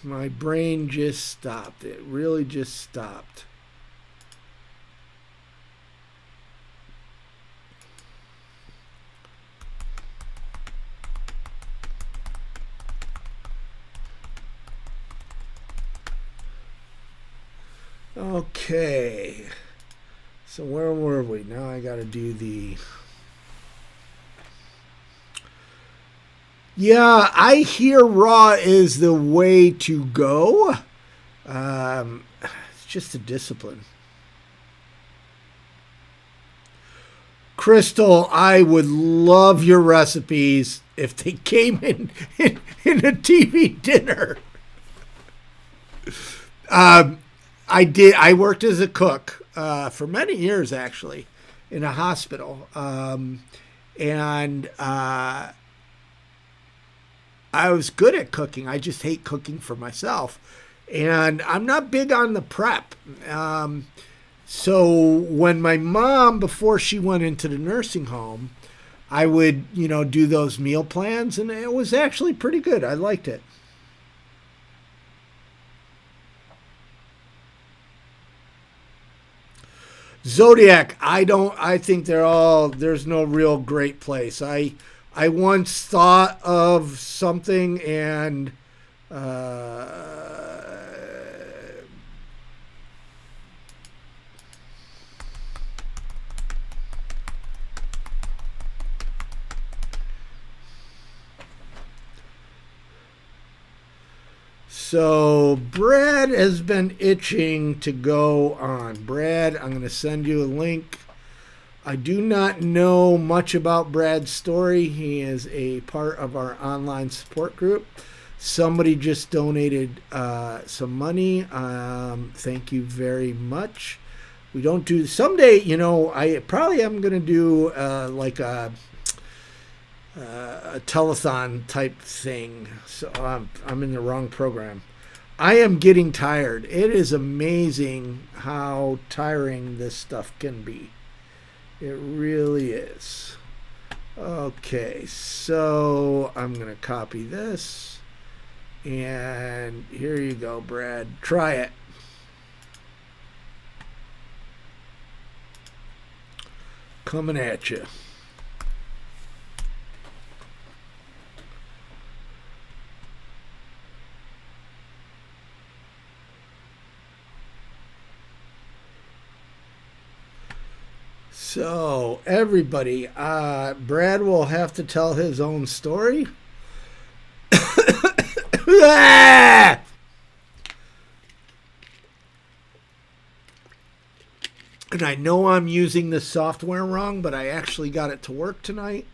My brain just stopped. It really just stopped. Okay. So where were we? Now I got to do the... Yeah, I hear raw is the way to go. just a discipline. Crystal, I would love your recipes if they came in a TV dinner. I worked as a cook for many years, actually, in a hospital. And I was good at cooking. I just hate cooking for myself. And I'm not big on the prep. So when my mom, before she went into the nursing home, I would, do those meal plans, and it was actually pretty good. I liked it. Zodiac, I think there's no real great place. I once thought of something and so Brad has been itching to go on. Brad, I'm going to send you a link. I do not know much about Brad's story. He is a part of our online support group. Somebody just donated some money. Thank you very much. We don't do someday. I probably am going to do like a telethon type thing. So I'm in the wrong program. I am getting tired. It is amazing how tiring this stuff can be. It really is. Okay, so I'm going to copy this. And here you go, Brad. Try it. Coming at you. So, everybody, Brad will have to tell his own story. And I know I'm using the software wrong, but I actually got it to work tonight.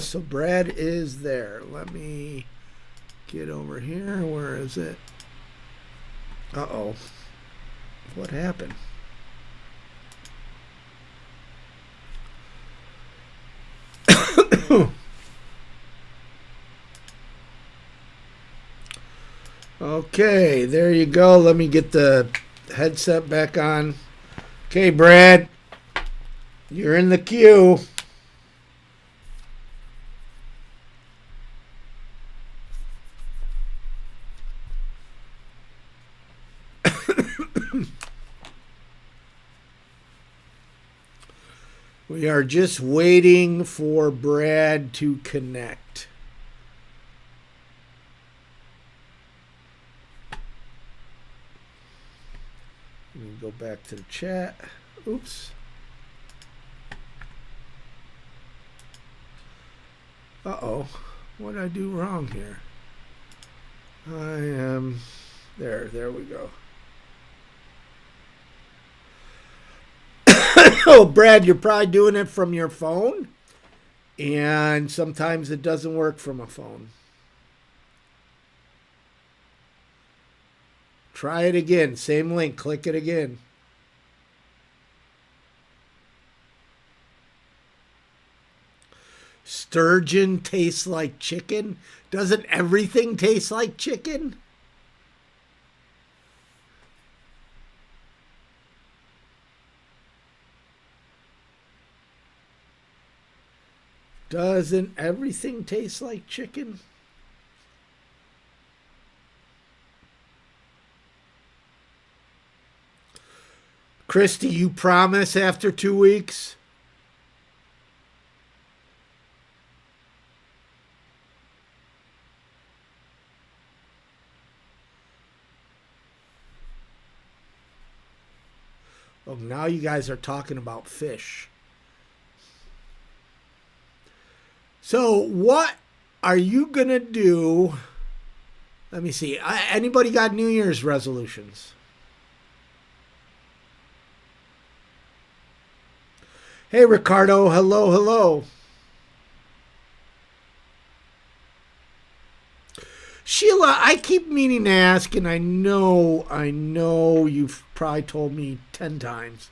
So, Brad is there. Let me get over here. Where is it? Uh-oh. What happened? Okay, there you go. Let me get the headset back on. Okay, Brad, you're in the queue. We are just waiting for Brad to connect. Let me go back to the chat. Oops. Uh-oh. What did I do wrong here? I am... There we go. Oh, Brad, you're probably doing it from your phone, and sometimes it doesn't work from a phone. Try it again. Same link. Click it again. Sturgeon tastes like chicken? Doesn't everything taste like chicken? Doesn't everything taste like chicken? Christy, you promise after 2 weeks? Oh, now you guys are talking about fish. So what are you going to do Let me see. Anybody got New Year's resolutions? Hey, Ricardo. Hello, hello. Sheila, I keep meaning to ask, and I know you've probably told me 10 times.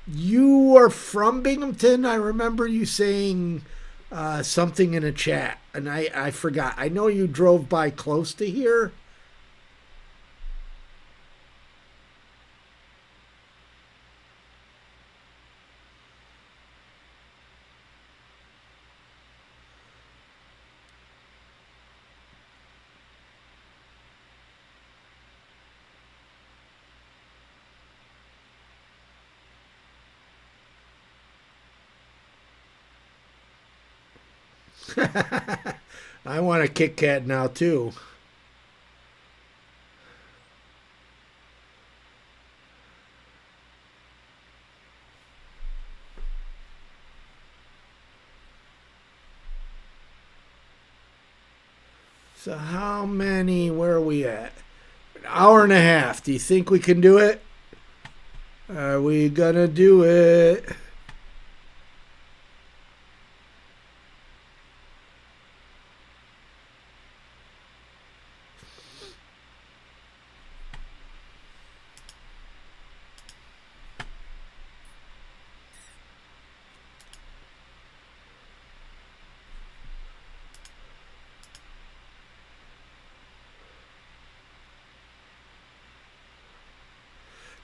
You are from Binghamton. I remember you saying something in a chat, and I forgot. I know you drove by close to here. I want a Kit Kat now, too. So how many, where are we at? An hour and a half. Do you think we can do it? Are we gonna do it?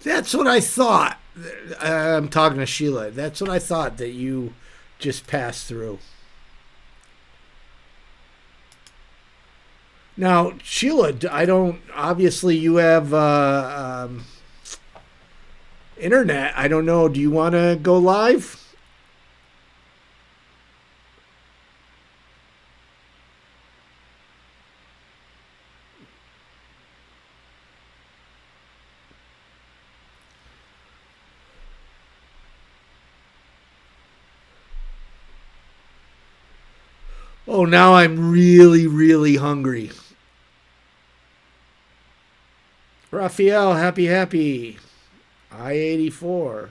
That's what I thought. I'm talking to Sheila. That's what I thought that you just passed through. Now, Sheila, I don't. Obviously, you have internet. I don't know. Do you want to go live? Oh, now I'm really, really hungry. Raphael, happy. I-84.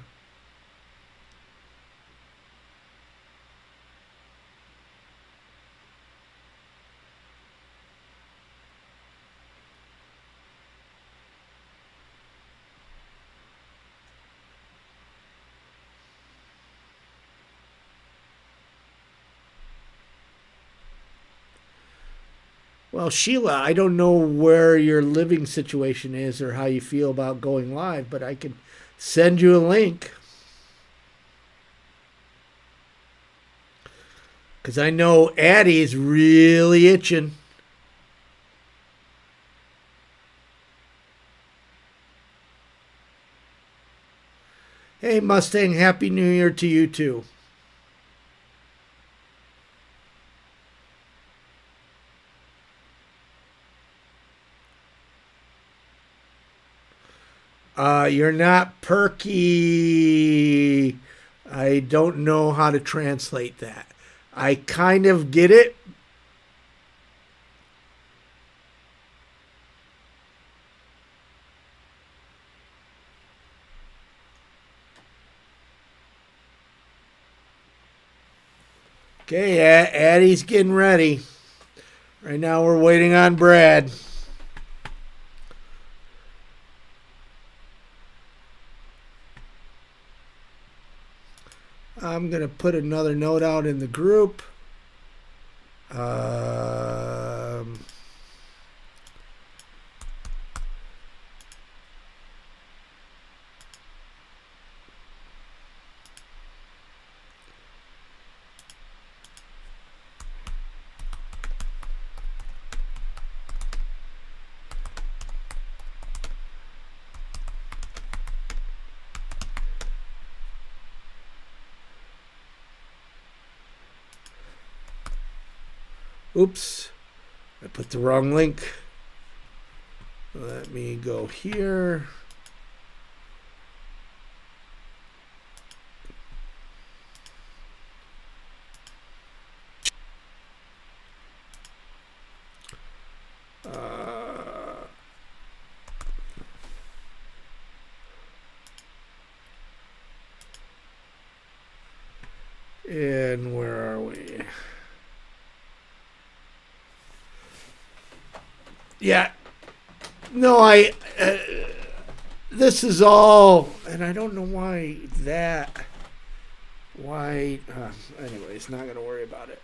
Well, Sheila, I don't know where your living situation is or how you feel about going live, but I can send you a link. Because I know Addie's really itching. Hey, Mustang, Happy New Year to you too. You're not perky. I don't know how to translate that. I kind of get it. Okay, Addie's getting ready. Right now we're waiting on Brad. I'm going to put another note out in the group. Oops, I put the wrong link. Let me go here. And where are we? Yeah. No, this is all, and I don't know why that, anyways, not going to worry about it.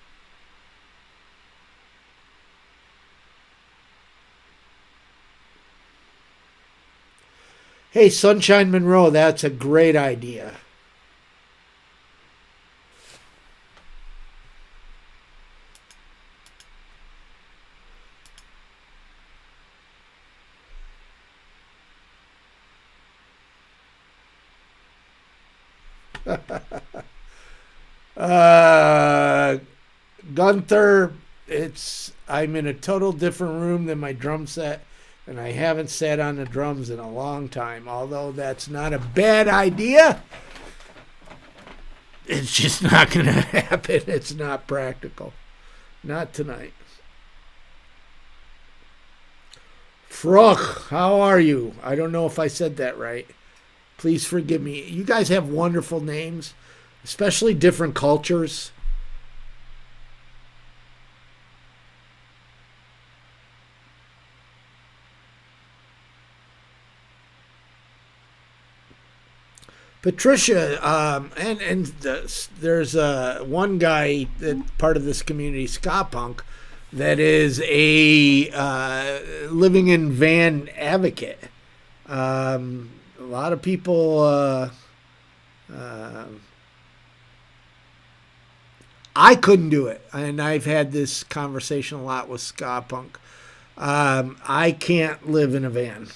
Hey, Sunshine Monroe, that's a great idea. Gunther, I'm in a total different room than my drum set, and I haven't sat on the drums in a long time. Although that's not a bad idea, it's just not going to happen. It's not practical. Not tonight. Fruch, how are you? I don't know if I said that right. Please forgive me. You guys have wonderful names, especially different cultures. Patricia, there's one guy that part of this community, ska punk, that is a living in van advocate. A lot of people. I couldn't do it, and I've had this conversation a lot with ska punk. I can't live in a van.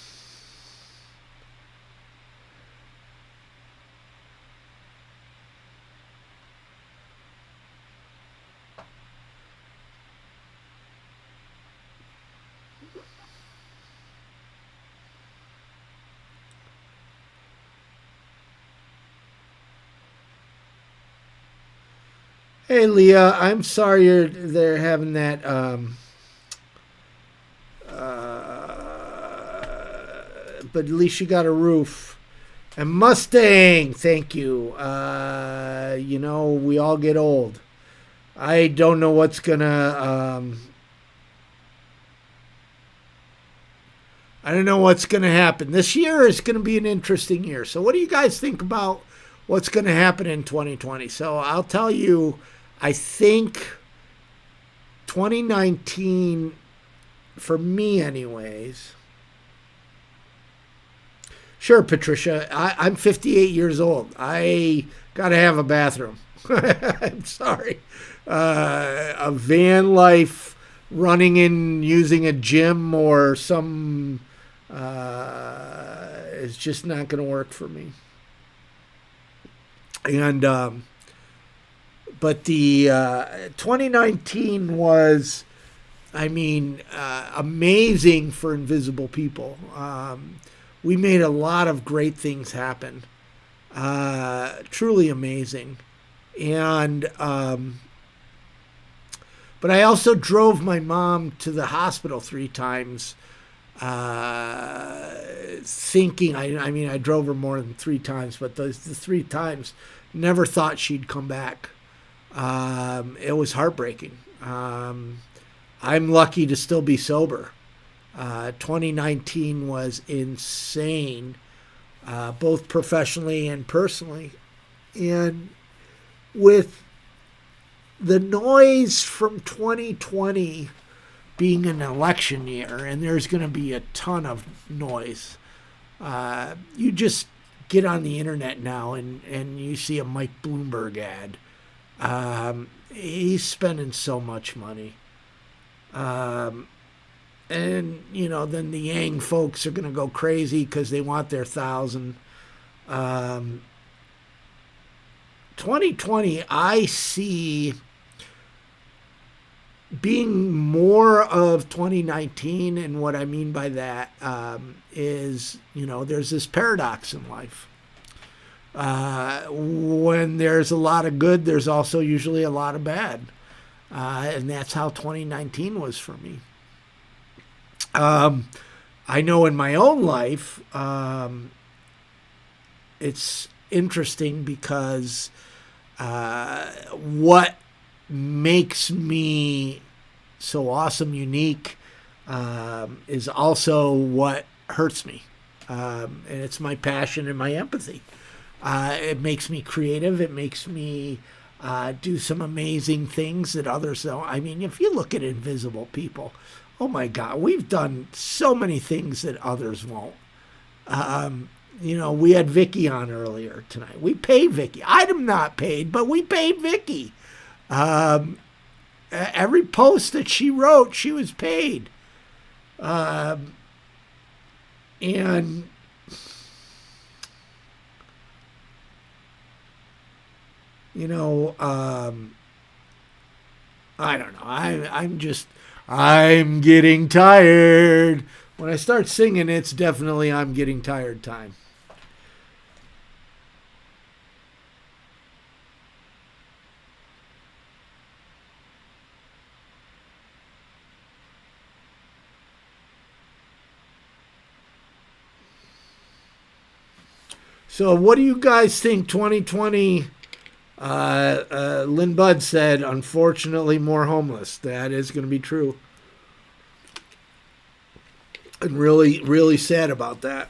Hey, Leah, I'm sorry they're having that. But at least you got a roof. And Mustang, thank you. We all get old. I don't know what's gonna. I don't know what's gonna happen. This year is gonna be an interesting year. So, what do you guys think about what's going to happen in 2020? So I'll tell you, I think 2019, for me anyways. Sure, Patricia, I'm 58 years old. I got to have a bathroom. I'm sorry. A van life, running in, using a gym or some, is just not going to work for me. And but the 2019 was, amazing for Invisible People. We made a lot of great things happen. Truly amazing. And but I also drove my mom to the hospital 3 times. Thinking, I drove her more than 3 times, but the 3 times, never thought she'd come back. It was heartbreaking. I'm lucky to still be sober. 2019 was insane, both professionally and personally. And with the noise from 2020 being an election year, and there's going to be a ton of noise. You just get on the internet now and you see a Mike Bloomberg ad. He's spending so much money. And, then the Yang folks are going to go crazy because they want their 1,000. 2020, I see being more of 2019, and what I mean by that is, there's this paradox in life. When there's a lot of good, there's also usually a lot of bad. And that's how 2019 was for me. I know in my own life, it's interesting because what makes me so awesome, unique, is also what hurts me. And it's my passion and my empathy. It makes me creative. It makes me do some amazing things that others don't. I mean, if you look at invisible people, oh my God, we've done so many things that others won't. We had Vicky on earlier tonight. We paid Vicky. I'm not paid, but we paid Vicky. Every post that she wrote, she was paid. And I don't know. I'm getting tired. When I start singing, it's definitely I'm getting tired time. So what do you guys think 2020? Lynn Budd said, unfortunately, more homeless. That is going to be true. And really, really sad about that.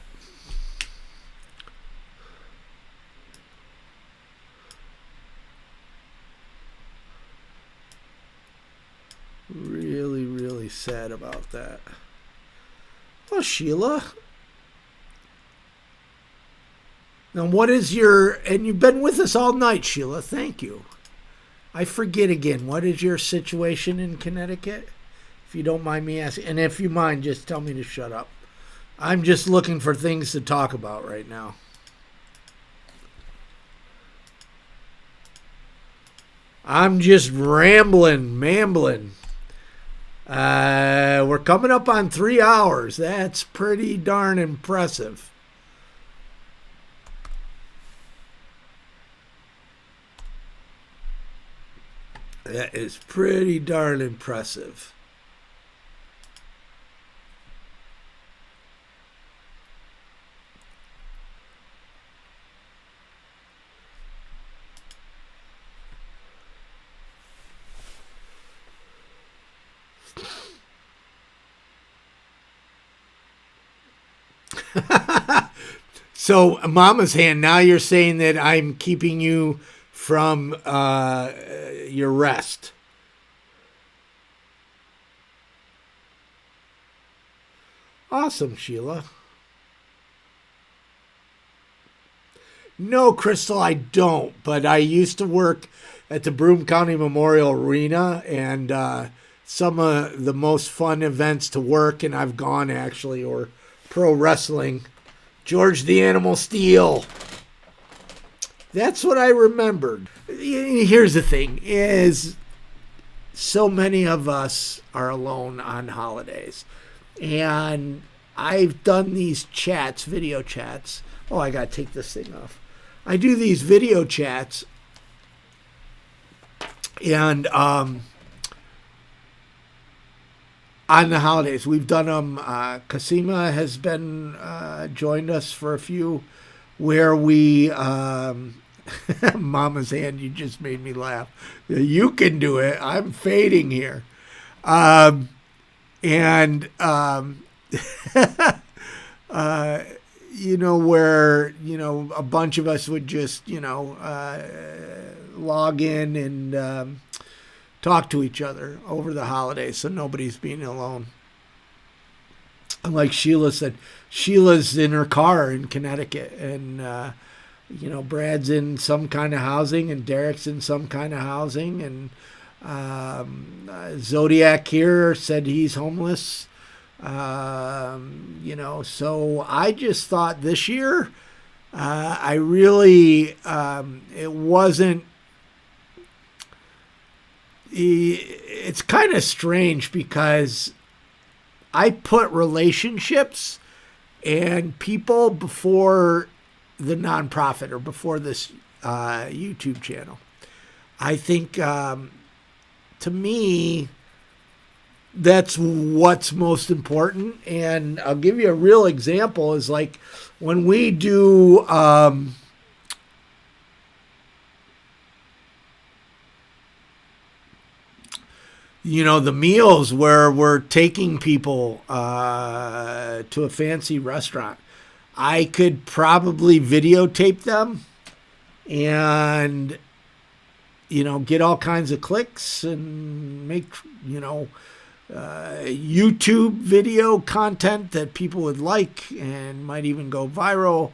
Really, really sad about that. Oh, Sheila. Now, what is and you've been with us all night, Sheila. Thank you. I forget again. What is your situation in Connecticut? If you don't mind me asking. And if you mind, just tell me to shut up. I'm just looking for things to talk about right now. I'm just mambling. We're coming up on 3 hours. That's pretty darn impressive. That is pretty darn impressive. So, Mama's hand, now you're saying that I'm keeping you from your rest. Awesome, Sheila. No, Crystal, I don't. But I used to work at the Broome County Memorial Arena, and some of the most fun events to work, and I've gone actually, or pro wrestling. George the Animal Steel. That's what I remembered. Here's the thing, is so many of us are alone on holidays. And I've done these chats, video chats. Oh, I got to take this thing off. I do these video chats. And on the holidays, we've done them. Kasima has been joined us for a few where we... Mama's hand, you just made me laugh. You can do it. I'm fading here. Where, a bunch of us would just, log in and talk to each other over the holidays so nobody's being alone. And like Sheila said, Sheila's in her car in Connecticut, and Brad's in some kind of housing, and Derek's in some kind of housing, and Zodiac here said he's homeless. So I just thought this year, I really, it wasn't, it's kind of strange because I put relationships and people before the nonprofit or before this YouTube channel. I think to me, that's what's most important. And I'll give you a real example is like when we do the meals where we're taking people to a fancy restaurant. I could probably videotape them and, get all kinds of clicks and make, YouTube video content that people would like and might even go viral.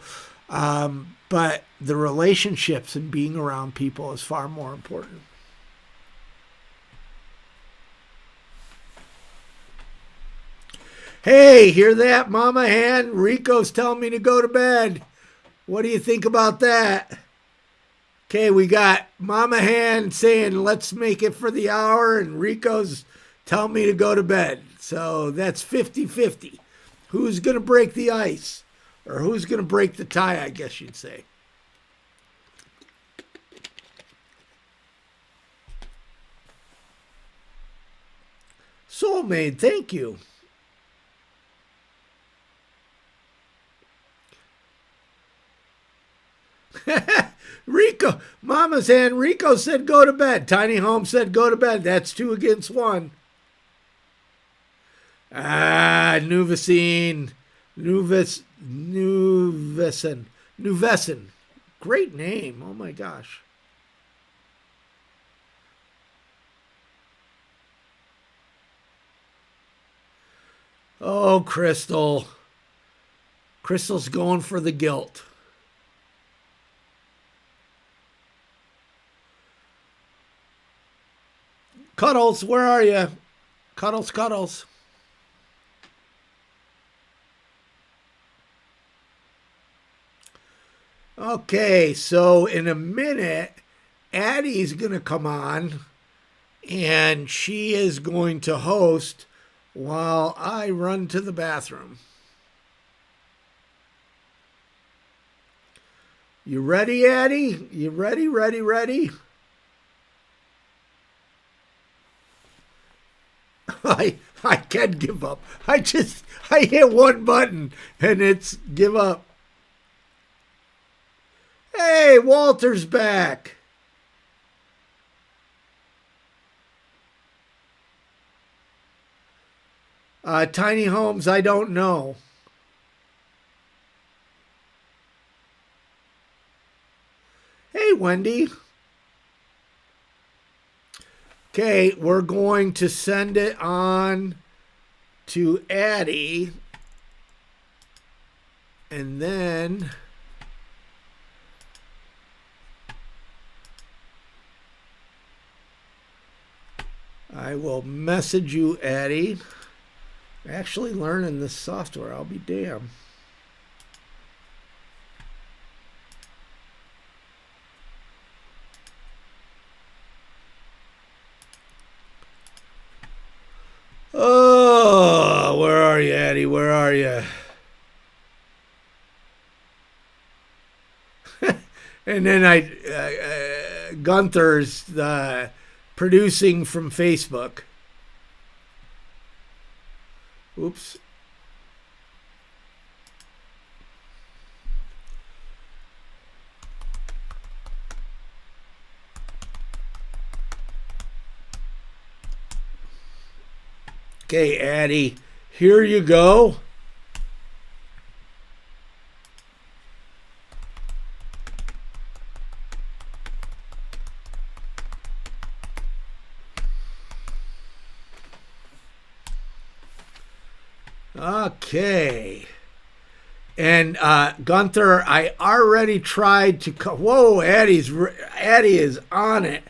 But the relationships and being around people is far more important. Hey, hear that, Mama Hen? Rico's telling me to go to bed. What do you think about that? Okay, we got Mama Hen saying, let's make it for the hour, and Rico's telling me to go to bed. So that's 50-50. Who's going to break the ice? Or who's going to break the tie, I guess you'd say. Soulmate, thank you. Rico, Mama's hand. Rico said go to bed. Tiny Home said go to bed. That's 2 against 1. Nuvicine. Nuvesen. Great name. Oh my gosh. Oh, Crystal. Crystal's going for the guilt. Cuddles, where are you? Cuddles. Okay, so in a minute, Addie's going to come on, and she is going to host while I run to the bathroom. You ready, Addie? You ready? I can't give up. I hit one button and it's give up. Hey, Walter's back. Tiny Homes, I don't know. Hey, Wendy. Okay, we're going to send it on to Addie. And then I will message you, Addie. I'm actually learning this software. I'll be damned. Oh, where are you, Addie? Where are you? And then Gunther's producing from Facebook. Oops. Okay, Addie, here you go. Okay. And Gunther, I already tried to whoa, Addie is on it.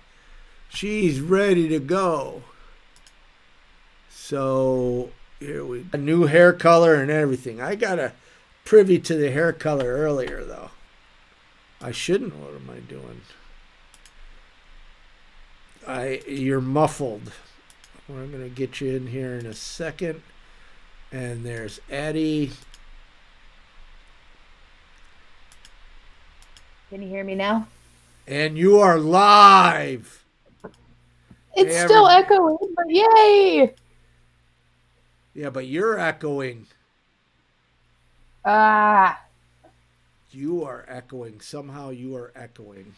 She's ready to go. So here we go. A new hair color and everything. I got a privy to the hair color earlier though. I shouldn't. What am I doing? You're muffled. We're gonna get you in here in a second. And there's Addie. Can you hear me now? And you are live. It's still echoing, but yay! Yeah, but you're echoing. You are echoing. Somehow you are echoing.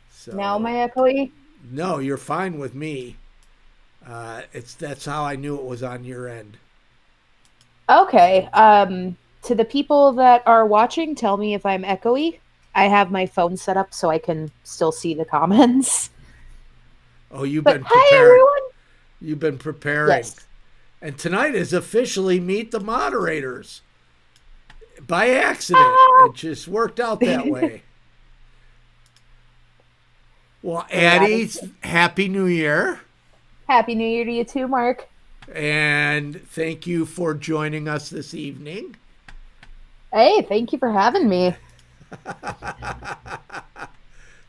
So now am I echoing? no, you're fine with me. That's how I knew it was on your end. Okay. To the people that are watching, tell me if I'm echoey. I have my phone set up so I can still see the comments. Oh, you've But been hi, preparing. everyone. You've been preparing. Yes. And tonight is officially Meet the Moderators. By accident. Ah! It just worked out that way. Well, Yeah. Addie, Happy New Year. Happy New Year to you too, Mark. And thank you for joining us this evening. Hey, thank you for having me.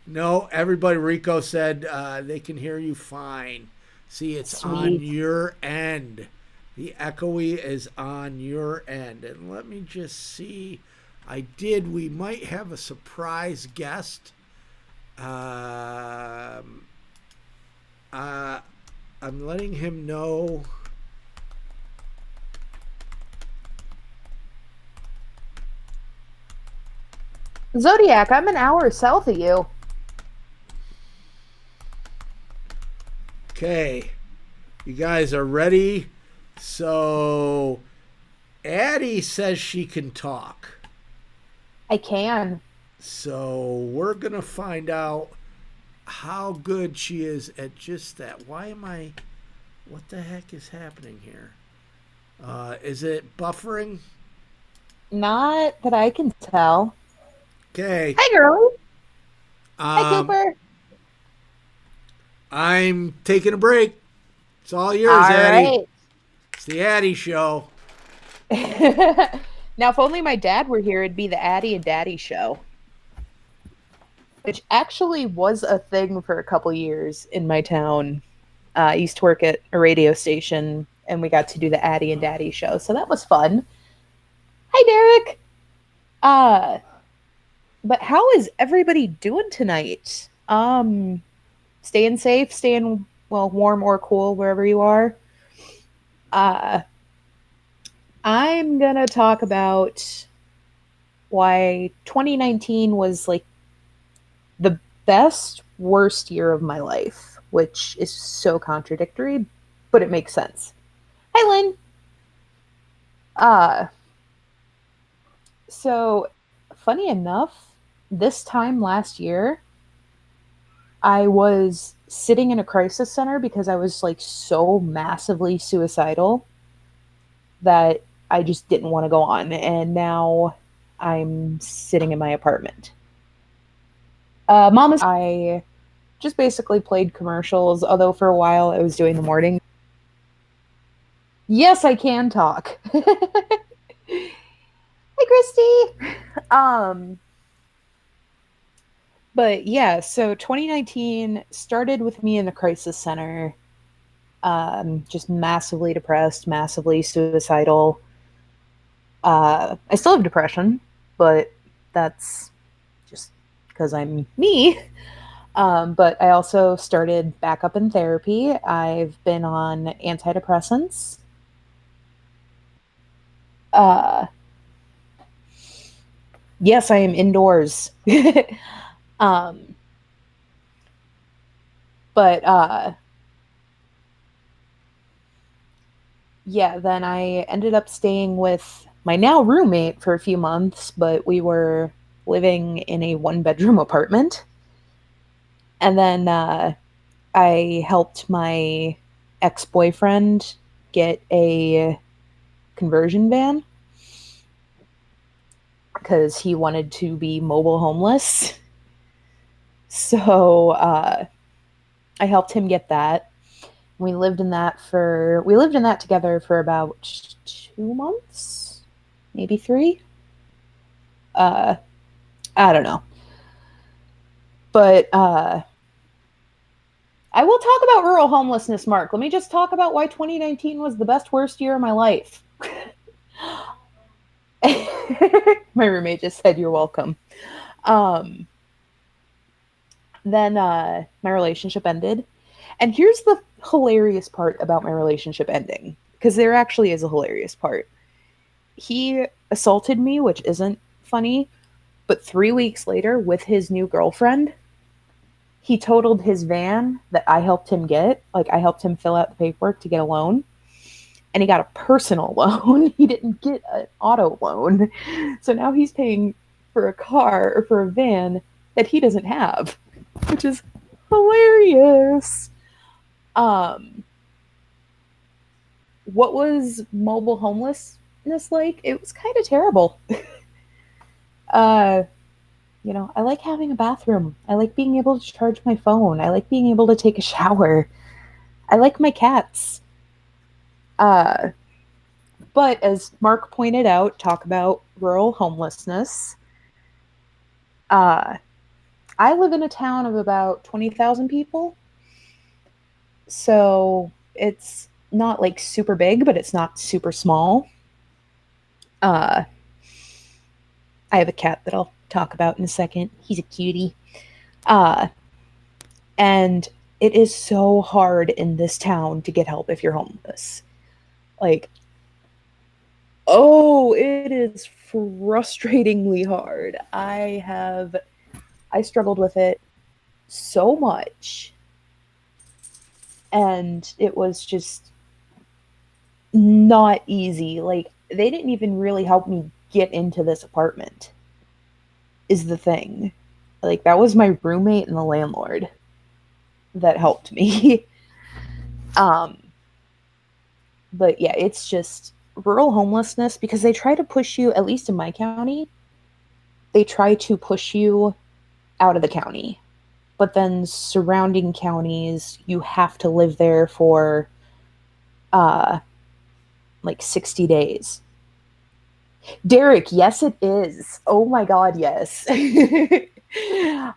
No, everybody, Rico said they can hear you fine. See, it's on Sweet. your end. The echoey is on your end. And let me just see. We might have a surprise guest. I'm letting him know. Zodiac, I'm an hour south of you. Okay. You guys are ready? So, Addie says she can talk. I can. So, we're going to find out how good she is at just that. What the heck is happening here? Is it buffering? Not that I can tell. Okay. Hi, girlie. Hi, Cooper. I'm taking a break. It's all yours, All Addie. right. It's the Addie Show. Now, if only my dad were here, it'd be the Addie and Daddy Show. Which actually was a thing for a couple years in my town. I used to work at a radio station, and we got to do the Addie and Daddy Show, so that was fun. Hi, Derek. But how is everybody doing tonight? Staying safe, staying warm or cool wherever you are. I'm gonna talk about why 2019 was like the best, worst year of my life, which is so contradictory, but it makes sense. Hi, Lynn. So funny enough, this time last year, I was sitting in a crisis center because I was like so massively suicidal that I just didn't want to go on. And now I'm sitting in my apartment. I just basically played commercials, although for a while I was doing the morning. Yes, I can talk. Hi, Christy. But yeah, so 2019 started with me in the crisis center, just massively depressed, massively suicidal. I still have depression, but that's just because I'm me. But I also started back up in therapy. I've been on antidepressants. Yes, I am indoors. But yeah, then I ended up staying with my now roommate for a few months, but we were living in a one-bedroom apartment. And then I helped my ex-boyfriend get a conversion van because he wanted to be mobile homeless. So I helped him get that. We lived in that together for about 2 months, maybe 3. I don't know. But I will talk about rural homelessness, Mark. Let me just talk about why 2019 was the best, worst year of my life. My roommate just said you're welcome. Then my relationship ended. And here's the hilarious part about my relationship ending, because there actually is a hilarious part. He assaulted me, which isn't funny, but 3 weeks later with his new girlfriend, he totaled his van that I helped him get. Like, I helped him fill out the paperwork to get a loan. And he got a personal loan. He didn't get an auto loan. So now he's paying for a car or for a van that he doesn't have, which is hilarious. What was mobile homelessness like? It was kind of terrible. You know, I like having a bathroom. I like being able to charge my phone. I like being able to take a shower. I like my cats. But as Mark pointed out, talk about rural homelessness. I live in a town of about 20,000 people. So it's not like super big, but it's not super small. I have a cat that I'll talk about in a second. He's a cutie. And it is so hard in this town to get help if you're homeless. Like, oh, it is frustratingly hard. I struggled with it so much. And it was just not easy. Like, they didn't even really help me get into this apartment, is the thing. Like, that was my roommate and the landlord that helped me. But yeah, it's just rural homelessness, because they try to push you, at least in my county, they try to push you out of the county. But then surrounding counties, you have to live there for like 60 days. Derek, yes, it is. Oh my God, yes. Yeah,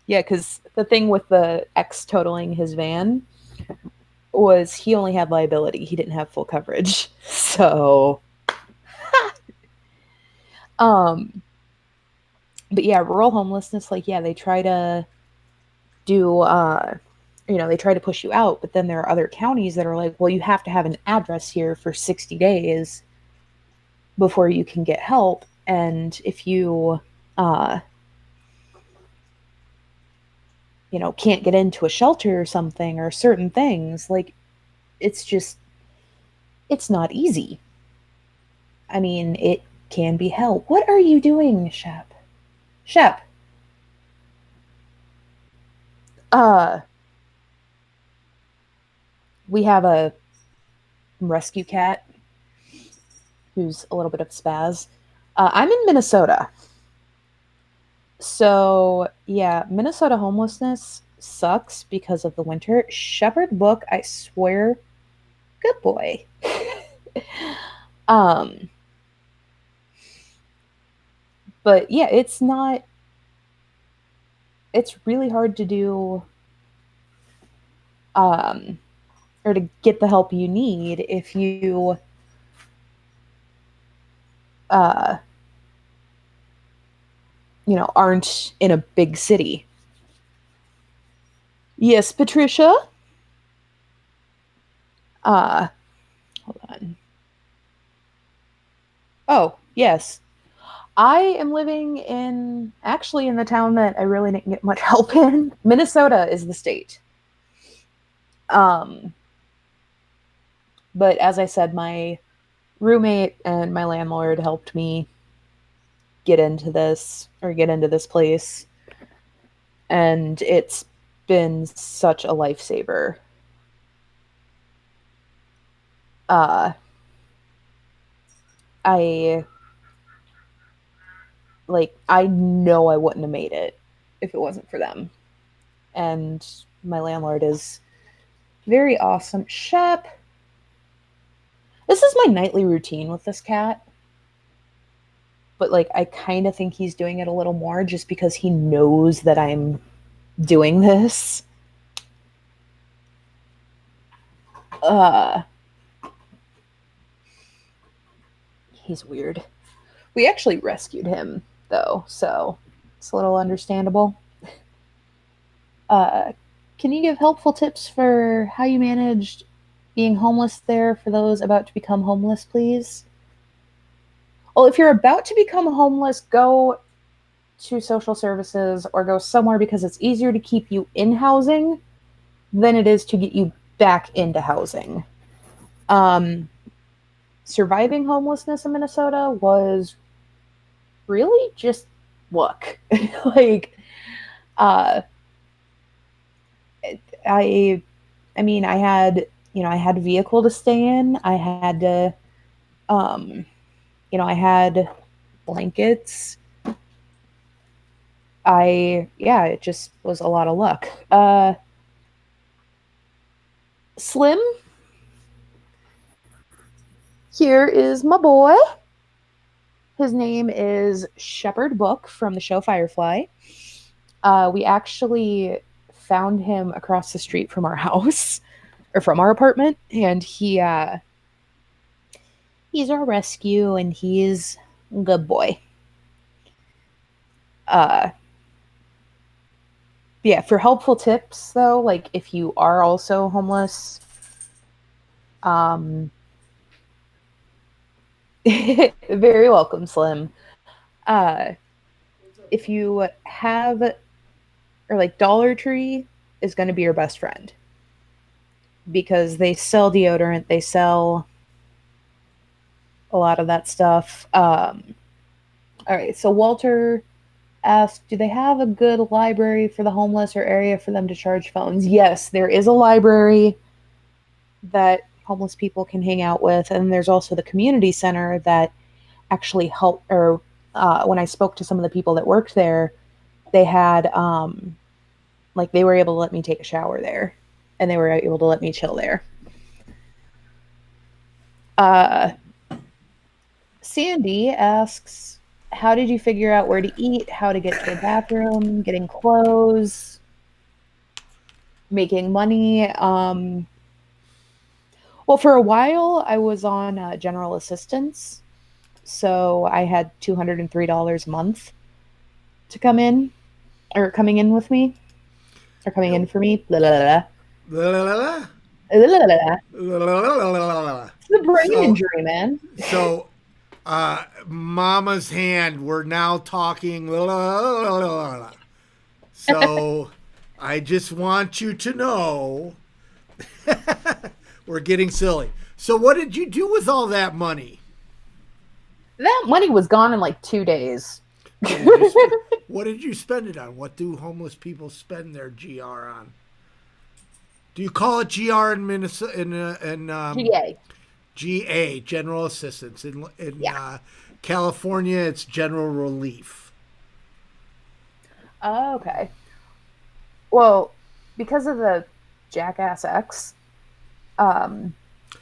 because the thing with the ex totaling his van was he only had liability. He didn't have full coverage. So, but yeah, rural homelessness, like, yeah, they try to do, they try to push you out, but then there are other counties that are like, well, you have to have an address here for 60 days before you can get help. And if you, can't get into a shelter or something, or certain things, like, it's not easy. I mean, it can be hell. What are you doing, Shep? Shep. We have a rescue cat who's a little bit of spaz. I'm in Minnesota. So, yeah, Minnesota homelessness sucks because of the winter. Shepherd Book, I swear, good boy. But yeah, it's really hard to do, or to get the help you need if you, aren't in a big city. Yes, Patricia? Hold on. Oh, yes. I am living actually in the town that I really didn't get much help in. Minnesota is the state. But as I said, my roommate and my landlord helped me get into this place. And it's been such a lifesaver. I know I wouldn't have made it if it wasn't for them. And my landlord is very awesome. Shep. This is my nightly routine with this cat. But, like, I kind of think he's doing it a little more just because he knows that I'm doing this. He's weird. We actually rescued him, though, so it's a little understandable. Can you give helpful tips for how you managed being homeless there for those about to become homeless, please? Well, if you're about to become homeless, go to social services or go somewhere because it's easier to keep you in housing than it is to get you back into housing. Surviving homelessness in Minnesota was really just luck. Like, I mean, I had a vehicle to stay in. I had to, I had blankets. It just was a lot of luck. Slim, here is my boy. His name is Shepherd Book from the show Firefly. We actually found him across the street from our house, or from our apartment, and he's our rescue, and he's a good boy. Yeah, for helpful tips though, like if you are also homeless, very welcome, Slim. If you have, or like Dollar Tree is going to be your best friend because they sell deodorant, they sell a lot of that stuff. All right, so Walter asked, do they have a good library for the homeless or area for them to charge phones? Yes, there is a library that homeless people can hang out with, and there's also the community center that actually helped, or when I spoke to some of the people that worked there, they had like they were able to let me take a shower there, and they were able to let me chill there. Sandy asks, how did you figure out where to eat, how to get to the bathroom, getting clothes, making money? Well, for a while, I was on general assistance, so I had $203 a month to coming in with me, or coming in for me. Blah, blah, blah. It's the brain injury, man. So, Mama's hand, we're now talking. So, I just want you to know we're getting silly. So, what did you do with all that money? That money was gone in like 2 days. What did you spend it on? What do homeless people spend their GR on? Do you call it GR in Minnesota? GA. GA, General Assistance. In California, it's General Relief. Oh, okay. Well, because of the Jackass X, I don't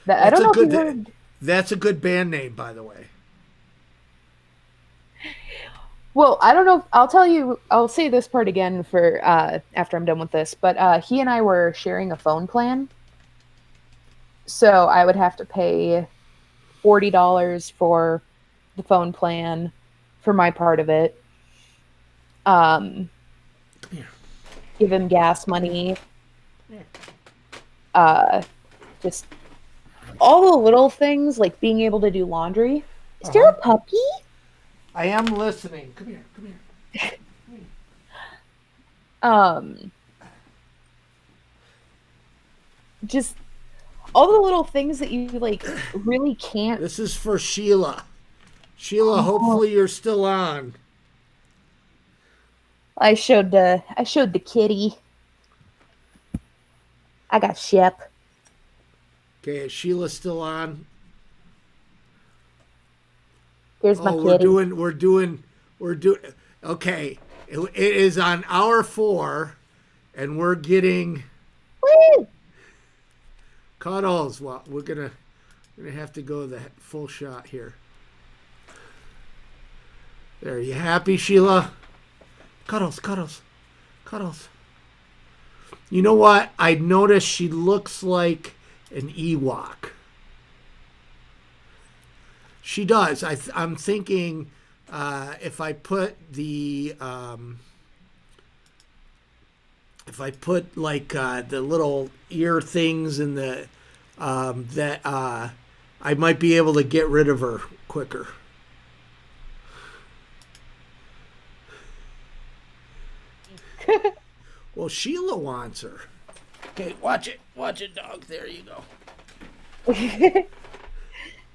know if you heard. That's a good band name, by the way. Well, I don't know. I'll say this part again for after I'm done with this. But he and I were sharing a phone plan, so I would have to pay $40 for the phone plan for my part of it. Give him gas money. Just all the little things like being able to do laundry. Is there a puppy? I am listening. Come here. Just all the little things that you like really can't. This is for Sheila. Sheila, hopefully you're still on. I showed the kitty. I got Shep. Okay, is Sheila still on? There's my kitty. We're doing. Okay, it is on hour 4, and we're getting cuddles. Well, we're gonna have to go the full shot here. There, you happy, Sheila? Cuddles. You know what? I noticed she looks like an Ewok. She does. I'm thinking if I put like the little ear things in the I might be able to get rid of her quicker. Well, Sheila wants her. Okay, watch it. Watch it, dog. There you go.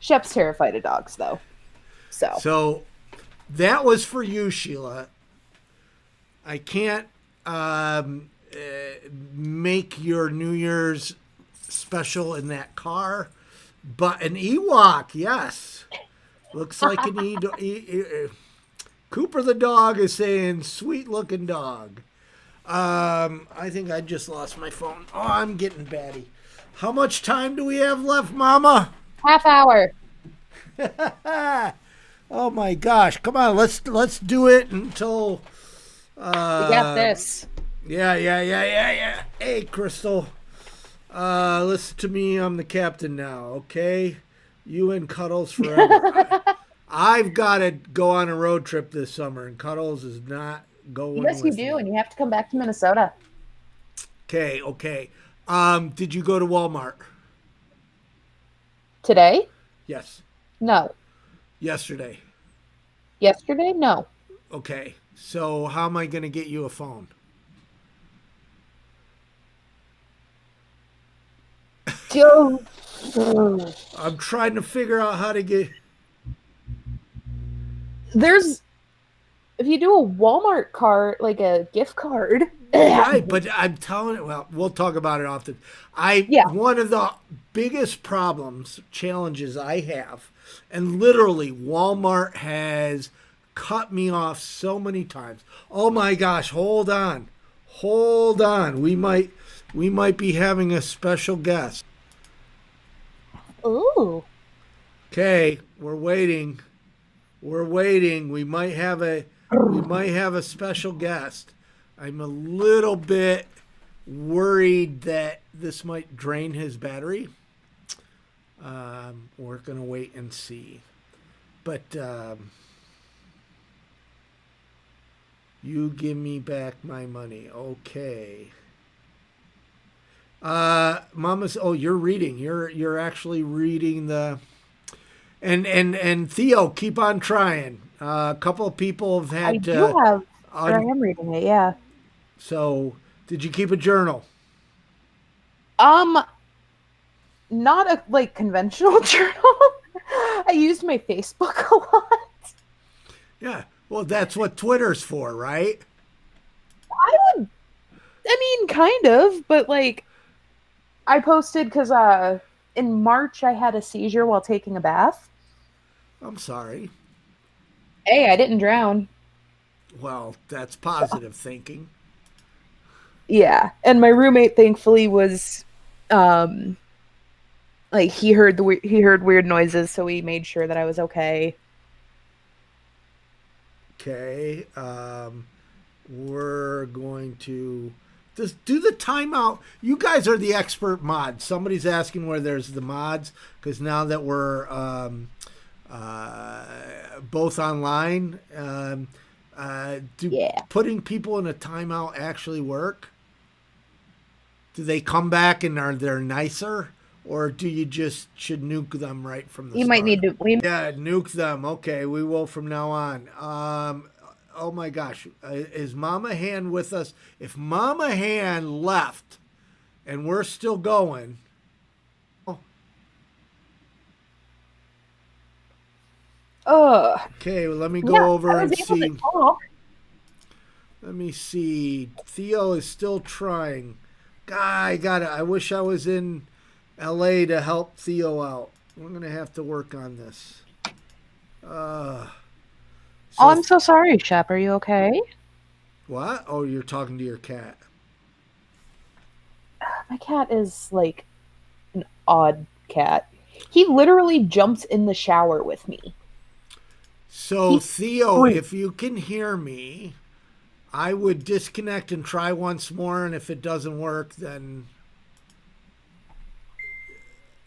Shep's terrified of dogs, though. So that was for you, Sheila. I can't make your New Year's special in that car, but an Ewok, yes. Looks like an Cooper the dog is saying, sweet looking dog. I think I just lost my phone. Oh, I'm getting batty. How much time do we have left, Mama? Half hour. Oh my gosh! Come on, let's do it until. We got this. Yeah. Hey, Crystal. Listen to me. I'm the captain now. Okay, you and Cuddles forever. I've got to go on a road trip this summer, and Cuddles is not going. Yes, you do, and you have to come back to Minnesota. Okay. Did you go to Walmart Today? Yes. No. Yesterday. Yesterday? No. Okay. So how am I going to get you a phone? I'm trying to figure out how to get. If you do a Walmart card, like a gift card. Right, but I'm telling it. Well, we'll talk about it often. One of the biggest challenges I have, and literally Walmart has cut me off so many times. Oh my gosh! Hold on. We might be having a special guest. Ooh. Okay, we're waiting. We might have a special guest. I'm a little bit worried that this might drain his battery. We're going to wait and see. But you give me back my money. Okay. Mama's, you're reading. You're actually reading the... And Theo, keep on trying. A couple of people have had... I am reading it, yeah. So, did you keep a journal? Not a conventional journal. I used my Facebook a lot. Yeah, well, that's what Twitter's for, right? Kind of, but I posted because in March I had a seizure while taking a bath. I'm sorry. Hey, I didn't drown. Well, that's positive thinking. Yeah, and my roommate thankfully was, he heard weird noises, so he made sure that I was okay. Okay, we're going to just do the timeout. You guys are the expert mods. Somebody's asking where there's the mods, because now that we're both online, putting people in a timeout actually work? Do they come back and are they nicer? Or do you just should nuke them right from the start? Might need to... Yeah, nuke them. Okay, we will from now on. Oh my gosh. Is Mama Han with us? If Mama Han left and we're still going... Okay, well, let me go over and see. Let me see. Theo is still trying. I wish I was in LA to help Theo out. We're going to have to work on this. I'm so sorry, Shep. Are you okay? What? Oh, you're talking to your cat. My cat is an odd cat. He literally jumps in the shower with me. So, Theo, if you can hear me, I would disconnect and try once more, and if it doesn't work, then...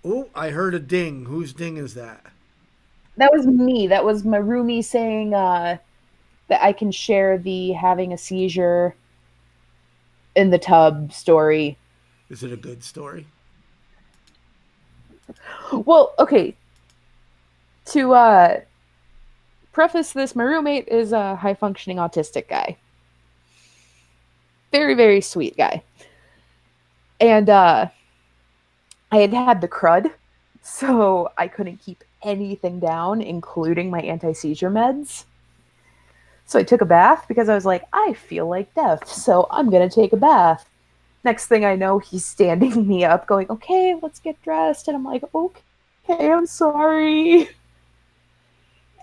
Oh, I heard a ding. Whose ding is that? That was me. That was my roomie saying that I can share the having a seizure in the tub story. Is it a good story? Well, okay. To preface this, my roommate is a high-functioning autistic guy. Very, very sweet guy. And I had had the crud, so I couldn't keep anything down, including my anti-seizure meds. So I took a bath because I was like, I feel like death, so I'm going to take a bath. Next thing I know, he's standing me up going, okay, let's get dressed. And I'm like, okay, I'm sorry.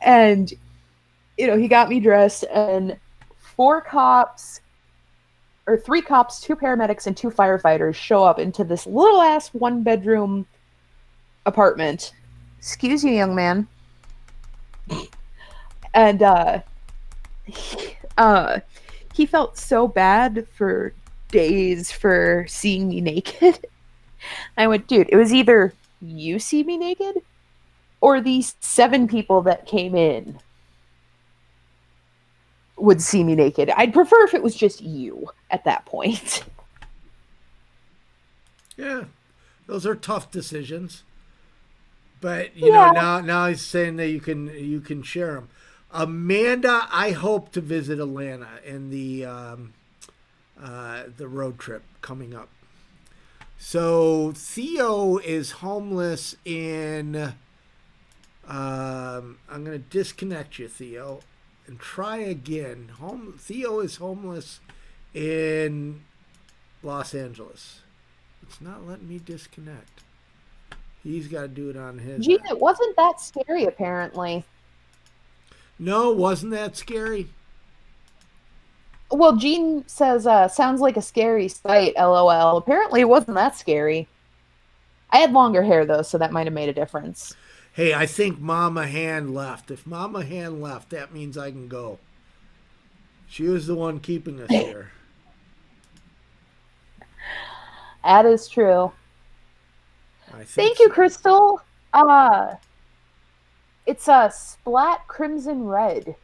And, he got me dressed, and 3 cops, 2 paramedics, and 2 firefighters show up into this little ass 1-bedroom apartment. Excuse you, young man. And he felt so bad for days for seeing me naked. I went, dude, it was either you see me naked or these 7 people that came in would see me naked. I'd prefer if it was just you at that point. Yeah, those are tough decisions. But you know, now he's saying that you can share them. Amanda, I hope to visit Atlanta in the road trip coming up. So Theo is homeless in. I'm gonna disconnect you, Theo, and try again. Theo is homeless in Los Angeles. It's not letting me disconnect. He's got to do it on his. Gee, it wasn't that scary, apparently. No, wasn't that scary? Well, Gene says, sounds like a scary sight, LOL. Apparently it wasn't that scary. I had longer hair, though, so that might have made a difference. Hey, I think Mama Han left. If Mama Han left, that means I can go. She was the one keeping us here. That is true. Thank you, Crystal. It's a splat crimson red.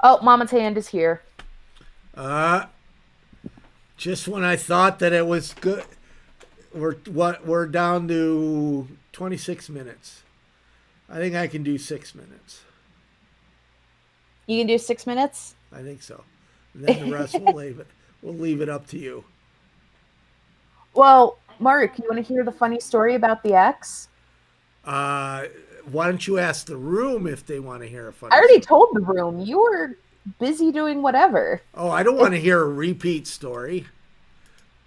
Oh, Mama's hand is here. Just when I thought that it was good, we're down to 26 minutes. I think I can do 6 minutes. You can do 6 minutes? I think so. And then the rest we'll leave it up to you. Well, Mark, you want to hear the funny story about the ex? Why don't you ask the room if they want to hear a funny I already story? told the room. You were busy doing whatever. Oh, I don't want to hear a repeat story.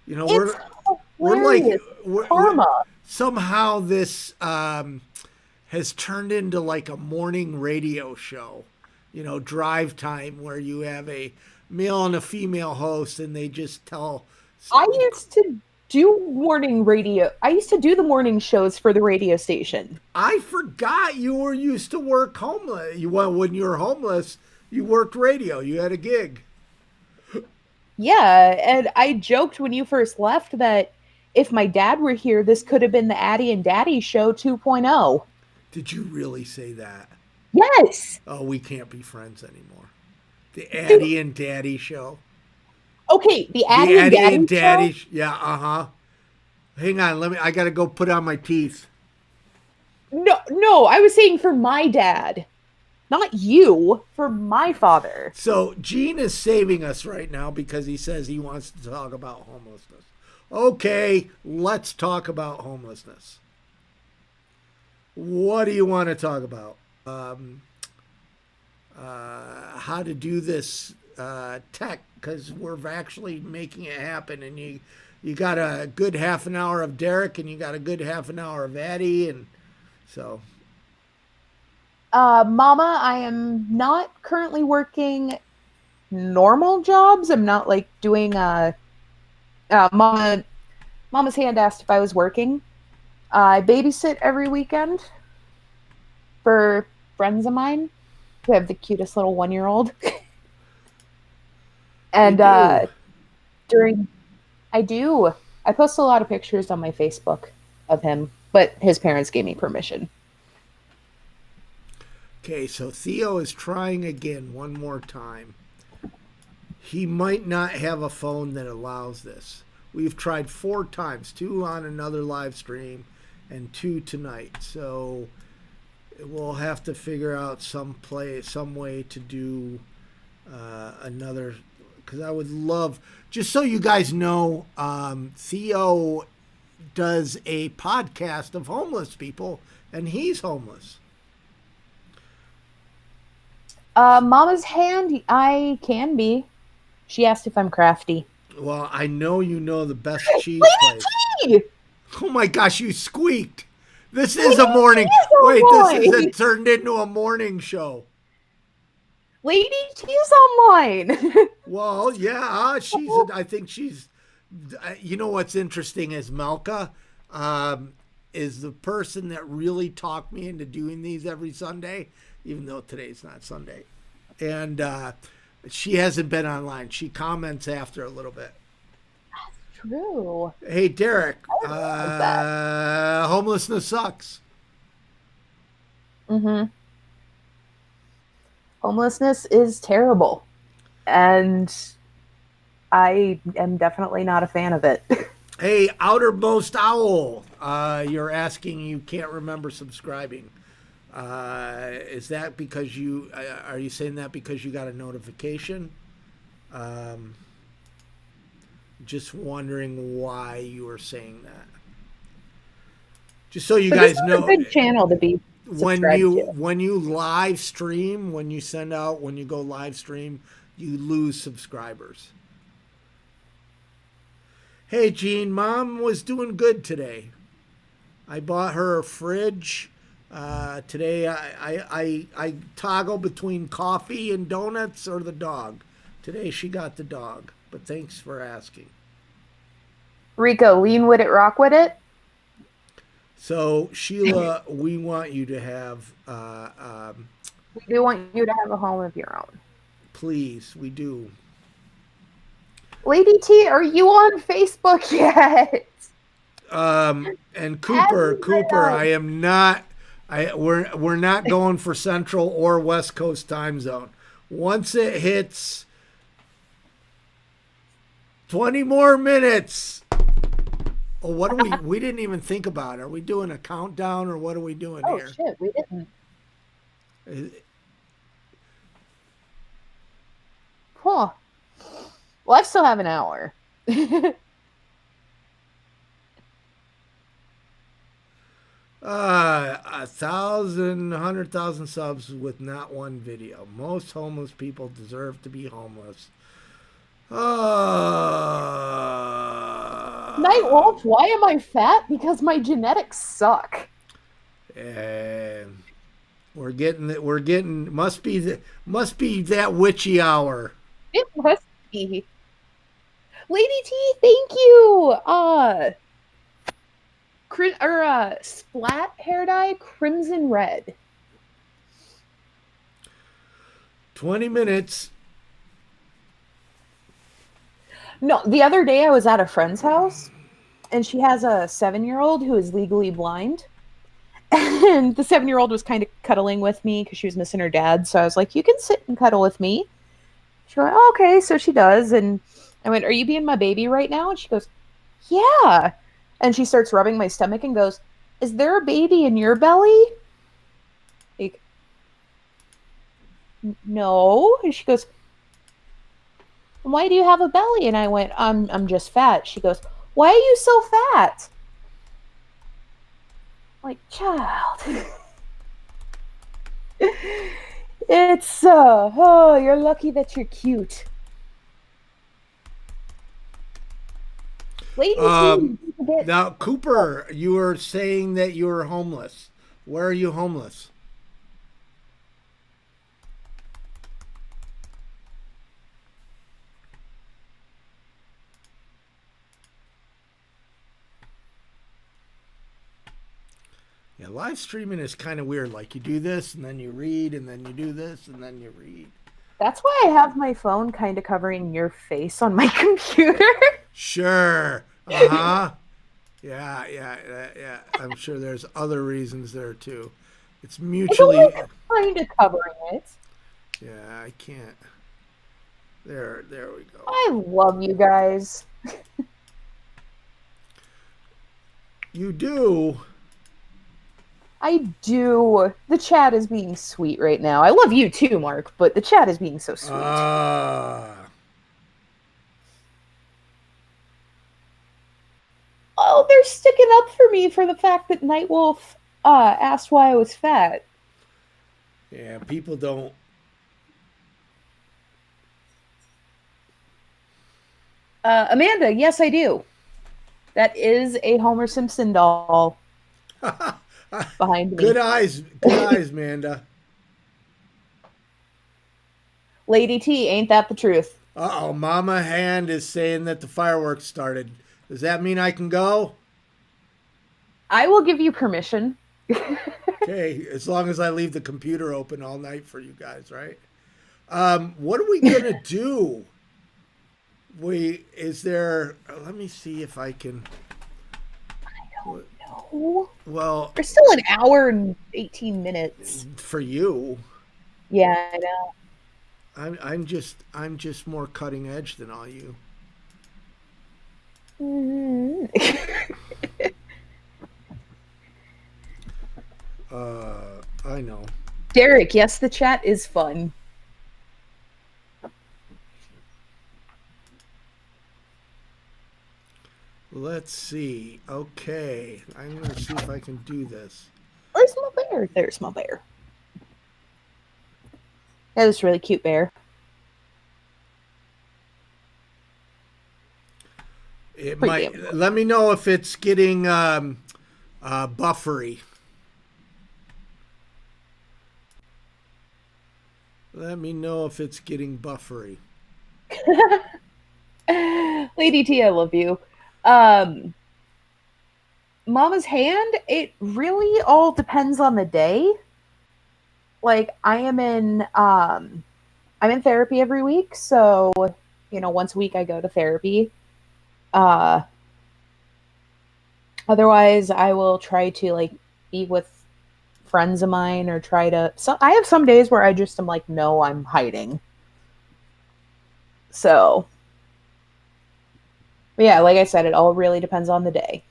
You know, we're karma. Somehow this has turned into like a morning radio show. You know, drive time, where you have a male and a female host, and they just tell. I used to do morning radio. I used to do the morning shows for the radio station. I forgot you were used to work homeless. When you were homeless, you worked radio. You had a gig. Yeah, and I joked when you first left that if my dad were here, this could have been the Addie and Daddy show 2.0. Did you really say that? Yes. Oh, we can't be friends anymore. The Addie and Daddy show. Okay, the Addie and Daddy show? Yeah, Hang on, I gotta go put on my teeth. No, I was saying for my dad. Not you, for my father. So Gene is saving us right now because he says he wants to talk about homelessness. Okay, let's talk about homelessness. What do you want to talk about? How to do this tech, because we're actually making it happen, and you got a good half an hour of Derek, and you got a good half an hour of Addie, and so. Mama, I am not currently working normal jobs. I'm not like doing Mama's hand asked if I was working. I babysit every weekend for friends of mine who have the cutest little 1-year-old. And I post a lot of pictures on my Facebook of him, but his parents gave me permission. Okay, so Theo is trying again one more time. He might not have a phone that allows this. We've tried 4 times, 2 on another live stream and 2 tonight. So we'll have to figure out some way to do another, because I would love, just so you guys know, Theo does a podcast of homeless people, and he's homeless. Mama's hand, I can be. She asked if I'm crafty. Well, I know you know the best cheese Lady place. T! Oh my gosh, you squeaked. This is a morning. Wait, this is turned into a morning show. Lady T's online. Well, yeah, I think she's, you know what's interesting is Melka is the person that really talked me into doing these every Sunday, even though today's not Sunday. And she hasn't been online. She comments after a little bit. True. Hey, Derek, that. homelessness sucks. Mm-hmm. Homelessness is terrible. And I am definitely not a fan of it. Hey, Outermost Owl, you're asking, you can't remember subscribing. Is that because are you saying that because you got a notification? Just wondering why you were saying that. Just so you guys know, a good channel to be subscribed to. When you live stream, when you go live stream, you lose subscribers. Hey, Jean, Mom was doing good today. I bought her a fridge. Today I toggle between coffee and donuts or the dog. Today she got the dog, but thanks for asking. Rico, lean with it, rock with it. So Sheila, we want you to have. We do want you to have a home of your own. Please, we do. Lady T, are you on Facebook yet? And Cooper, I am not. We're not going for Central or West Coast time zone. Once it hits 20 more minutes. Oh, what do we didn't even think about. Are we doing a countdown or what are we doing here? Oh shit, we didn't. Cool. Well, I still have an hour. 100,000 subs with not one video. Most homeless people deserve to be homeless. Night Wolf, why am I fat? Because my genetics suck. We're getting must be that witchy hour. It must be. Lady T, thank you. Splat hair dye, crimson red. 20 minutes. No, the other day I was at a friend's house, and she has a 7-year-old who is legally blind. And the 7-year-old was kind of cuddling with me because she was missing her dad. So I was like, you can sit and cuddle with me. She went, oh, okay. So she does. And I went, are you being my baby right now? And she goes, yeah. And she starts rubbing my stomach and goes, is there a baby in your belly? Like, no. And she goes, why do you have a belly? And I went, I'm just fat. She goes, why are you so fat? Like, child. It's you're lucky that you're cute. Now, Cooper, you were saying that you were homeless. Where are you homeless? Yeah, live streaming is kind of weird. Like you do this and then you read and then you do this and then you read. That's why I have my phone kind of covering your face on my computer. Sure. Uh-huh. Yeah. I'm sure there's other reasons there too. It's mutually kind of covering it. Yeah, I can't. There we go. I love you guys. You do. I do. The chat is being sweet right now. I love you too, Mark, but the chat is being so sweet. Oh, they're sticking up for me for the fact that Nightwolf asked why I was fat. Yeah, people don't. Amanda, yes, I do. That is a Homer Simpson doll behind me. Good eyes, Amanda. Lady T, ain't that the truth? Uh-oh, Mama Hand is saying that the fireworks started. Does that mean I can go? I will give you permission. Okay, as long as I leave the computer open all night for you guys, right? What are we gonna do? Let me see if I can. I don't know. Well, there's still an hour and 18 minutes. For you. Yeah, I know. I'm just more cutting edge than all you. Mm-hmm. I know. Derek, yes, the chat is fun. Let's see. Okay, I'm going to see if I can do this. Where's my bear? There's my bear. Yeah, this really cute bear. It might. Let me know if it's getting buffery. Let me know if it's getting buffery. Lady T, I love you. Mama's Hand, it really all depends on the day. Like I'm in therapy every week, so once a week I go to therapy. Otherwise I will try to be with friends of mine or I have some days where I just am like, no, I'm hiding. So yeah, like I said, it all really depends on the day.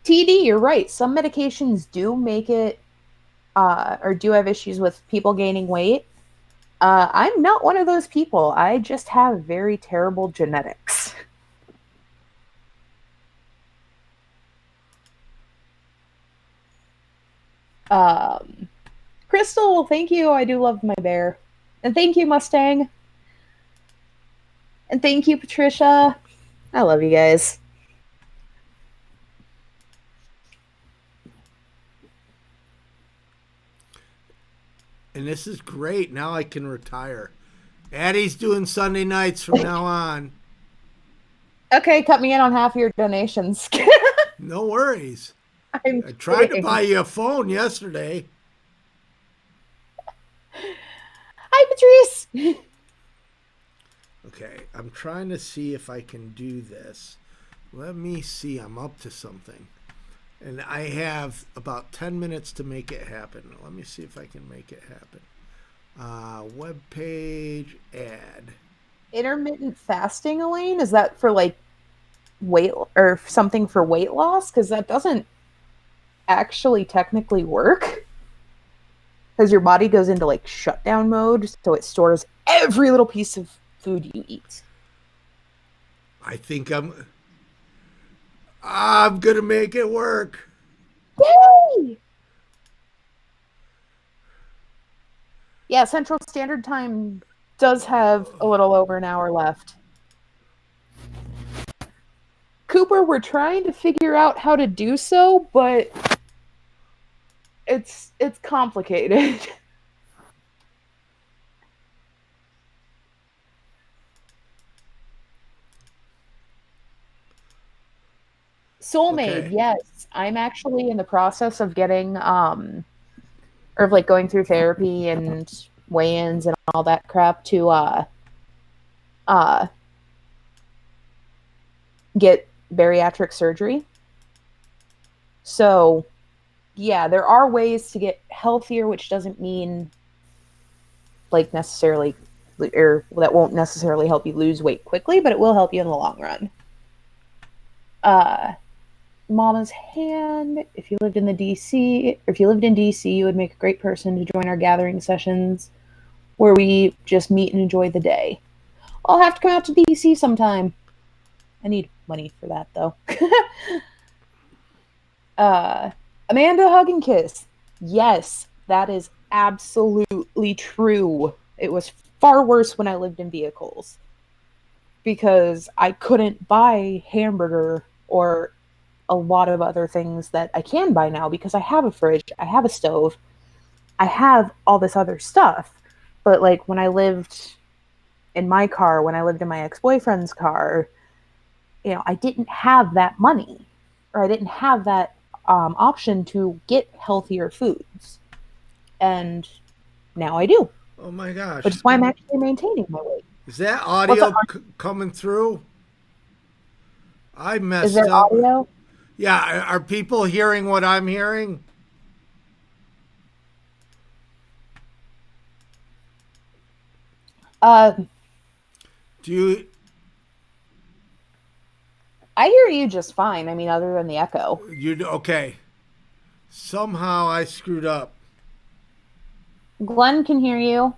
TD, you're right. Some medications do make it or do have issues with people gaining weight. I'm not one of those people. I just have very terrible genetics. Crystal, thank you. I do love my bear. And thank you, Mustang. And thank you, Patricia. I love you guys. And this is great. Now I can retire. Addie's doing Sunday nights from now on. Okay, cut me in on half your donations. No worries. I tried to buy you a phone yesterday. Hi, Patrice. Okay, I'm trying to see if I can do this. Let me see. I'm up to something. And I have about 10 minutes to make it happen. Let me see if I can make it happen. Web page, add. Intermittent fasting, Elaine? Is that for weight or something for weight loss? Because that doesn't actually technically work. Because your body goes into shutdown mode, so it stores every little piece of food you eat. I think I'm gonna make it work. Yay! Yeah, Central Standard Time does have a little over an hour left. Cooper, we're trying to figure out how to do so, but it's complicated. Soulmate, okay. Yes. I'm actually in the process of getting going through therapy and weigh-ins and all that crap to get bariatric surgery. So yeah, there are ways to get healthier, which doesn't mean necessarily, or that won't necessarily help you lose weight quickly, but it will help you in the long run. Mama's Hand. If you lived in DC, you would make a great person to join our gathering sessions where we just meet and enjoy the day. I'll have to come out to DC sometime. I need money for that, though. Amanda Hug and Kiss. Yes, that is absolutely true. It was far worse when I lived in vehicles because I couldn't buy hamburger or a lot of other things that I can buy now because I have a fridge, I have a stove, I have all this other stuff. But like when I lived in my car, when I lived in my ex-boyfriend's car, I didn't have that money, or I didn't have that option to get healthier foods. And now I do. Oh my gosh. Which is why I'm actually maintaining my weight. Is that audio coming through? I messed Is there up. audio? Yeah, are people hearing what I'm hearing? Do you? I hear you just fine. I mean, other than the echo. Okay. Somehow I screwed up. Glenn can hear you.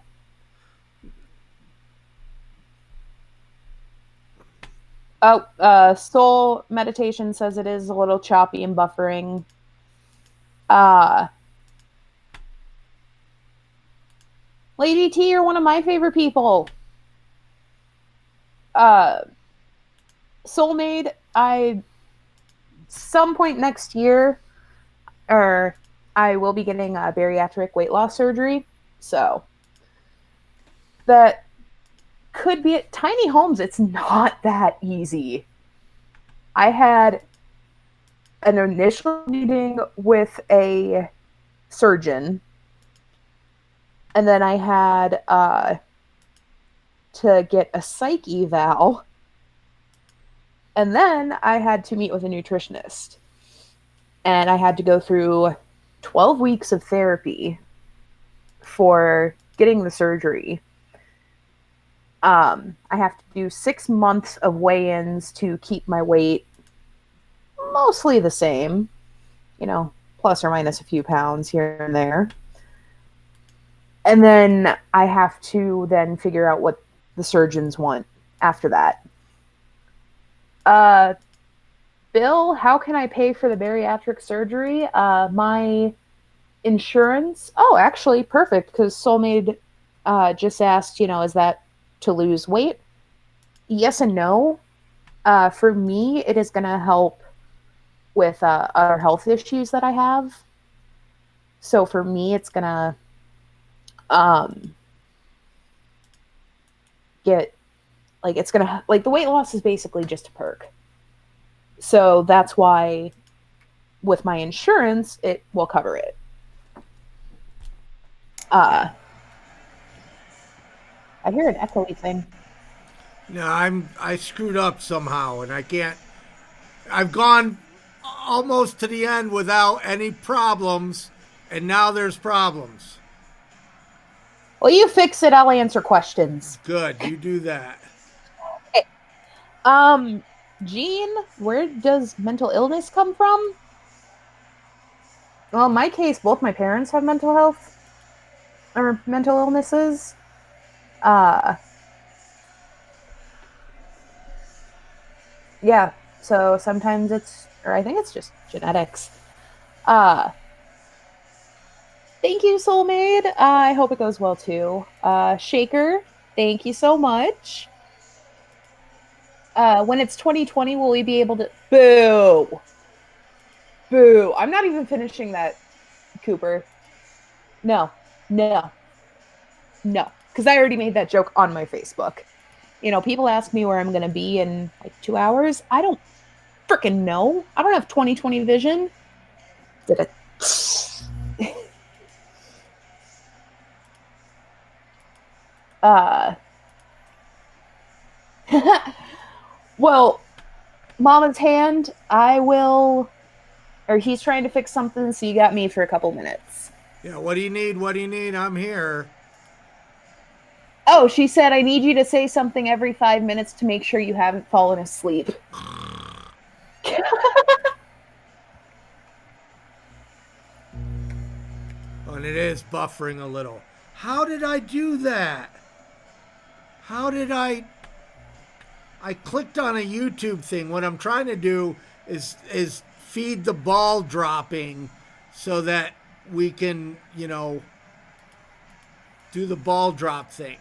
Oh, Soul Meditation says it is a little choppy and buffering. Lady T, you're one of my favorite people. Soulmate, some point next year, or I will be getting a bariatric weight loss surgery. So that could be at tiny homes. It's not that easy. I had an initial meeting with a surgeon, and then I had to get a psych eval, and then I had to meet with a nutritionist, and I had to go through 12 weeks of therapy for getting the surgery. I have to do 6 months of weigh-ins to keep my weight mostly the same, plus or minus a few pounds here and there. And then I have to then figure out what the surgeons want after that. Bill, how can I pay for the bariatric surgery? My insurance. Oh, actually, perfect, because Soulmate just asked, is that to lose weight? Yes and no. For me, it is going to help with other health issues that I have. So for me, it's going to the weight loss is basically just a perk. So that's why with my insurance, it will cover it. I hear an echoey thing. No, I screwed up somehow, and I can't. I've gone almost to the end without any problems, and now there's problems. Well, you fix it. I'll answer questions. Good, you do that. Okay. Jean, where does mental illness come from? Well, in my case, both my parents have mental health or mental illnesses. Yeah, so sometimes I think it's just genetics. Thank you, Soulmate. I hope it goes well too. Shaker, thank you so much. When it's 2020, will we be able to... Boo! Boo! I'm not even finishing that, Cooper. No. Because I already made that joke on my Facebook. People ask me where I'm going to be in 2 hours. I don't freaking know. I don't have 20/20 vision. Did it? Well, Mama's Hand, he's trying to fix something, so you got me for a couple minutes. Yeah, what do you need? I'm here. Oh, she said, I need you to say something every 5 minutes to make sure you haven't fallen asleep. and it is buffering a little. How did I do that? How did I clicked on a YouTube thing. What I'm trying to do is feed the ball dropping so that we can, you know, do the ball drop thing.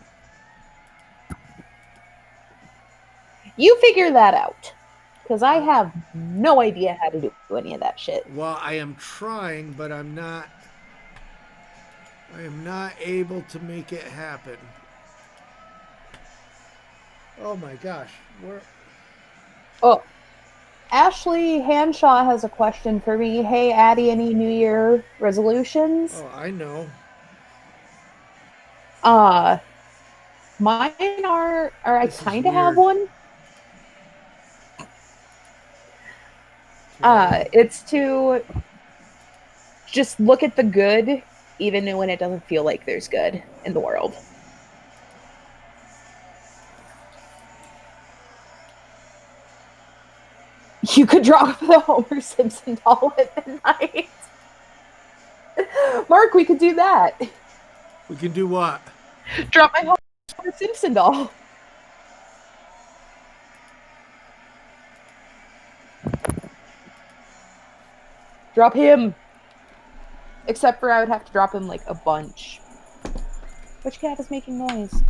You figure that out. Because I have no idea how to do any of that shit. Well, I am trying, but I am not able to make it happen. Oh my gosh. Oh, Ashley Hanshaw has a question for me. Hey, Addie, any New Year resolutions? Oh, I know. Mine are I This is kind of have weird. one. Okay. It's to just look at the good, even when it doesn't feel like there's good in the world. You could drop the Homer Simpson doll at midnight. Mark, we could do that. We can do what? Drop my Homer Simpson doll. Drop him. Except for I would have to drop him like a bunch. Which cat is making noise?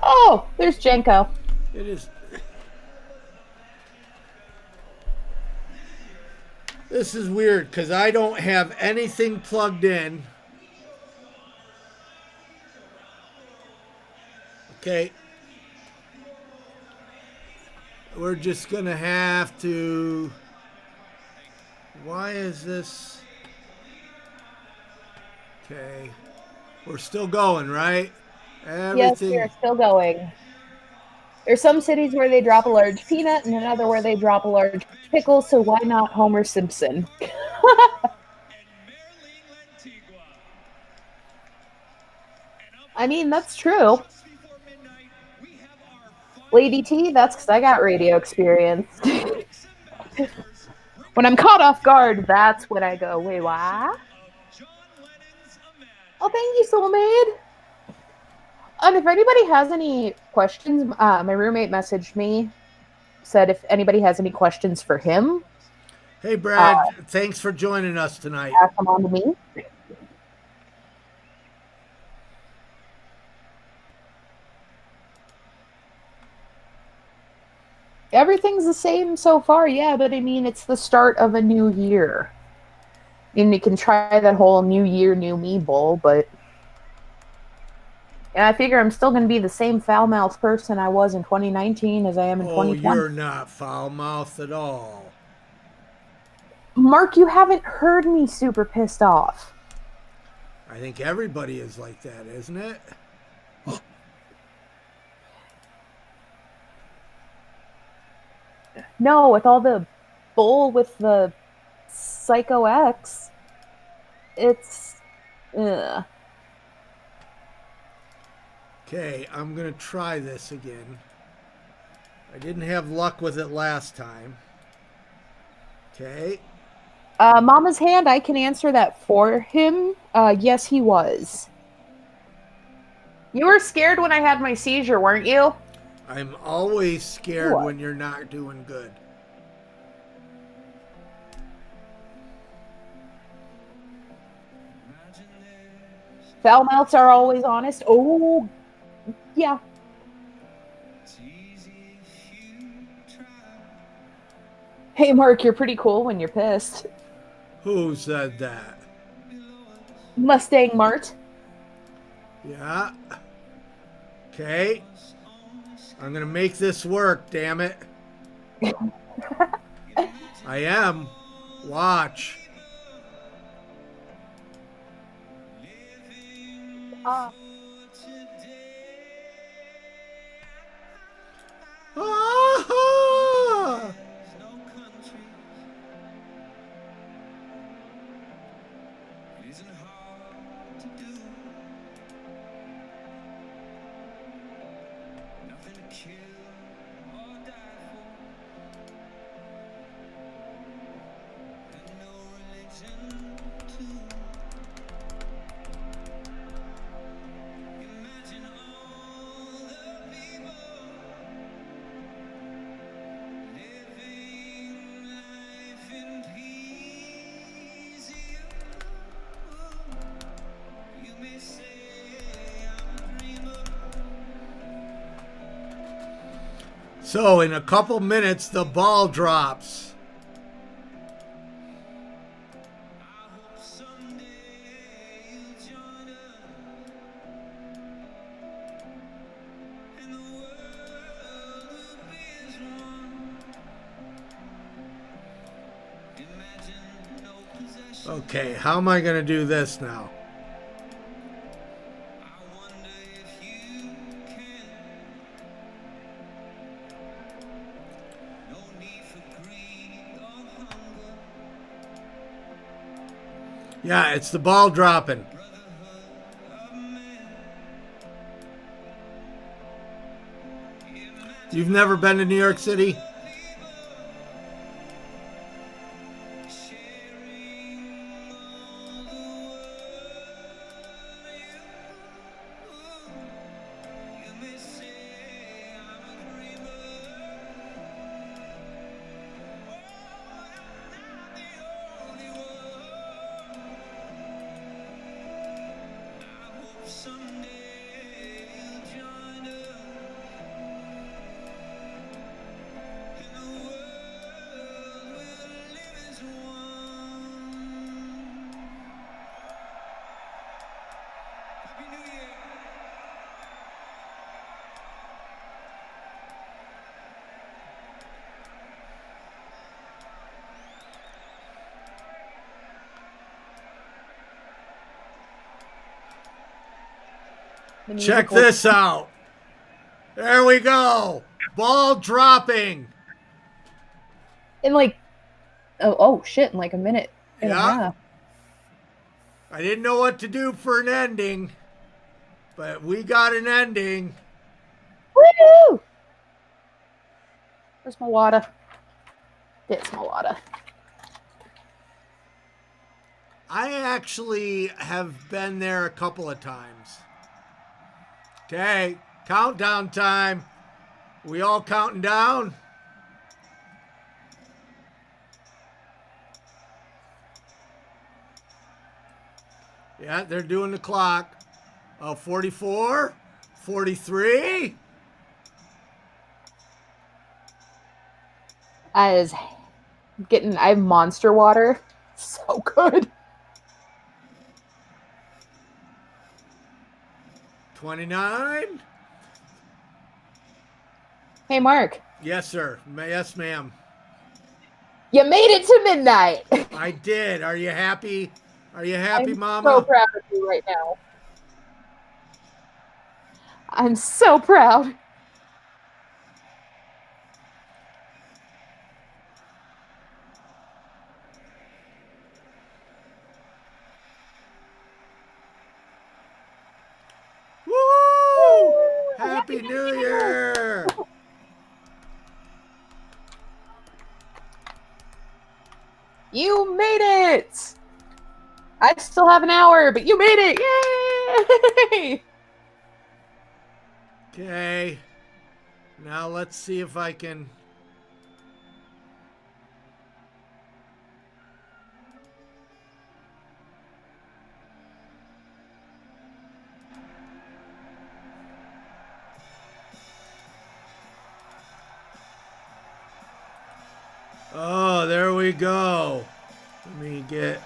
Oh, there's Jenko. It is. This is weird because I don't have anything plugged in. Okay. We're just going to have to... Why is this... Okay. We're still going, right? Yes, we are still going. There's some cities where they drop a large peanut and another where they drop a large pickle, so why not Homer Simpson? I mean, that's true. Lady T, that's because I got radio experience. When I'm caught off guard, that's when I go, wait, what? Oh, thank you, Soulmate. And if anybody has any questions, my roommate messaged me, said if anybody has any questions for him. Hey, Brad, thanks for joining us tonight. Pass them on to me. Everything's the same so far, yeah, but I mean, it's the start of a new year. And you can try that whole new year, new me bowl, but... And I figure I'm still going to be the same foul-mouthed person I was in 2019 as I am in 2020. Oh, you're not foul-mouthed at all. Mark, you haven't heard me super pissed off. I think everybody is like that, isn't it? No, with all the bull with the Psycho X, it's... Ugh. Okay, I'm going to try this again. I didn't have luck with it last time. Okay. Mama's hand, I can answer that for him. Yes, he was. You were scared when I had my seizure, weren't you? I'm always scared when you're not doing good. Foul mouths are always honest. Oh, yeah. Hey, Mark, you're pretty cool when you're pissed. Who said that? Mustang Mart. Yeah. Okay. I'm going to make this work, damn it. I am. Watch. Ah! So in a couple minutes, the ball drops. Okay, how am I going to do this now? Yeah, it's the ball dropping. You've never been to New York City? Check this out. There we go. Ball dropping. In like, oh shit, in like a minute and a Yeah. half. I didn't know what to do for an ending, but we got an ending. Woo! Where's my water? There's my water. I actually have been there a couple of times. Okay, countdown time. We all counting down? Yeah, they're doing the clock. 44, 43. I have monster water. So good. 29. Hey, Mark. Yes, sir. Yes, ma'am. You made it to midnight. I did. Are you happy? Are you happy, I'm Mama? so proud of you right now. I'm so proud. Woo! Happy New Year! You made it! I still have an hour, but you made it! Yay! Okay. Now let's see if I can... Oh, there we go. Let me get...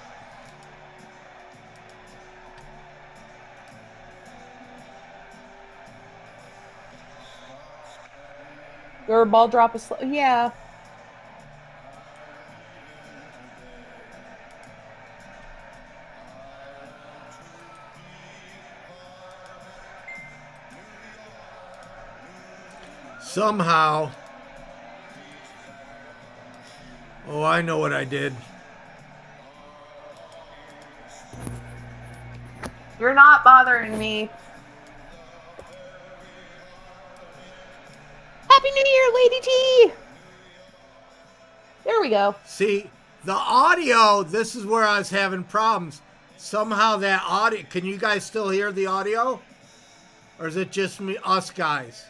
Your ball drop is slow. Yeah. Somehow... Oh, I know what I did. You're not bothering me. Happy New Year, Lady T! There we go. See, The audio, this is where I was having problems. Somehow that audio, can you guys still hear the audio? Or is it just me, us guys?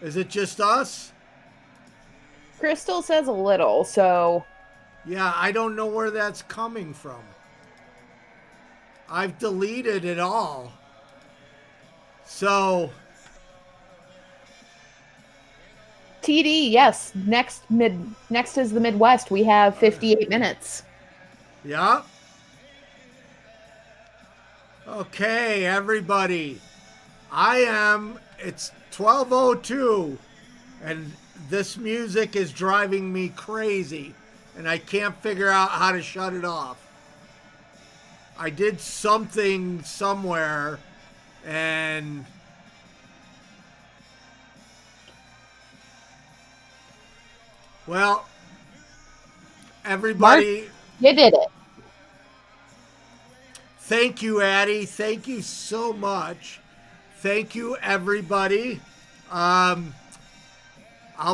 Is it just us? Crystal says a little, so Yeah, I don't know where that's coming from. I've deleted it all. So, TD, yes. Next is the Midwest. We have 58 minutes. yeah. Okay, everybody. It's 12:02 and this music is driving me crazy and I can't figure out how to shut it off. I did something somewhere and well, everybody, You did it. thank you, Addie. Thank you so much. Thank you, everybody. I'll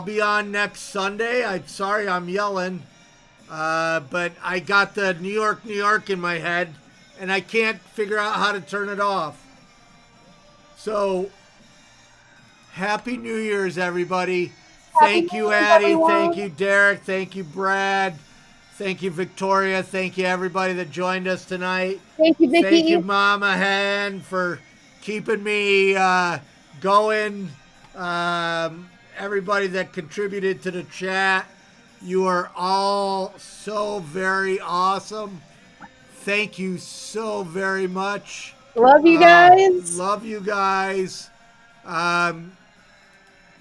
be on next Sunday. I'm sorry I'm yelling, but I got the New York in my head, and I can't figure out how to turn it off. So, Happy New Year's, everybody. Thank you, Addie. Thank you, Derek. Thank you, Brad. Thank you, Victoria. Thank you, everybody that joined us tonight. Thank you, Vicky. Thank you, Mama Hen, for keeping me going. Everybody that contributed to the chat, you are all so very awesome. Thank you so very much. Love you guys. Love you guys.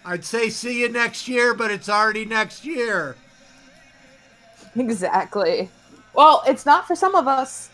I'd say see you next year, but it's already next year. Exactly. Well, it's not for some of us.